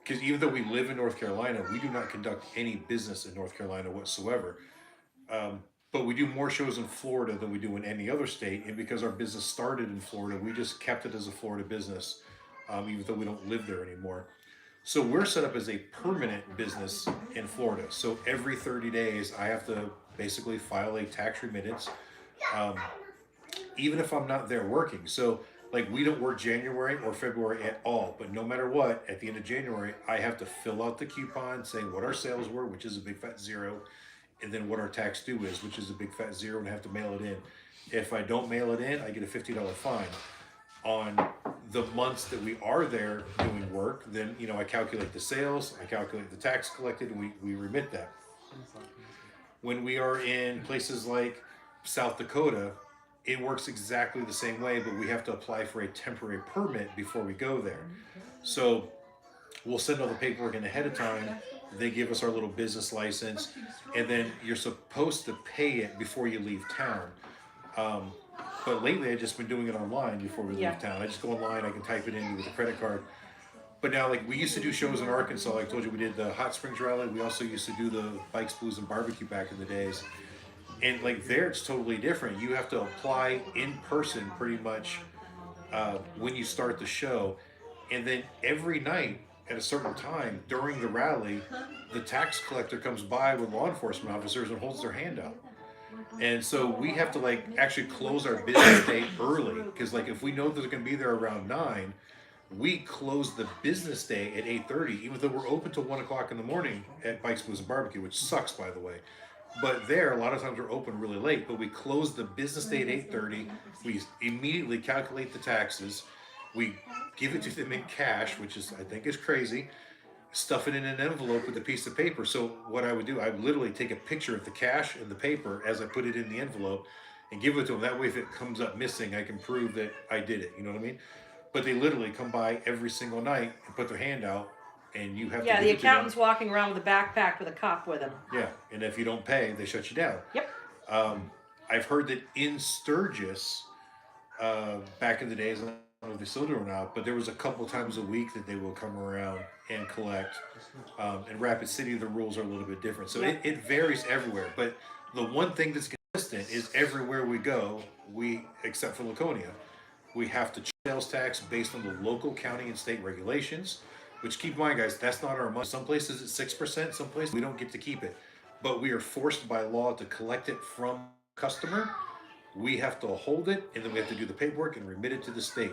Because even though we live in North Carolina, we do not conduct any business in North Carolina whatsoever. But we do more shows in Florida than we do in any other state. And because our business started in Florida, we just kept it as a Florida business, even though we don't live there anymore. So we're set up as a permanent business in Florida. So every 30 days, I have to basically file a tax remittance, even if I'm not there working. So like we don't work January or February at all, but no matter what, at the end of January, I have to fill out the coupon, say what our sales were, which is a big fat 0, and then what our tax due is, which is a big fat 0, and I have to mail it in. If I don't mail it in, I get a $50 fine. On the months that we are there doing work, then, you know, I calculate the sales, I calculate the tax collected, and we remit that. When we are in places like South Dakota, it works exactly the same way, but we have to apply for a temporary permit before we go there. So we'll send all the paperwork in ahead of time. They give us our little business license, and then you're supposed to pay it before you leave town. But lately I've just been doing it online before we leave town. I just go online, I can type it in with a credit card. But now, like, we used to do shows in Arkansas. Like I told you, we did the Hot Springs Rally. We also used to do the Bikes, Blues, and Barbecue back in the days. And like there, it's totally different. You have to apply in person pretty much when you start the show. And then every night at a certain time during the rally, the tax collector comes by with law enforcement officers and holds their hand out. And so we have to like actually close our business day early because like if we know that they're going to be there around 9, we close the business day at 8:30, even though we're open till 1 o'clock in the morning at Bikes, Blues, and Barbecue, which sucks, by the way. But there, a lot of times we're open really late, but we close the business day at 8:30. We immediately calculate the taxes. We give it to them in cash, which is, I think, is crazy. stuff it in an envelope with a piece of paper. So what I would do, I would literally take a picture of the cash and the paper as I put it in the envelope and give it to them. That way, if it comes up missing, I can prove that I did it. You know what I mean? But they literally come by every single night and put their hand out, and you have Yeah, to the give it to them. accountant's walking around with a backpack with a cop with him. Yeah, and if you don't pay, they shut you down. Yep. I've heard that in Sturgis, back in the days, I don't know if they still do or not, but there was a couple times a week that they will come around and collect. In Rapid City, the rules are a little bit different, so Yep. it varies everywhere. But the one thing that's consistent is everywhere we go, except for Laconia, we have to charge sales tax based on the local county and state regulations. Which, keep in mind, guys, that's not our money. Some places it's 6%, some places we don't get to keep it. But we are forced by law to collect it from customer. We have to hold it, and then we have to do the paperwork and remit it to the state.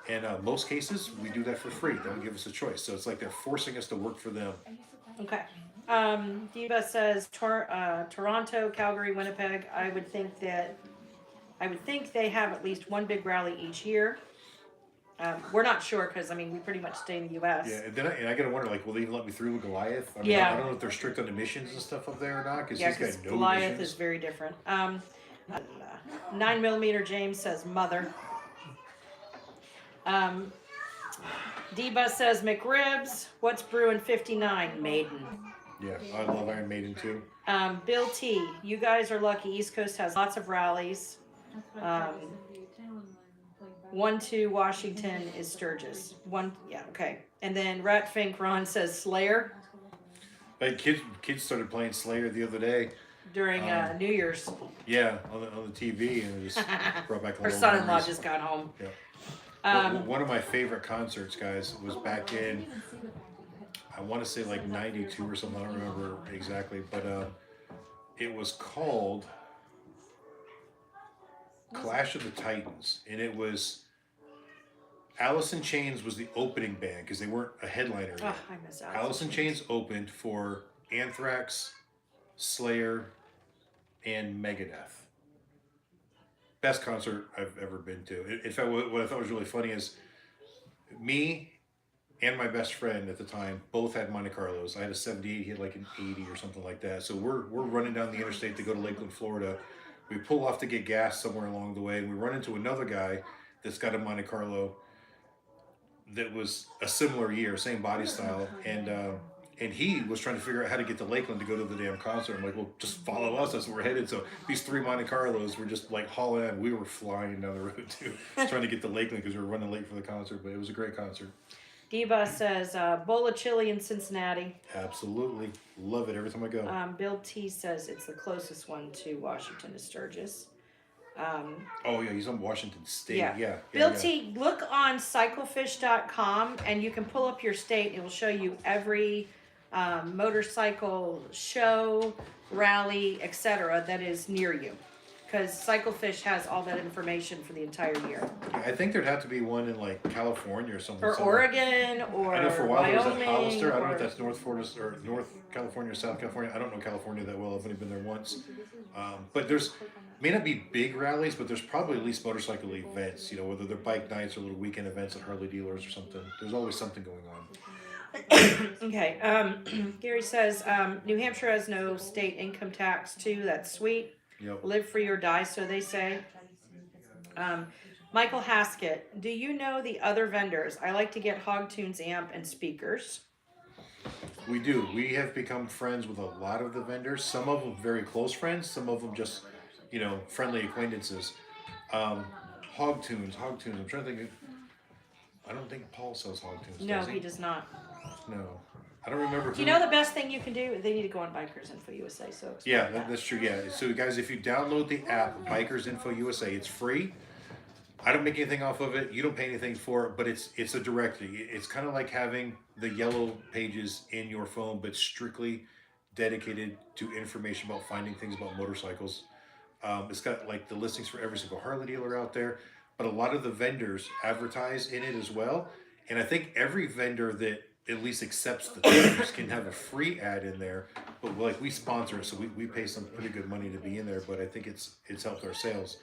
And most cases, we do that for free. They don't give us a choice. So it's like they're forcing us to work for them. Okay. Diva says Toronto, Calgary, Winnipeg. I would think they have at least one big rally each year. We're not sure because I mean we pretty much stay in the U.S. Yeah, and then I gotta wonder, like, will they even let me through with Goliath? I mean, Yeah. I don't know if they're strict on emissions and stuff up there or not, because Yeah, these because guys know Goliath emissions. is very different. 9mm James says mother. Diva says McRibs. What's brewing 59? Maiden. Yeah, I love Iron Maiden too. Bill T. You guys are lucky. East Coast has lots of rallies. 1-2 Washington is Sturgis. Okay. And then Rat Fink Ron says Slayer Like kids started playing Slayer the other day. during New Year's. Yeah, on the TV, and it just brought back. Her son-in-law just got home. Yeah. Um, One of my favorite concerts, guys, was back in, I want to say like 92 or something. I don't remember exactly, but it was called Clash of the Titans, and it was Alice in Chains was the opening band because they weren't a headliner yet. I miss Alice in Chains opened for Anthrax, Slayer, and Megadeth. Best concert I've ever been to. In fact, what I thought was really funny is me and my best friend at the time both had Monte Carlos. I had a 78, he had like an 80 or something like that. So we're running down the interstate to go to Lakeland, Florida. We pull off to get gas somewhere along the way, and we run into another guy that's got a Monte Carlo that was a similar year, same body style, and he was trying to figure out how to get to Lakeland to go to the damn concert. I'm like, well, just follow us. That's where we're headed. So these 3 Monte Carlos were just like hauling on. We were flying down the road too, trying to get to Lakeland because we were running late for the concert. But it was a great concert. Diva says bowl of chili in Cincinnati. Absolutely, love it every time I go. Bill T says it's the closest one to Washington is Sturgis. Oh yeah, he's on Washington State. Yeah. Yeah. Bill T, look on cyclefish.com and you can pull up your state. It will show you every motorcycle show, rally, etc. that is near you. Because Cyclefish has all that information for the entire year. I think there'd have to be one in like California or something. Or somewhere. Oregon or I know for a while there was Wyoming. that Hollister. I don't know or- if that's North Florida or North California or South California. I don't know California that well. I've only been there once. But there's may not be big rallies, but there's probably at least motorcycle events. You know, whether they're bike nights or little weekend events at Harley dealers or something. There's always something going on. Okay. Gary says New Hampshire has no state income tax too. That's sweet. Yep. Live free or die, so they say. Michael Haskett, do you know the other vendors? I like to get Hogtunes amp and speakers. We do. We have become friends with a lot of the vendors. Some of them very close friends. Some of them just, you know, friendly acquaintances. Hogtunes. I'm trying to think. I don't think Paul sells Hogtunes. No, does he does not. No, I don't remember. Do you know the best thing you can do? They need to go on Bikers Info USA. So explain Yeah, that. that's true. Yeah. So guys, if you download the app Bikers Info USA, it's free. I don't make anything off of it. You don't pay anything for it, but it's a directory. It's kind of like having the yellow pages in your phone, but strictly dedicated to information about finding things about motorcycles. It's got like the listings for every single Harley dealer out there, but a lot of the vendors advertise in it as well. And I think every vendor that at least accepts the terms can have a free ad in there, but like we sponsor it, so we pay some pretty good money to be in there, but I think it's helped our sales.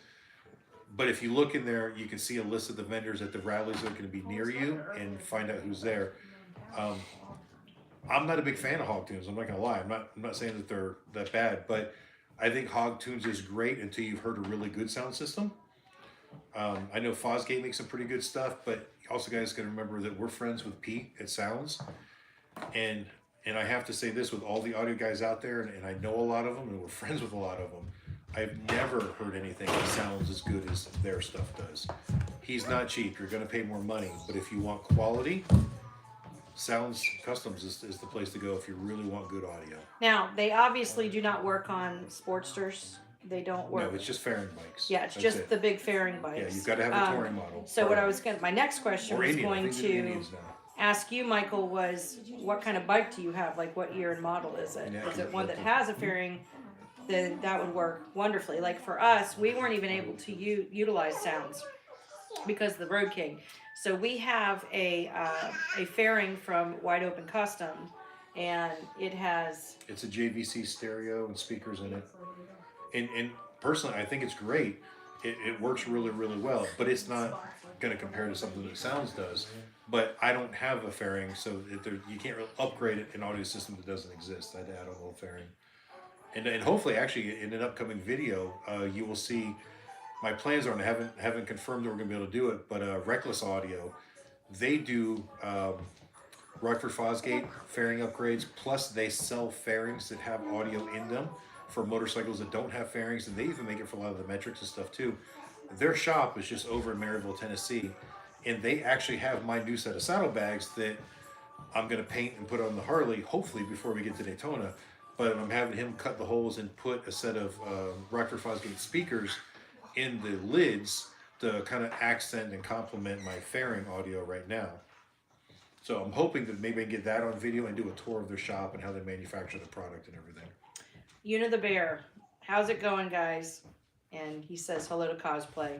But if you look in there, you can see a list of the vendors at the rallies that are going to be near you and find out who's there. I'm not a big fan of Hog Tunes. I'm not gonna lie. I'm not saying that they're that bad, but I think Hog Tunes is great until you've heard a really good sound system. I know Fosgate makes some pretty good stuff, but also guys got to remember that we're friends with Pete at Sounds, and I have to say this with all the audio guys out there, and I know a lot of them, and we're friends with a lot of them. I've never heard anything that sounds as good as their stuff does. He's not cheap. You're going to pay more money, but if you want quality, Sounds Customs is the place to go if you really want good audio. Now, they obviously do not work on Sportsters. They don't work. No, it's just fairing bikes. Yeah, it's That's just it. the big fairing bikes. Yeah, you've got to have a touring model. So what I was going, my next question or was Indian. I going think they do to Indians now. ask you, Michael, was what kind of bike do you have? Like what year and model is it? Yeah, Is it one that has a fairing? Then that would work wonderfully. Like for us, we weren't even able to utilize Sounds because of the Road King. So we have a fairing from Wide Open Custom, and it has It's a JVC stereo and speakers in it. And personally, I think it's great. It works really, really well, but it's not going to compare to something that Sounds does. But I don't have a fairing, so you can't really upgrade it in an audio system that doesn't exist. I'd add a little fairing. And hopefully, actually, in an upcoming video, you will see my plans are, and I haven't confirmed that we're going to be able to do it, but Reckless Audio, they do Rockford Fosgate fairing upgrades, plus they sell fairings that have audio in them for motorcycles that don't have fairings, and they even make it for a lot of the metrics and stuff too. Their shop is just over in Maryville, Tennessee, and they actually have my new set of saddlebags that I'm going to paint and put on the Harley, hopefully before we get to Daytona. But I'm having him cut the holes and put a set of Rockford Fosgate speakers in the lids to kind of accent and complement my fairing audio right now. So I'm hoping that maybe I can get that on video and do a tour of their shop and how they manufacture the product and everything. Una the Bear. How's it going, guys? And he says hello to cosplay.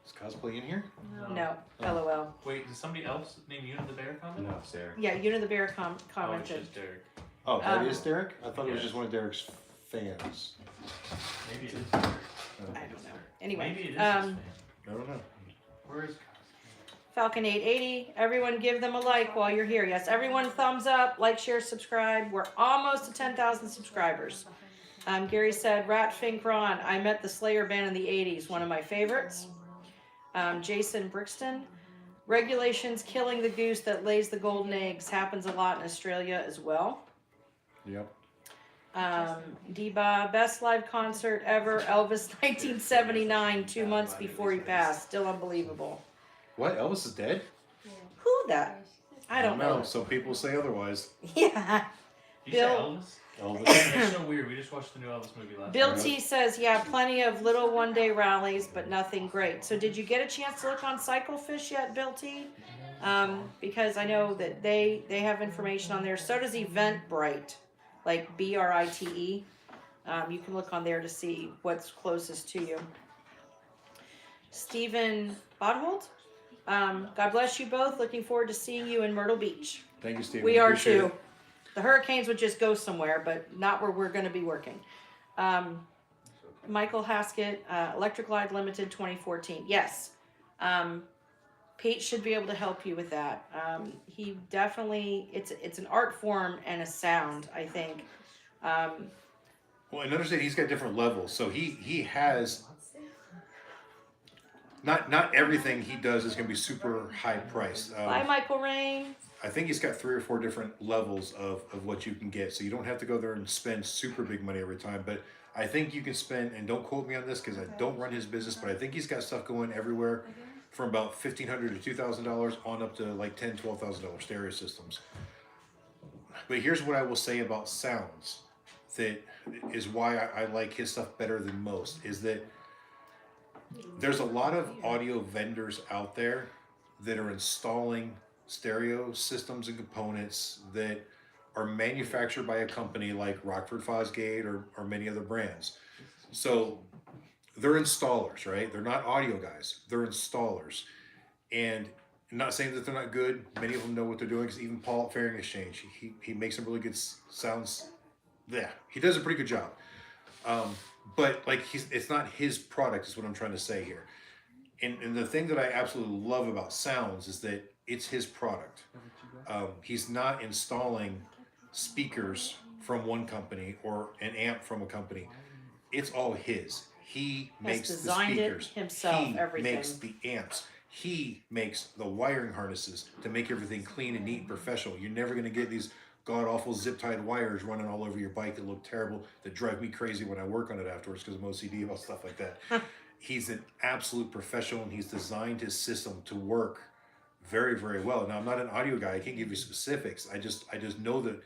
Is cosplay in here? No, Oh. LOL. Wait, did somebody else name you the bear comment? No, it's Derek. Yeah, Una the Bear Oh, it's commented. just Derek. Oh, that Um, is Derek? I thought it was yeah. just one of Derek's fans. Maybe it is Derek. I don't know. Anyway, Maybe it is his I fan. don't know. Where is Falcon 880. Everyone give them a like while you're here. Yes, everyone thumbs up, like, share, subscribe. We're almost to 10,000 subscribers. Gary said, Rat Fink Ron, I met the Slayer band in the 80s, one of my favorites. Jason Brixton, regulations killing the goose that lays the golden eggs happens a lot in Australia as well. Yep. Deba, best live concert ever, Elvis 1979, 2 months before he passed. Still unbelievable. What? Elvis is dead? Who that? I don't know. Some people say otherwise. Yeah. Did you Bill- say Elvis. Elvis? That's so weird. We just watched the new Elvis movie last Bill night. T says, yeah, plenty of little one-day rallies, but nothing great. So did you get a chance to look on Cyclefish yet, Bill T? Because I know that they have information on there. So does Eventbrite, like BRITE. You can look on there to see what's closest to you. Stephen Bodhold, God bless you both. Looking forward to seeing you in Myrtle Beach. Thank you, Steve. We are too. The Hurricanes would just go somewhere, but not where we're going to be working. Michael Haskett, Electric Live Limited 2014. Yes. Pete should be able to help you with that. He definitely, it's an art form and a sound, I think. Well, and understand he's got different levels. So he has not everything he does is going to be super high priced. Bye, Michael Rain. I think he's got 3 or 4 different levels of what you can get. So you don't have to go there and spend super big money every time. But I think you can spend, and don't quote me on this because I don't run his business, but I think he's got stuff going everywhere from about $1,500 to $2,000 on up to like $10,000, $12,000 stereo systems. But here's what I will say about sounds that is why I like his stuff better than most, is that there's a lot of audio vendors out there that are installing stereo systems and components that are manufactured by a company like Rockford Fosgate or many other brands. So they're installers, right? They're not audio guys. They're installers. And I'm not saying that they're not good. Many of them know what they're doing, because even Paul at Fairing Exchange, he makes some really good sounds. Yeah, he does a pretty good job. But like it's not his product is what I'm trying to say here. And the thing that I absolutely love about Sounds is that it's his product. He's not installing speakers from one company or an amp from a company. It's all his. He makes the designed it speakers himself, he everything. makes the amps. He makes the wiring harnesses to make everything clean and neat and professional. You're never going to get these god awful zip tied wires running all over your bike that look terrible, that drive me crazy when I work on it afterwards because I'm OCD about stuff like that. He's an absolute professional, and he's designed his system to work very, very well. Now, I'm not an audio guy. I can't give you specifics. I just know that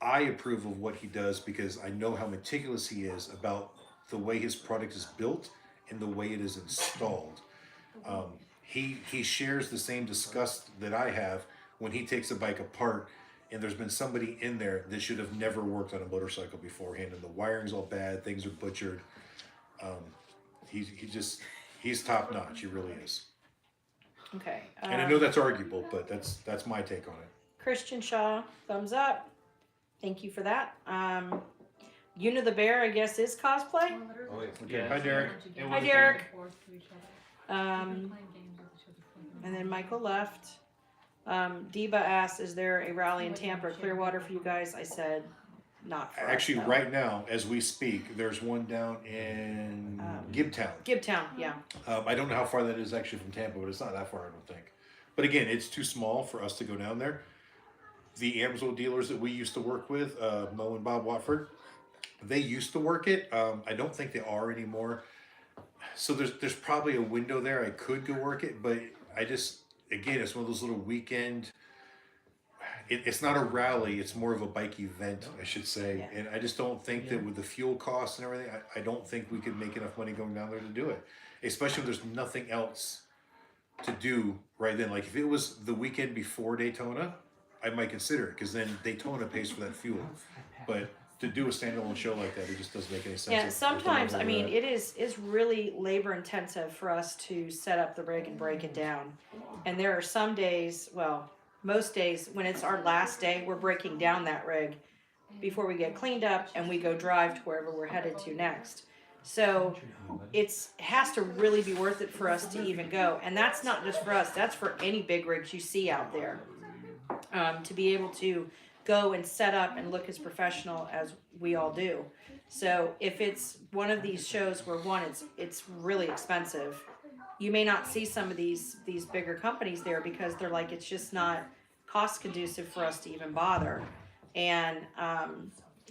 I approve of what he does because I know how meticulous he is about the way his product is built and the way it is installed. He shares the same disgust that I have when he takes a bike apart and there's been somebody in there that should have never worked on a motorcycle beforehand, and the wiring's all bad, things are butchered. He's top notch. He really is. Okay. And I know that's arguable, but that's my take on it. Christian Shaw, thumbs up. Thank you for that. Una the Bear, I guess, is cosplay. Okay. Hi, Derek. Hi, Derek. And then Michael left. Deba asked, "Is there a rally in Tampa or Clearwater for you guys?" I said, "Not for us, Actually, no." right now, as we speak, there's one down in Gibtown. Gibtown, yeah. I don't know how far that is actually from Tampa, but it's not that far, I don't think. But again, it's too small for us to go down there. The Amsoil dealers that we used to work with, Mo and Bob Watford, they used to work it. I don't think they are anymore. So there's probably a window there. I could go work it, but again, it's one of those little weekend. It's not a rally. It's more of a bike event, I should say. Yeah. And I just don't think that with the fuel costs and everything, I don't think we could make enough money going down there to do it. Especially when there's nothing else to do right then. Like if it was the weekend before Daytona, I might consider it because then Daytona pays for that fuel. But to do a standalone show like that, it just doesn't make any sense. Yeah, at the sometimes, level I mean, we're at. it is really labor intensive for us to set up the rig and break it down. And there are some days, well, most days, when it's our last day, we're breaking down that rig before we get cleaned up and we go drive to wherever we're headed to next. So it has to really be worth it for us to even go. And that's not just for us, that's for any big rigs you see out there. To be able to go and set up and look as professional as we all do. So if it's one of these shows where it's really expensive, you may not see some of these bigger companies there because they're like, it's just not cost conducive for us to even bother. And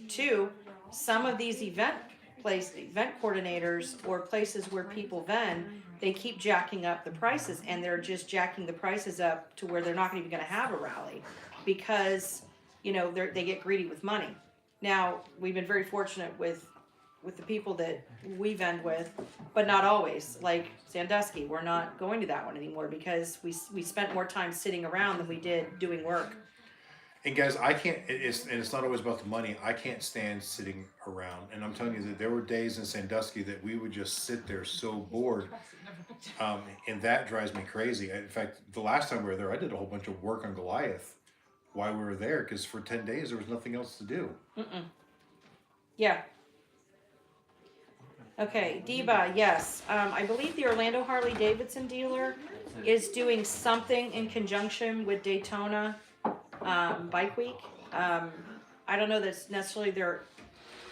two, some of these event coordinators or places where people vend, they keep jacking up the prices, and they're just jacking the prices up to where they're not even going to have a rally because they get greedy with money. Now we've been very fortunate with the people that we vend with, but not always. Like Sandusky, we're not going to that one anymore because we spent more time sitting around than we did doing work. And guys, I can't. It's not always about the money. I can't stand sitting around. And I'm telling you that there were days in Sandusky that we would just sit there so bored, and that drives me crazy. In fact, the last time we were there, I did a whole bunch of work on Goliath while we were there because for 10 days there was nothing else to do. Yeah. Okay, Deba, yes. I believe the Orlando Harley-Davidson dealer is doing something in conjunction with Daytona Bike Week. I don't know that's necessarily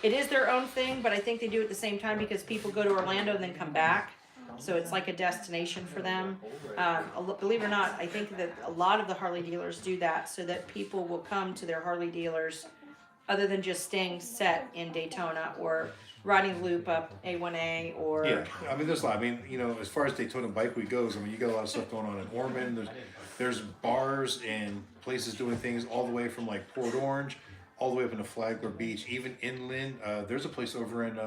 it is their own thing, but I think they do it at the same time because people go to Orlando and then come back. So it's like a destination for them. Believe it or not, I think that a lot of the Harley dealers do that so that people will come to their Harley dealers other than just staying set in Daytona or riding the loop up A1A or... Yeah, I mean, there's a lot. I mean, as far as Daytona Bike Week goes, I mean, you got a lot of stuff going on in Ormond. There's bars and places doing things all the way from like Port Orange, all the way up into Flagler Beach, even inland. There's a place over in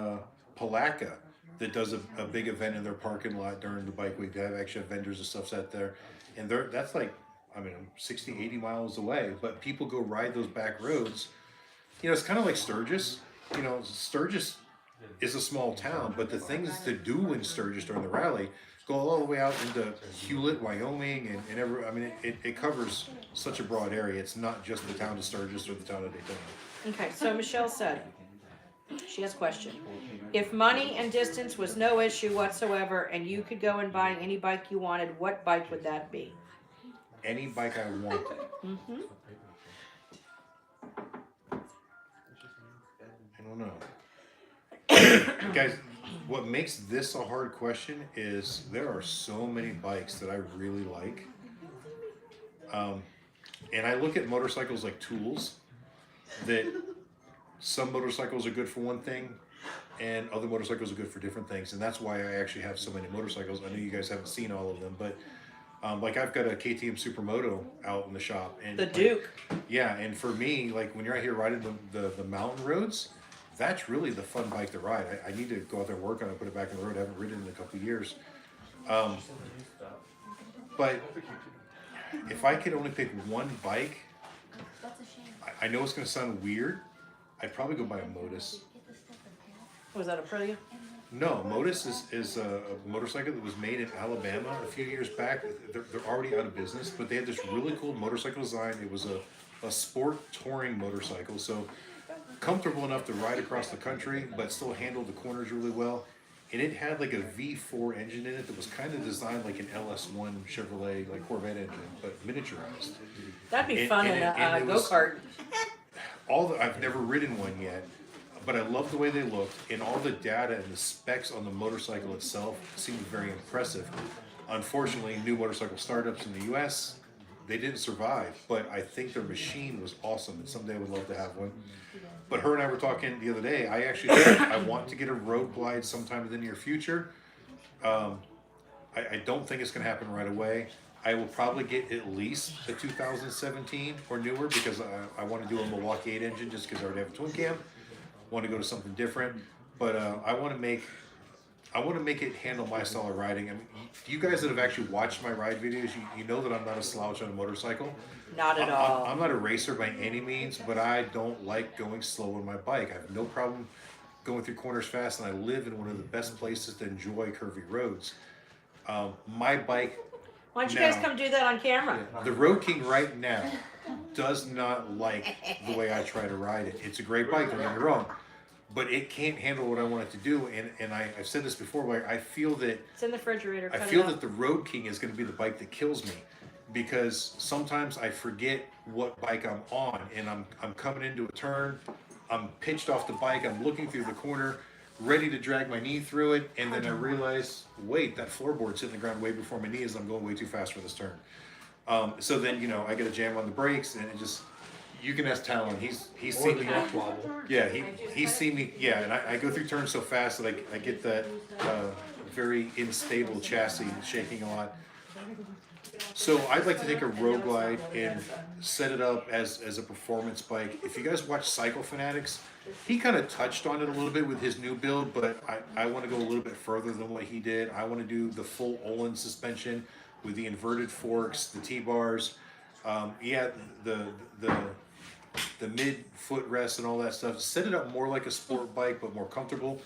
Palatka that does a big event in their parking lot during the bike week. They have actually vendors and stuff set there. And that's like, 60, 80 miles away. But people go ride those back roads. It's kind of like Sturgis. Sturgis is a small town, but the things to do in Sturgis during the rally go all the way out into Hewlett, Wyoming, and it covers such a broad area. It's not just the town of Sturgis or the town of Daytona. Okay, so Michelle said, She has a question. If money and distance was no issue whatsoever and you could go and buy any bike you wanted, what bike would that be? Any bike I wanted. Mm-hmm. I don't know. Guys, what makes this a hard question is there are so many bikes that I really like. And I look at motorcycles like tools, that some motorcycles are good for one thing and other motorcycles are good for different things. And that's why I actually have so many motorcycles. I know you guys haven't seen all of them, but like I've got a KTM Supermoto out in the shop. And The like, Duke. yeah, and for me, like when you're out here riding the mountain roads, that's really the fun bike to ride. I need to go out there and work on it, put it back on the road. I haven't ridden it in a couple of years. But if I could only pick one bike, That's a shame. I know it's going to sound weird. I'd probably go buy a Modus. Was that a Aprilia? No, Modus is a motorcycle that was made in Alabama a few years back. They're already out of business, but they had this really cool motorcycle design. It was a sport touring motorcycle, so comfortable enough to ride across the country, but still handled the corners really well. And it had like a V4 engine in it that was kind of designed like an LS1 Chevrolet, like Corvette engine, but miniaturized. That'd be And- fun and in it- and a it was- go-kart. I've never ridden one yet, but I love the way they looked, and all the data and the specs on the motorcycle itself seemed very impressive. Unfortunately, new motorcycle startups in the US, they didn't survive, but I think their machine was awesome, and someday I would love to have one. But her and I were talking the other day. I actually I want to get a Road Glide sometime in the near future. I don't think it's going to happen right away. I will probably get at least a 2017 or newer because I want to do a Milwaukee 8 engine just because I already have a twin cam. Want to go to something different, but I want to make it handle my style of riding. I mean, you guys that have actually watched my ride videos, you know that I'm not a slouch on a motorcycle. Not at all. I'm not a racer by any means, but I don't like going slow on my bike. I have no problem going through corners fast, and I live in one of the best places to enjoy curvy roads. My bike, Why don't you guys now- come do that on camera? the Road King right now, does not like the way I try to ride it. It's a great bike, don't get me wrong, but it can't handle what I want it to do. And I've said this before, where I feel that It's in the refrigerator. I cut it feel out. that the Road King is going to be the bike that kills me, because sometimes I forget what bike I'm on, and I'm coming into a turn, I'm pitched off the bike, I'm looking through the corner, ready to drag my knee through it, and then I realize, wait, that floorboard's hitting the ground way before my knee is. I'm going way too fast for this turn. So then I get a jam on the brakes, and it just, you can ask Talon. He's Or seen the me. neck wobble. Yeah, he's seen me. Yeah, and I go through turns so fast that I get that very unstable chassis shaking a lot. So I'd like to take a Road Glide and set it up as a performance bike. If you guys watch Cycle Fanatics, he kind of touched on it a little bit with his new build, but I want to go a little bit further than what he did. I want to do the full Olin suspension with the inverted forks, the T-bars, the mid footrest and all that stuff. Set it up more like a sport bike, but more comfortable.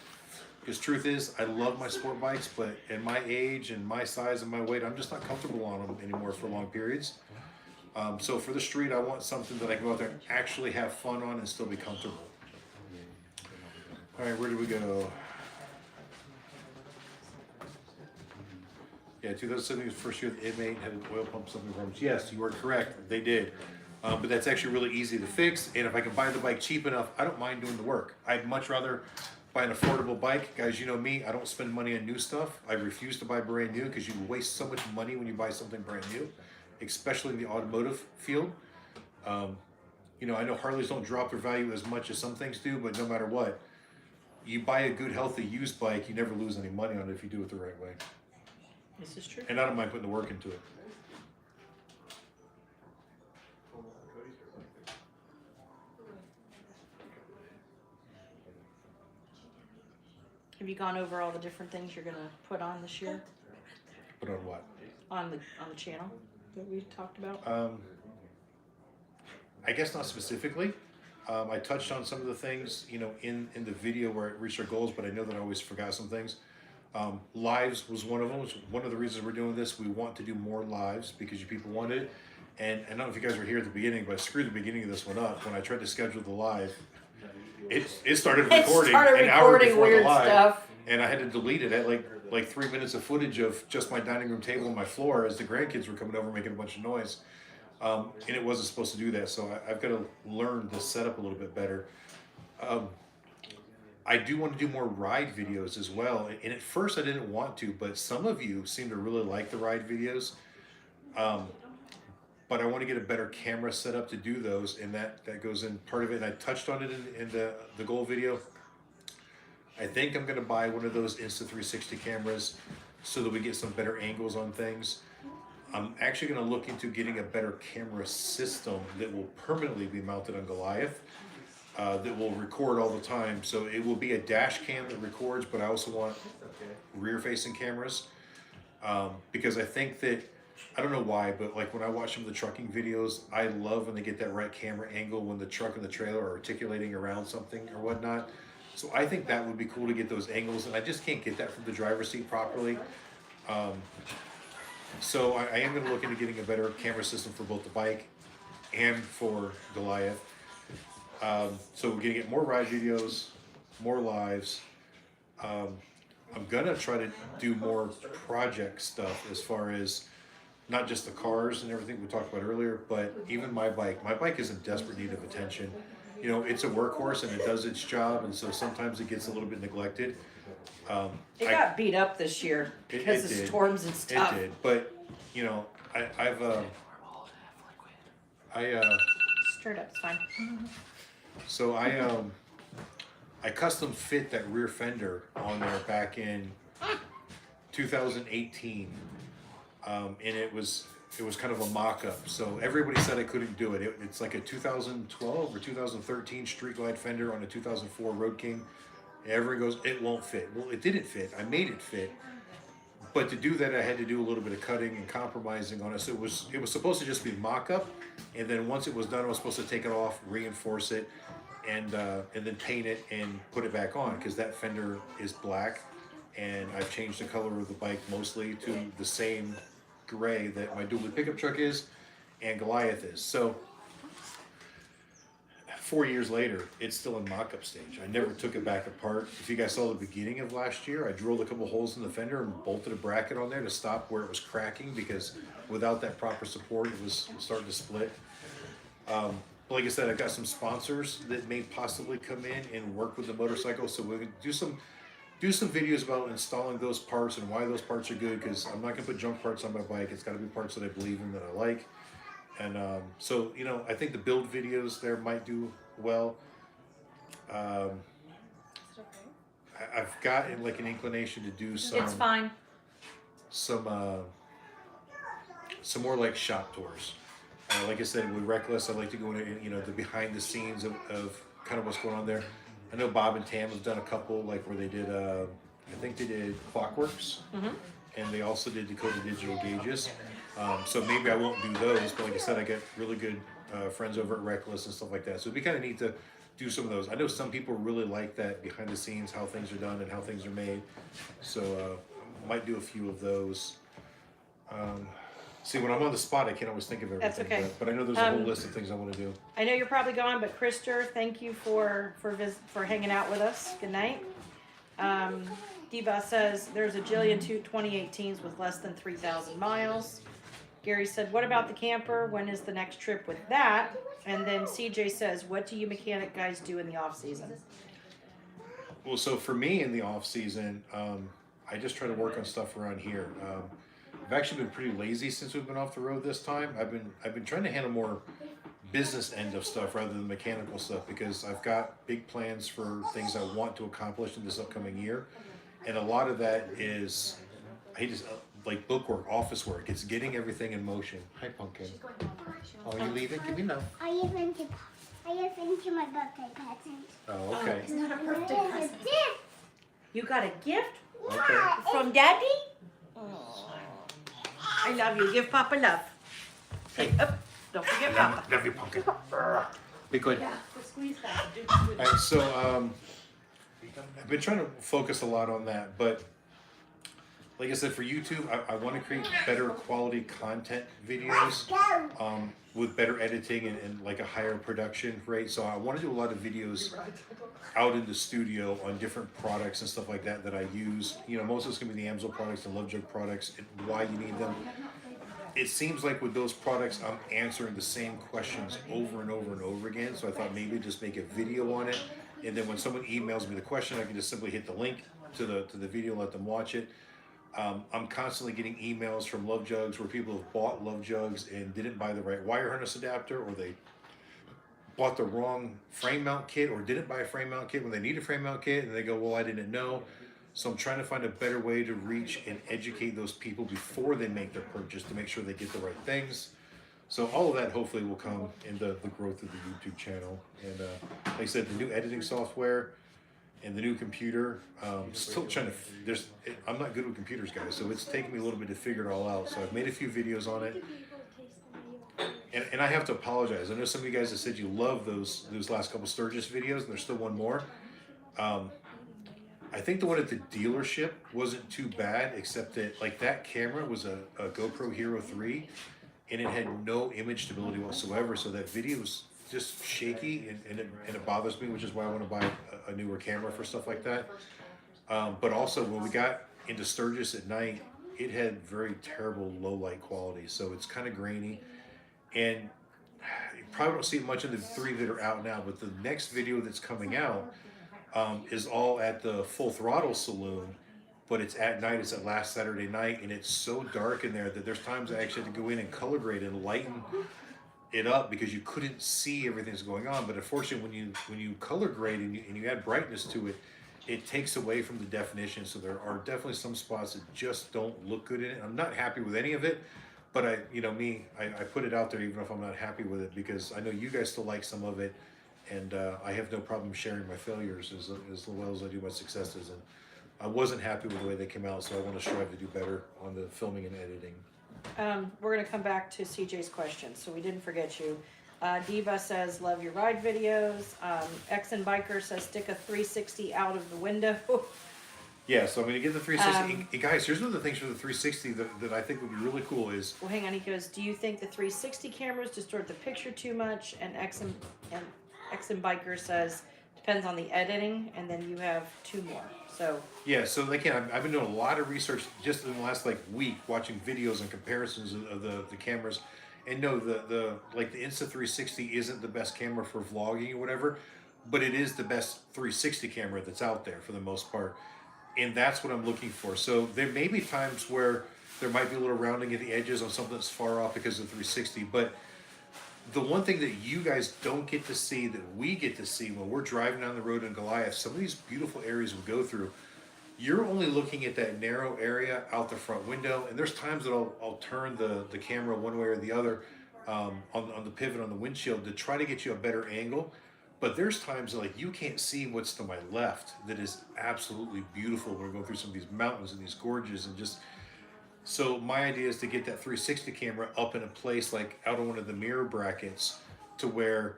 Because truth is, I love my sport bikes, but at my age and my size and my weight, I'm just not comfortable on them anymore for long periods. So for the street, I want something that I can go out there and actually have fun on and still be comfortable. All right, where did we go? Yeah, 2007 was the first year the M8 had an oil pump something problems. Yes, you are correct. They did. But that's actually really easy to fix. And if I can buy the bike cheap enough, I don't mind doing the work. I'd much rather buy an affordable bike. Guys, you know me, I don't spend money on new stuff. I refuse to buy brand new because you waste so much money when you buy something brand new, especially in the automotive field. I know Harleys don't drop their value as much as some things do, but no matter what, you buy a good, healthy used bike, you never lose any money on it if you do it the right way. This is true. And I don't mind putting the work into it. Have you gone over all the different things you're gonna put on this year But on what? on the channel that we talked about? I guess not specifically. I touched on some of the things, in the video where it reached our goals, but I know that I always forgot some things. Lives was one of them. It's one of the reasons we're doing this. We want to do more lives because you people wanted it. And I don't know if you guys were here at the beginning, but I screwed the beginning of this one up. When I tried to schedule the live, it started It recording started an hour recording before the weird live, stuff. and I had to delete it at like 3 minutes of footage of just my dining room table and my floor as the grandkids were coming over making a bunch of noise. And it wasn't supposed to do that, so I've got to learn the setup a little bit better. I do want to do more ride videos as well, and at first I didn't want to, but some of you seem to really like the ride videos. But I want to get a better camera set up to do those, and that goes in part of it. And I touched on it in the goal video. I think I'm going to buy one of those Insta360 cameras so that we get some better angles on things. I'm actually going to look into getting a better camera system that will permanently be mounted on Goliath, that will record all the time. So it will be a dash cam that records, but I also want rear-facing cameras, because I think that, I don't know why, but like when I watch some of the trucking videos, I love when they get that right camera angle when the truck and the trailer are articulating around something or whatnot. So I think that would be cool to get those angles, and I just can't get that from the driver's seat properly. So I am going to look into getting a better camera system for both the bike and for Goliath. So we're going to get more ride videos, more lives. I'm going to try to do more project stuff as far as not just the cars and everything we talked about earlier, but even my bike. My bike is in desperate need of attention. You know, it's a workhorse and it does its job, and so sometimes it gets a little bit neglected. It got beat up this year It because of did. storms and stuff. It did, but you know, I've Stirred up, it's fine. so I custom fit that rear fender on there back in 2018, and it was kind of a mock-up. So everybody said I couldn't do it. It's like a 2012 or 2013 Street Glide fender on a 2004 Road King. Everyone goes, it won't fit. Well, it didn't fit. I made it fit. But to do that, I had to do a little bit of cutting and compromising on it. So it was supposed to just be mock-up, and then once it was done, I was supposed to take it off, reinforce it, and then paint it and put it back on, because that fender is black, and I've changed the color of the bike mostly to the same gray that my dually pickup truck is and Goliath is. So 4 years later, it's still in mock-up stage. I never took it back apart. If you guys saw the beginning of last year, I drilled a couple holes in the fender and bolted a bracket on there to stop where it was cracking, because without that proper support, it was starting to split. But like I said, I've got some sponsors that may possibly come in and work with the motorcycle, so we're gonna do some videos about installing those parts and why those parts are good, because I'm not gonna put junk parts on my bike. It's got to be parts that I believe in, that I like. And so, you know, I think the build videos there might do well. I've got like an inclination to do some. It's fine. Some more like shop tours. Like I said, with Reckless, I like to go into, you know, the behind the scenes of kind of what's going on there. I know Bob and Tam have done a couple, like where they did, I think they did Clockworks, and they also did Dakota Digital Gauges. So maybe I won't do those, but like I said, I got really good friends over at Reckless and stuff like that. So it'd be kind of neat to do some of those. I know some people really like that behind the scenes, how things are done and how things are made. So might do a few of those. See, when I'm on the spot, I can't always think of everything. That's okay. But I know there's a whole list of things I want to do. I know you're probably gone, but Krister, thank you for hanging out with us. Good night. Diva says there's a jillion 2018s with less than 3,000 miles. Gary said, what about the camper? When is the next trip with that? And then CJ says, what do you mechanic guys do in the off season? Well, so for me in the off season, I just try to work on stuff around here. I've actually been pretty lazy since we've been off the road this time. I've been trying to handle more business end of stuff rather than mechanical stuff, because I've got big plans for things I want to accomplish in this upcoming year, and a lot of that is like bookwork, office work. It's getting everything in motion. Hi, Pumpkin. Oh, are you leaving? Give me no. I have been to my birthday present. Oh, okay. It's not a birthday present. You got a gift Okay. from Daddy? I love you. Give Papa love. Say, up. Don't forget Papa. Love you, Pumpkin. Be good. Squeeze that. And so I've been trying to focus a lot on that, but like I said, for YouTube, I want to create better quality content videos with better editing and like a higher production rate. So I want to do a lot of videos out in the studio on different products and stuff like that I use. You know, most of it's going to be the Amsoil products and Love Jug products and why you need them. It seems like with those products, I'm answering the same questions over and over and over again. So I thought maybe just make a video on it. And then when someone emails me the question, I can just simply hit the link to the video, let them watch it. I'm constantly getting emails from Love Jugs where people have bought Love Jugs and didn't buy the right wire harness adapter, or they bought the wrong frame mount kit or didn't buy a frame mount kit when they need a frame mount kit, and they go, well, I didn't know. So I'm trying to find a better way to reach and educate those people before they make their purchase to make sure they get the right things. So all of that hopefully will come in the growth of the YouTube channel. And like I said, the new editing software and the new computer, still trying to, I'm not good with computers, guys, so it's taken me a little bit to figure it all out. So I've made a few videos on it. And I have to apologize. I know some of you guys have said you love those last couple Sturgis videos, and there's still one more. I think the one at the dealership wasn't too bad, except that like that camera was a GoPro Hero 3, and it had no image stability whatsoever. So that video was just shaky, and it bothers me, which is why I want to buy a newer camera for stuff like that. But also when we got into Sturgis at night, it had very terrible low light quality. So it's kind of grainy, and you probably don't see it much in the 3 that are out now, but the next video that's coming out is all at the Full Throttle Saloon, but it's at night. It's at last Saturday night, and it's so dark in there that there's times I actually had to go in and color grade and lighten it up because you couldn't see everything that's going on. But unfortunately, when you color grade and you add brightness to it, it takes away from the definition. So there are definitely some spots that just don't look good in it. I'm not happy with any of it, but I put it out there even if I'm not happy with it, because I know you guys still like some of it. And I have no problem sharing my failures as well as I do my successes. And I wasn't happy with the way they came out, so I want to strive to do better on the filming and editing. We're going to come back to CJ's question, so we didn't forget you. Diva says, love your ride videos. Exon Biker says, stick a 360 out of the window. Yeah, so I'm going to get the 360. Hey, guys, here's one of the things for the 360 that I think would be really cool is... Well, hang on. He goes, do you think the 360 cameras distort the picture too much? And Exon Biker says, depends on the editing, and then you have 2 more. So yeah, so again, I've been doing a lot of research just in the last week, watching videos and comparisons of the cameras. And no, the Insta360 isn't the best camera for vlogging or whatever, but it is the best 360 camera that's out there for the most part. And that's what I'm looking for. So there may be times where there might be a little rounding at the edges on something that's far off because of 360, but the one thing that you guys don't get to see that we get to see when we're driving down the road in Goliath, some of these beautiful areas we go through, you're only looking at that narrow area out the front window. And there's times that I'll turn the camera one way or the other on the pivot on the windshield to try to get you a better angle. But there's times that you can't see what's to my left that is absolutely beautiful when we're going through some of these mountains and these gorges and just... So my idea is to get that 360 camera up in a place out on one of the mirror brackets to where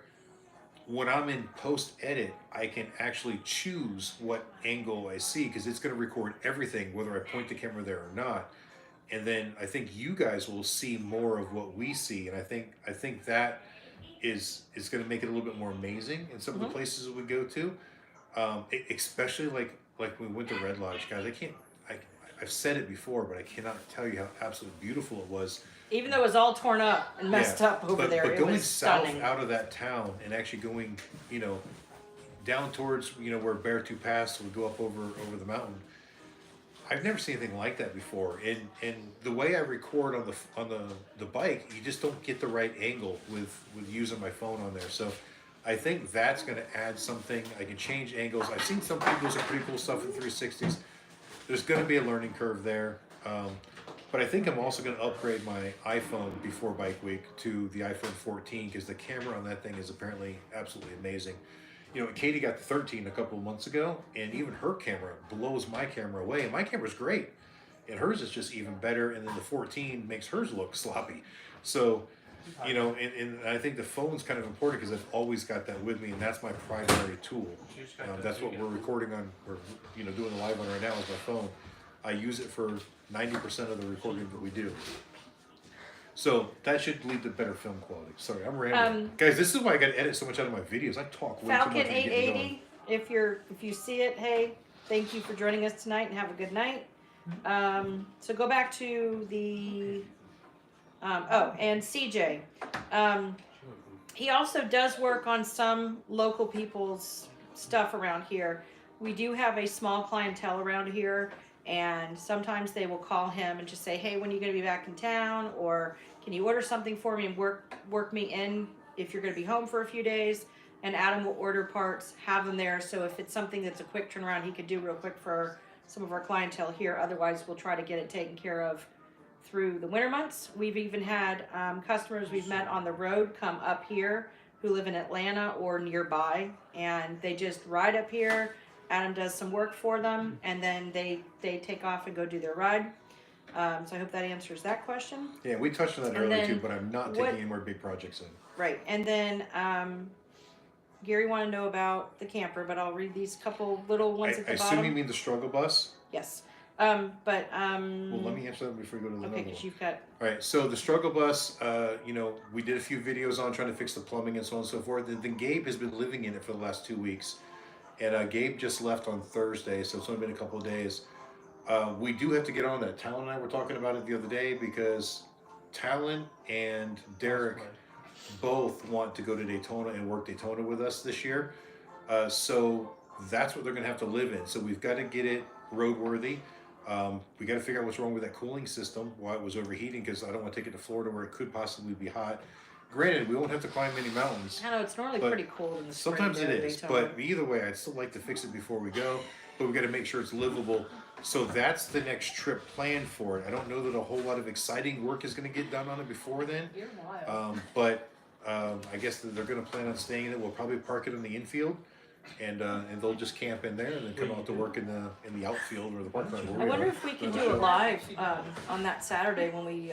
when I'm in post edit, I can actually choose what angle I see, because it's going to record everything, whether I point the camera there or not. And then I think you guys will see more of what we see. And I think that is going to make it a little bit more amazing in some of the places that we go to. Especially like when we went to Red Lodge, guys, I've said it before, but I cannot tell you how absolutely beautiful it was. even though it was all torn up and messed up over there, But it going was stunning. south out of that town and actually going, down towards, where Beartooth Pass would go up over the mountain. I've never seen anything like that before. And the way I record on the bike, you just don't get the right angle with using my phone on there. So I think that's going to add something. I can change angles. I've seen some people do some pretty cool stuff in 360s. There's going to be a learning curve there. But I think I'm also going to upgrade my iPhone before Bike Week to the iPhone 14, because the camera on that thing is apparently absolutely amazing. Katie got the 13 a couple of months ago, and even her camera blows my camera away. And my camera's great, and hers is just even better. And then the 14 makes hers look sloppy. So, and I think the phone's kind of important because I've always got that with me, and that's my primary tool. That's what we're recording on, or doing the live on right now is my phone. I use it for 90% of the recording that we do. So that should lead to better film quality. Sorry, I'm rambling. Guys, this is why I got to edit so much out of my videos. I talk way too much. Falcon when you get me going. 880. If you see it, hey, thank you for joining us tonight and have a good night. So go back to the and CJ. He also does work on some local people's stuff around here. We do have a small clientele around here, and sometimes they will call him and just say, hey, when are you going to be back in town? Or can you order something for me and work me in if you're going to be home for a few days? And Adam will order parts, have them there. So if it's something that's a quick turnaround, he could do real quick for some of our clientele here. Otherwise, we'll try to get it taken care of through the winter months. We've even had customers we've met on the road come up here who live in Atlanta or nearby, and they just ride up here. Adam does some work for them, and then they take off and go do their ride. So I hope that answers that question. Yeah, we touched on that And earlier then too, but I'm not taking any more big projects in. Right, and then Gary wanted to know about the camper, but I'll read these couple little ones at I the assume you bottom. mean the struggle bus? Yes, Well, let me answer that before we go to the okay, other one. because you've got All right, so the struggle bus, we did a few videos on trying to fix the plumbing and so on and so forth. And then Gabe has been living in it for the last 2 weeks. And Gabe just left on Thursday, so it's only been a couple of days. We do have to get on that. Talon and I were talking about it the other day because Talon and Derek both want to go to Daytona and work Daytona with us this year. So that's what they're going to have to live in. So we've got to get it roadworthy. We got to figure out what's wrong with that cooling system, why it was overheating, because I don't want to take it to Florida where it could possibly be hot. Granted, we won't have to climb many mountains. I know it's normally But pretty cold in the spring. Sometimes it there at is, Daytona. but either way, I'd still like to fix it before we go. But we got to make sure it's livable. So that's the next trip planned for it. I don't know that a whole lot of exciting work is going to get done on it before then. You're wild. But I guess that they're going to plan on staying in it. We'll probably park it in the infield, and they'll just camp in there and then come out to work in the outfield or the park lot. I wonder if we can do it live on that Saturday when we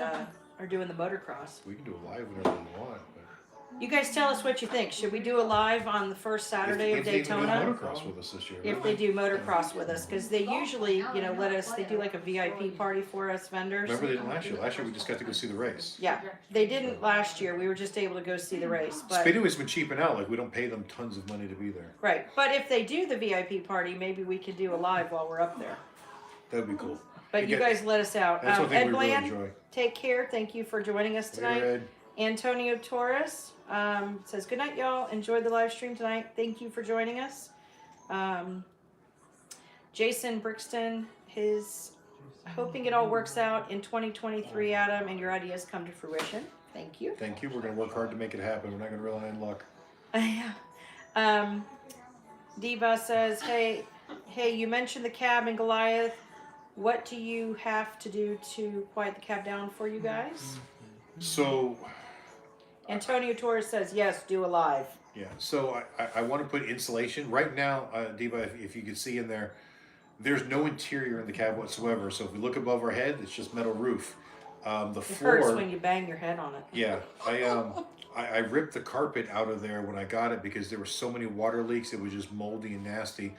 are doing the motocross. We can do it live whenever we want. But You guys tell us what you think. Should we do a live on the first Saturday if of they even do Daytona? motocross with us this year. If they do motocross with us, because they usually, they do like a VIP party for us vendors. Remember they didn't last year. Last year we just got to go see the race. Yeah, they didn't last year. We were just able to go see the race, but Speedway's been cheaping out. Like we don't pay them tons of money to be there. right. But if they do the VIP party, maybe we could do a live while we're up there. That would be cool. But you guys let us out. That's one thing Ed we really Bland, enjoy. take care. Thank you for joining us tonight. Later, Ed. Antonio Torres says, good night, y'all. Enjoyed the live stream tonight. Thank you for joining us. Jason Brixton, hoping it all works out in 2023, Adam, and your ideas come to fruition. Thank you. Thank you. We're going to work hard to make it happen. We're not going to rely on luck. Diva says, hey, you mentioned the cab and Goliath. What do you have to do to quiet the cab down for you guys? So, Antonio Torres says, yes, do a live. yeah. So I want to put insulation. Right now, Diva, if you can see in there, there's no interior in the cab whatsoever. So if we look above our head, it's just metal roof. The It floor. hurts when you bang your head on it. Yeah, I ripped the carpet out of there when I got it because there were so many water leaks. It was just moldy and nasty.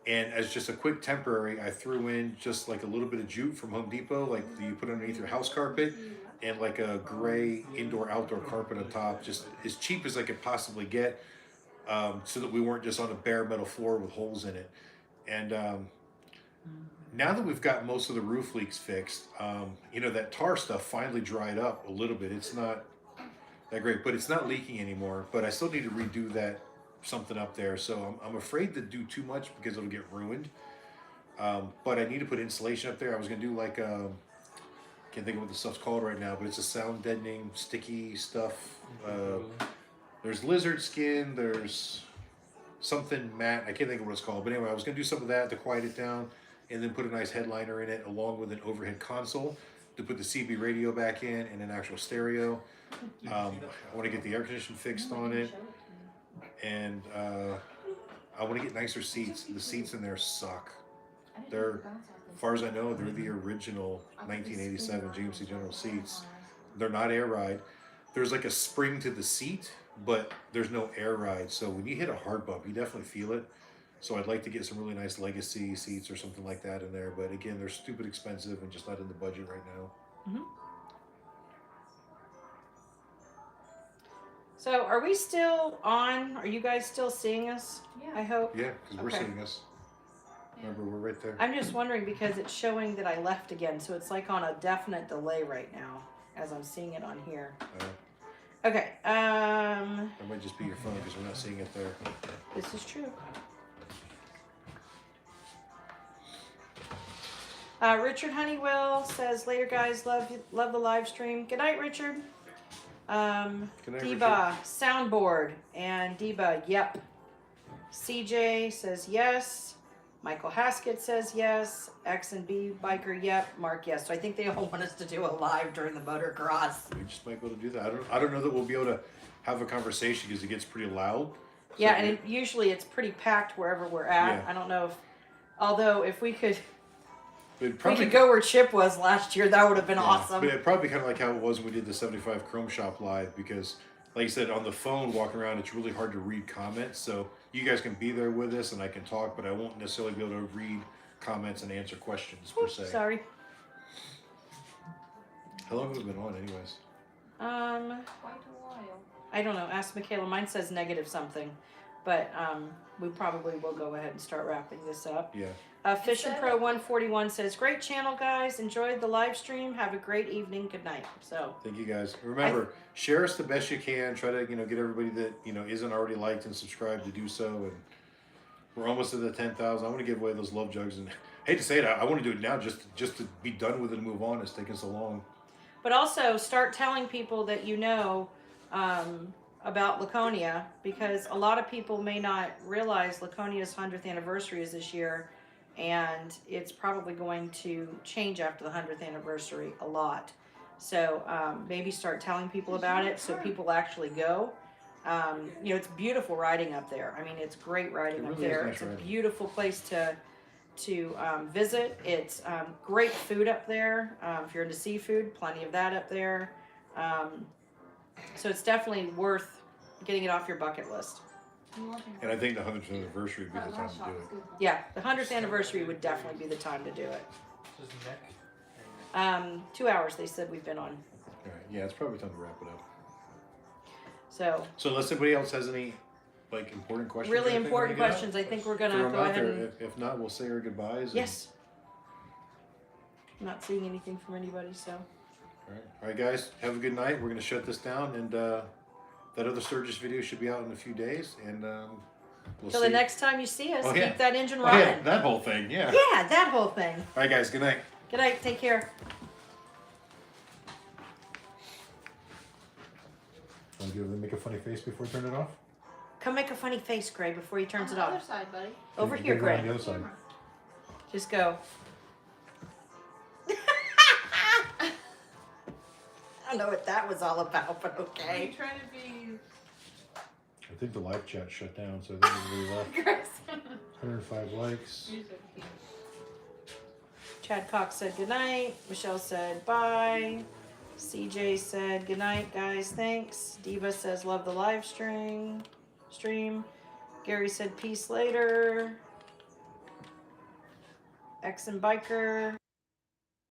And as just a quick temporary, I threw in just like a little bit of jute from Home Depot, like you put underneath your house carpet, and like a gray indoor-outdoor carpet on top, just as cheap as I could possibly get, so that we weren't just on a bare metal floor with holes in it. And now that we've got most of the roof leaks fixed, that tar stuff finally dried up a little bit. It's not that great, but it's not leaking anymore. But I still need to redo that something up there. So I'm afraid to do too much because it'll get ruined. But I need to put insulation up there. I was gonna do like can't think of what the stuff's called right now, but it's a sound deadening sticky stuff. There's lizard skin. There's something matte. I can't think of what it's called. But anyway, I was gonna do some of that to quiet it down, and then put a nice headliner in it along with an overhead console to put the CB radio back in and an actual stereo. I want to get the air conditioning fixed on it, and I want to get nicer seats. The seats in there suck. They're, as far as I know, they're the original 1987 GMC General seats. They're not air ride. There's like a spring to the seat, but there's no air ride. So when you hit a hard bump, you definitely feel it. So I'd like to get some really nice legacy seats or something like that in there. But again, they're stupid expensive and just not in the budget right now. So are we still on? Are you guys still seeing us? I Yeah. hope. Yeah, because we're Okay. seeing us. Remember, we're right there. I'm just wondering because it's showing that I left again, so it's like on a definite delay right now as I'm seeing it on here. Okay, That might just be your phone because we're not seeing it there. this is true. Richard Honeywell says, later guys, love the live stream. Good night, Richard. Good night, Deba, soundboard. And Deba, yep. CJ says yes. Michael Haskett says yes. X and B biker, yep. Mark, yes. So I think they all want us to do a live during the motocross. We just might be able to do that. I don't know that we'll be able to have a conversation because it gets pretty loud. Yeah, So and usually it's pretty packed wherever we're at. Yeah. I don't know if, although if we could it'd probably go where Chip was last year, that would have been yeah, awesome. But it'd probably be kind of like how it was when we did the 75 Chrome Shop live because, like you said, on the phone walking around, it's really hard to read comments. So you guys can be there with us and I can talk, but I won't necessarily be able to read comments and answer questions per Oops, se. sorry. How long have we been on, anyways? Quite a while. I don't know. Ask Michaela. Mine says negative something, but we probably will go ahead and start wrapping this up. Yeah. Fishing Pro 141 says, "Great channel, guys. Enjoyed the live stream. Have a great evening. Good night." So Thank you guys. Remember, share us the best you can. Try to get everybody that isn't already liked and subscribed to do so. And we're almost at the 10,000. I want to give away those love jugs. And I hate to say it, I want to do it now just to be done with it and move on. It's taking so long. but also start telling people that about Laconia, because a lot of people may not realize Laconia's 100th anniversary is this year, and it's probably going to change after the 100th anniversary a lot. So maybe start telling people about it so people actually go. It's beautiful riding up there. I mean, it's great riding It up really is there. nice It's a riding. beautiful place to visit. It's great food up there. If you're into seafood, plenty of that up there. So it's definitely worth getting it off your bucket list. And I think the 100th anniversary would be the time to do it. Yeah, the 100th anniversary would definitely be the time to do it. Just neck. 2 hours they said we've been on. All right. Yeah, it's probably time to wrap it up. So So unless anybody else has any important questions. or really anything important we get out, questions. I think we're throw gonna 'em go out ahead there. and If not, we'll say our goodbyes. and- yes. I'm not seeing anything from anybody, so All right, guys. Have a good night. We're gonna shut this down, and that other Sturgis video should be out in a few days, and we'll till see. the next time you see us, Oh, yeah. keep that engine Oh, running. yeah, that whole thing. Yeah. Yeah, that whole thing. All right, guys. Good night. Good night. Take care. Want to make a funny face before we turn it off? Come make a funny face, Gray, before he turns On it the other off. side, buddy. Over Get here, it around Gray. the other side. Just go. I don't know what that was all about, but okay. trying to be I think the live chat shut down, so I think everybody left. aggressive. 105 likes. Chad Cox said good night. Michelle said bye. CJ said good night, guys. Thanks. Diva says love the live stream. Gary said peace later. X and Biker.